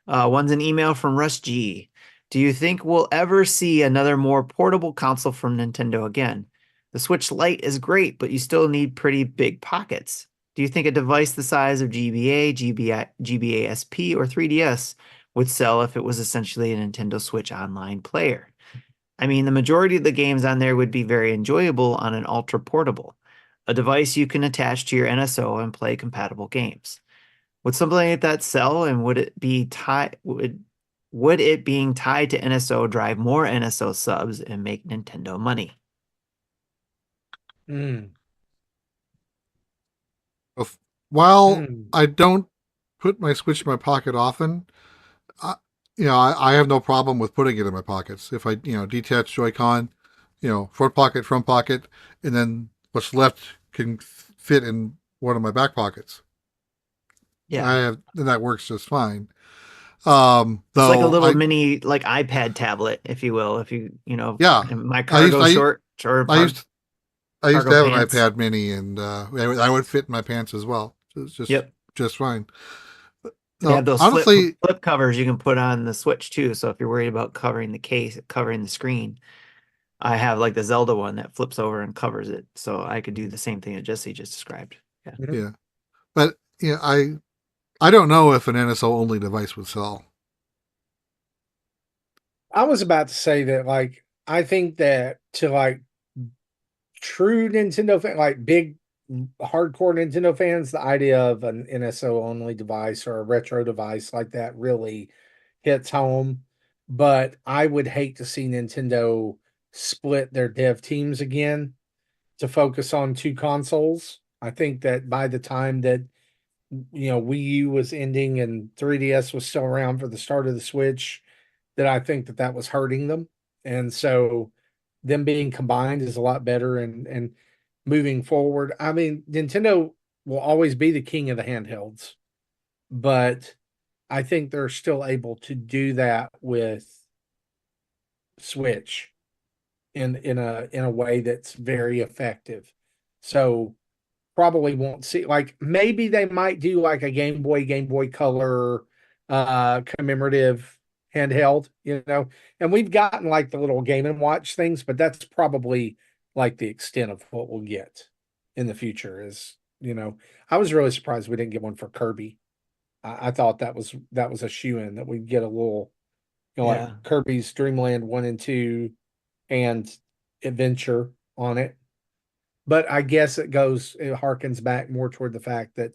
One's an email from Russ G. Do you think we'll ever see another more portable console from Nintendo again? The Switch Lite is great, but you still need pretty big pockets. Do you think a device the size of GBA SP, or 3DS would sell if it was essentially a Nintendo Switch Online player? I mean, the majority of the games on there would be very enjoyable on an ultra portable, a device you can attach to your NSO and play compatible games. Would something like that sell, and would it be would it being tied to NSO drive more NSO subs and make Nintendo money? While I don't put my Switch in my pocket often, I have no problem with putting it in my pockets. If I, detach Joy-Con, front pocket, and then what's left can fit in one of my back pockets. Yeah. And that works just fine. It's like a little mini, like iPad tablet, if you will. If my cargo short. I used to have an iPad mini, and I would fit in my pants as well. It's just fine. They have those flip covers you can put on the Switch too. So if you're worried about covering the case, covering the screen, I have like the Zelda one that flips over and covers it. So I could do the same thing that Jesse just described. Yeah. Yeah. But I don't know if an NSO only device would sell. I was about to say that, I think that to true Nintendo fan, big hardcore Nintendo fans, the idea of an NSO only device or a retro device like that really hits home. But I would hate to see Nintendo split their dev teams again to focus on two consoles. I think that by the time that Wii U was ending and 3DS was still around for the start of the Switch, that I think that that was hurting them. And so them being combined is a lot better and moving forward. I mean, Nintendo will always be the king of the handhelds, but I think they're still able to do that with Switch in a way that's very effective. So probably won't see, like, maybe they might do like a Game Boy Color commemorative handheld, and we've gotten like the little Game and Watch things, but that's probably like the extent of what we'll get in the future. I was really surprised we didn't get one for Kirby. I thought that was a shoe-in, that we'd get a little, Yeah. like Kirby's Dream Land 1 and 2 and Adventure on it. But I guess it harkens back more toward the fact that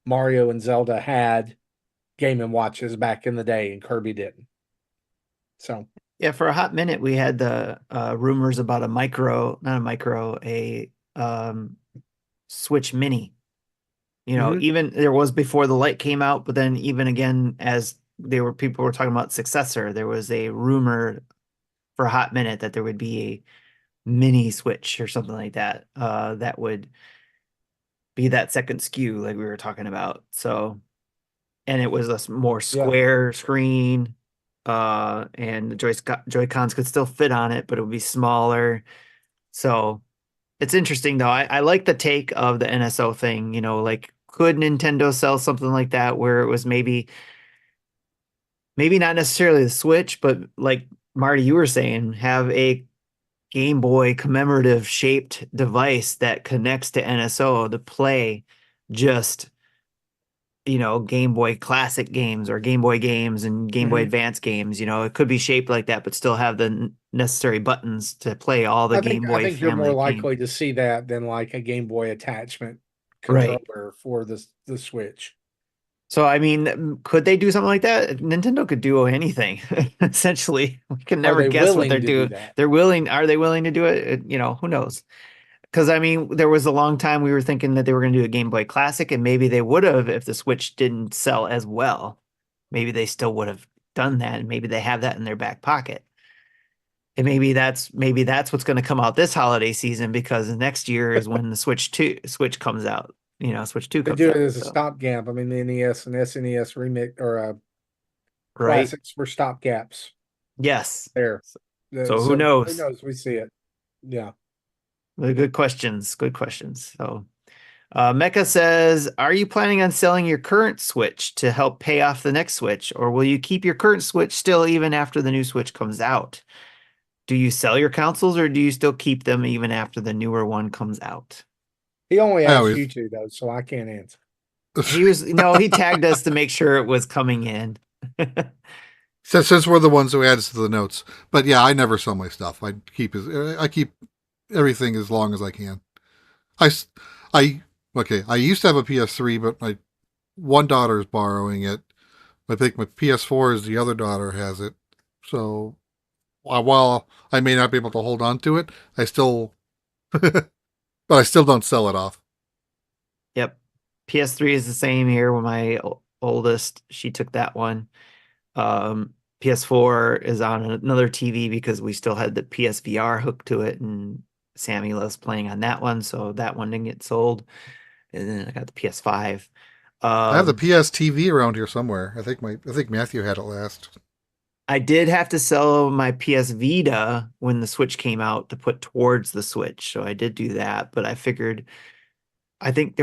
Mario and Zelda had Game and Watches back in the day and Kirby didn't. So Yeah, for a hot minute we had the rumors about a Switch Mini. Even there was before the light came out, but then even again, as people were talking about Successor, there was a rumor for a hot minute that there would be a mini Switch or something like that. That would be that second SKU like we were talking about. So, and it was a more square screen, and the Joy-Cons could still fit on it, but it would be smaller. So it's interesting though. I like the take of the NSO thing, like could Nintendo sell something like that where it was maybe not necessarily the Switch, but like Marty, you were saying, have a Game Boy commemorative shaped device that connects to NSO to play just, Game Boy Classic games or Game Boy games and Game Boy Advance games. It could be shaped like that, but still have the necessary buttons to play all the Game Boy I think you're more family likely games. to see that than like a Game Boy attachment Right. controller for the Switch. So, I mean, could they do something like that? Nintendo could do anything, essentially. We can never they guess what willing they're to do doing. that? Are they willing to do it? Who knows? Because, I mean, there was a long time we were thinking that they were going to do a Game Boy Classic, and maybe they would have if the Switch didn't sell as well. Maybe they still would have done that, and maybe they have that in their back pocket. And maybe that's what's going to come out this holiday season, because next year is when the Switch comes out. Switch 2 They comes do out. it as a So, stopgap. I mean, the NES and SNES remake or right? classics were stopgaps Yes. there. So who So knows? who knows? We see it. Yeah. Good questions. Good questions. So, Mecha says, are you planning on selling your current Switch to help pay off the next Switch, or will you keep your current Switch still even after the new Switch comes out? Do you sell your consoles, or do you still keep them even after the newer one comes out? He only I asked always- you two though, so I can't answer. He tagged us to make sure it was coming in. Since we're the ones who adds to the notes, but yeah, I never sell my stuff. I keep everything as long as I can. I used to have a PS3, but my one daughter is borrowing it. I think my PS4 is the other daughter has it. So while I may not be able to hold on to it, I still, but I still don't sell it off. Yep. PS3 is the same here with my oldest. She took that one. PS4 is on another TV because we still had the PSVR hooked to it, and Sammy loves playing on that one, so that one didn't get sold. And then I got the PS5. I have the PS TV around here somewhere. I think Matthew had it last. I did have to sell my PS Vita when the Switch came out to put towards the Switch, so I did do that. But I figured, I think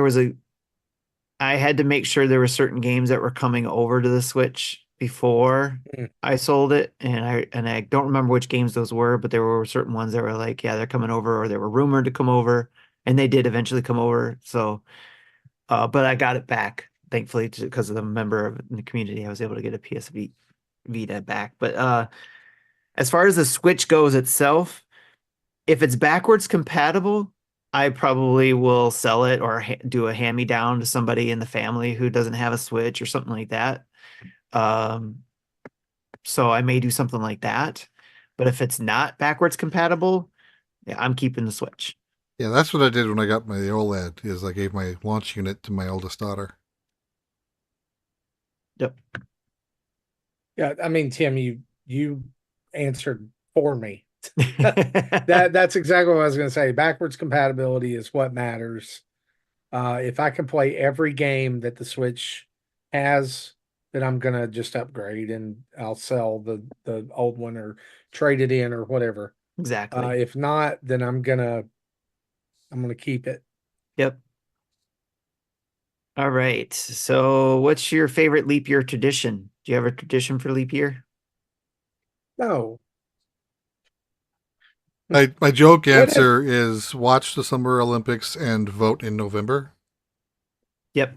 I had to make sure there were certain games that were coming over to the Switch before I sold it, and I don't remember which games those were, but there were certain ones that were like, yeah, they're coming over, or they were rumored to come over, and they did eventually come over. So, but I got it back, thankfully, because of the member of the community. I was able to get a PS Vita back. But as far as the Switch goes itself, if it's backwards compatible, I probably will sell it or do a hand-me-down to somebody in the family who doesn't have a Switch or something like that. So I may do something like that. But if it's not backwards compatible, yeah, I'm keeping the Switch. Yeah, that's what I did when I got my OLED. Is I gave my launch unit to my oldest daughter. Yep. Yeah, I mean, Tim, you answered for me. That's exactly what I was going to say. Backwards compatibility is what matters. If I can play every game that the Switch has, then I'm gonna just upgrade and I'll sell the old one or trade it in or whatever. Exactly. If not, then I'm gonna keep it. Yep. All right. So what's your favorite leap year tradition? Do you have a tradition for leap year? No. My joke answer is watch the Summer Olympics and vote in November. Yep.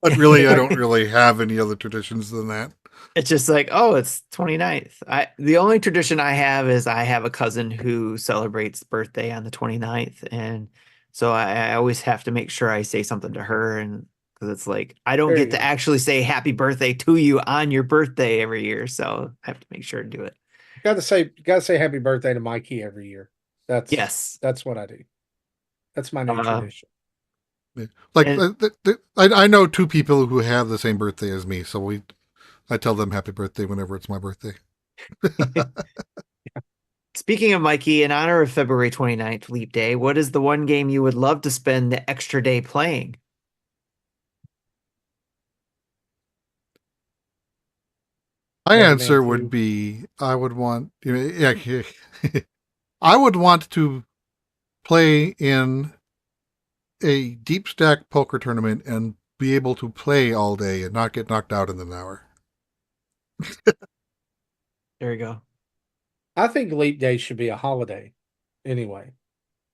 But really, I don't really have any other traditions than that. It's just like, oh, it's 29th. The only tradition I have is I have a cousin who celebrates birthday on the 29th. And so I always have to make sure I say something to her. And because it's like, I don't There you get to go. actually say happy birthday to you on your birthday every year. So I have to make sure to do it. Gotta say happy birthday to Mikey every year. Yes. That's what I do. That's my new tradition. Yeah. Like And- I know two people who have the same birthday as me, so I tell them happy birthday whenever it's my birthday. Speaking of Mikey, in honor of February 29th, Leap Day, what is the one game you would love to spend the extra day playing? My Mega Man answer 2. would be I would want I would want to play in a deep stack poker tournament and be able to play all day and not get knocked out in an hour. There you go. I think Leap Day should be a holiday. Anyway.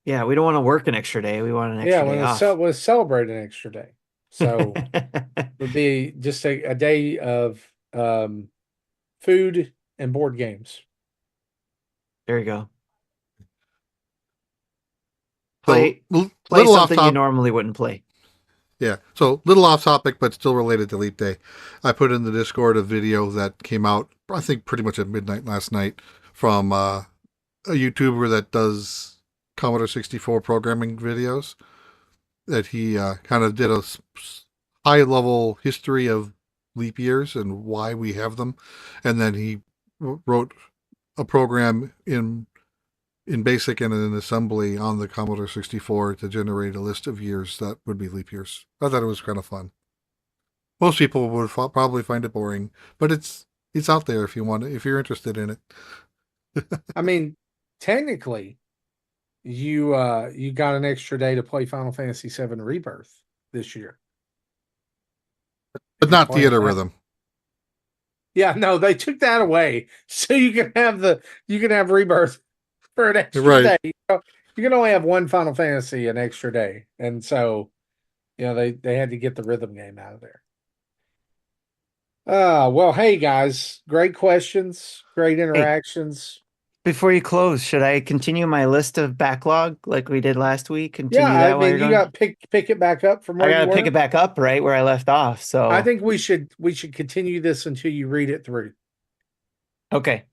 Yeah, we don't want to work an extra day. We want an extra day off. We'll celebrate an extra day. So it would be just a day of food and board games. There you go. So, Play little off something you topic. normally wouldn't play. Yeah, so little off topic, but still related to Leap Day. I put in the Discord a video that came out, I think, pretty much at midnight last night from a YouTuber that does Commodore 64 programming videos. That he kind of did a high-level history of leap years and why we have them, and then he wrote a program in BASIC and in assembly on the Commodore 64 to generate a list of years that would be leap years. I thought it was kind of fun. Most people would probably find it boring, but it's out there if you're interested in it. I mean, technically, you got an extra day to play Final Fantasy VII Rebirth this year. But not Theatrhythm. Yeah, no, they took that away. So you can have Rebirth for an extra Right. day. You can only have one Final Fantasy an extra day. And so, they had to get the rhythm game out of there. Well, hey guys, great questions, great interactions. Before you close, should I continue my list of backlog like we did last week? Continue Yeah, that I while mean, you're you going? got pick it back up from where I you gotta were. pick it back up right where I left off. So I think we should continue this until you read it through. okay.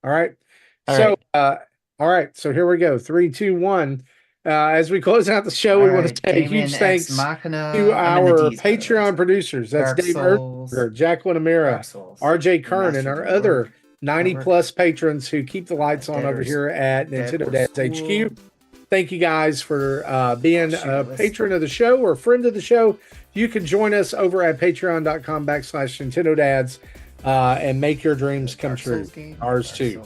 All right. All All right. So here we go. 3, 2, 1. As we close out the show, we want to say a huge thanks to our Patreon producers. That's Dave Ertberger, Jacqueline Amira, RJ Kern, and our other 90+ patrons who keep the lights on over here at Nintendo Dads HQ. Thank you guys for being a patron of the show or a friend of the show. You can join us over at patreon.com/Nintendo Dads and make your dreams come true. Ours too.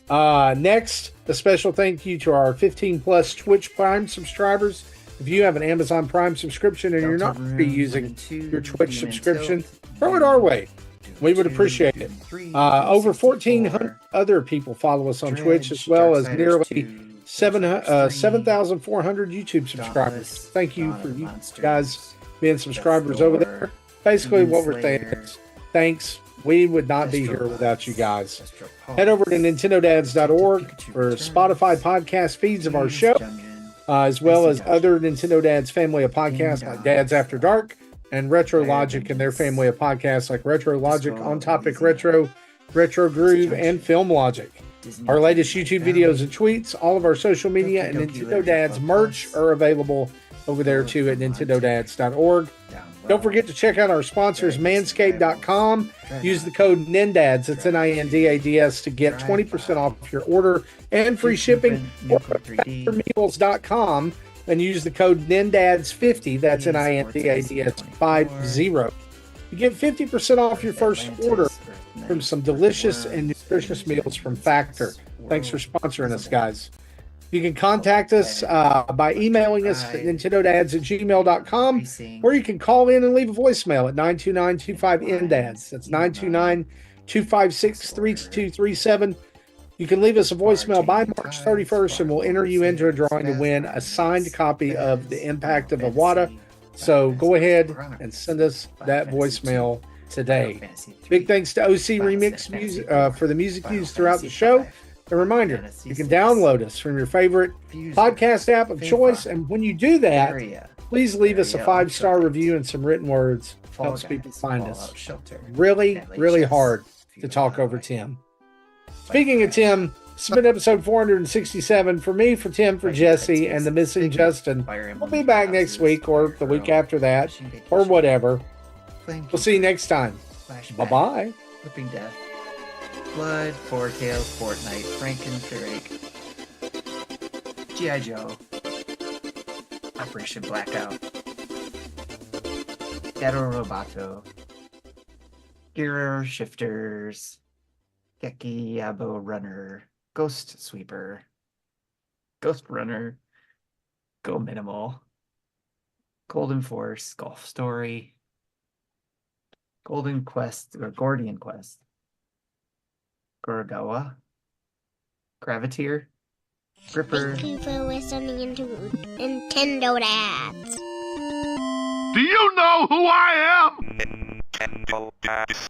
Next, a special thank you to our 15+ Twitch Prime subscribers. If you have an Amazon Prime subscription and you're not using your Twitch subscription, throw it our way. We would appreciate it. Over 1,400 other people follow us on Twitch, as well as nearly 7,400 YouTube subscribers. Thank you for you guys being subscribers over there. Basically, what we're saying is thanks We would not be here without you guys. Head over to NintendoDads.org for Spotify podcast feeds of our show, as well as other Nintendo Dads family of podcasts like Dads After Dark and Retro Logic and their family of podcasts like Retro Logic, On Topic Retro, Retro Groove, and Film Logic. Our latest YouTube videos and tweets, all of our social media, and Nintendo Dads merch are available over there too at NintendoDads.org. Don't forget to check out our sponsors, Manscaped.com. Use the code NINDADS, that's NINDADS, to get 20% off your order and free shipping. Or FactorMeals.com and use the code NINDADS50, that's NINDADS50. You get 50% off your first order from some delicious and nutritious meals from Factor. Thanks for sponsoring us, guys. You can contact us by emailing us at nintendodads@gmail.com, or you can call in and leave a voicemail at 929-25-NDADS. That's 929-256-3237. You can leave us a voicemail by March 31st, and we'll enter you into a drawing to win a signed copy of The Impact of Iwata. So go ahead and send us that voicemail today. Big thanks to OC Remix music, for the music used throughout the show. A reminder, you can download us from your favorite podcast app of choice, and when you do that, please leave us a 5-star review and some written words. Helps people find us. Really, really hard to talk over Tim. Speaking of Tim, this has been episode 467. For me, for Tim, for Jesse, and the missing Justin. We'll be back next week or the week after that, or whatever. We'll see you next time. Bye-bye. Flipping Death, Blood, Four Tails, Fortnite, Franken-Drake, G.I. Joe, Operation Blackout, Shadow Roboto, Gear Shifters, Geki Yabo Runner, Ghost Sweeper, Ghost Runner, Go Minimal, Golden Force, Golf Story, Golden Quest or Gordian Quest, Gorogawa, Graviteer, Gripper. Thank you for listening to Nintendo Dads. Do you know who I am? Nintendo Dads.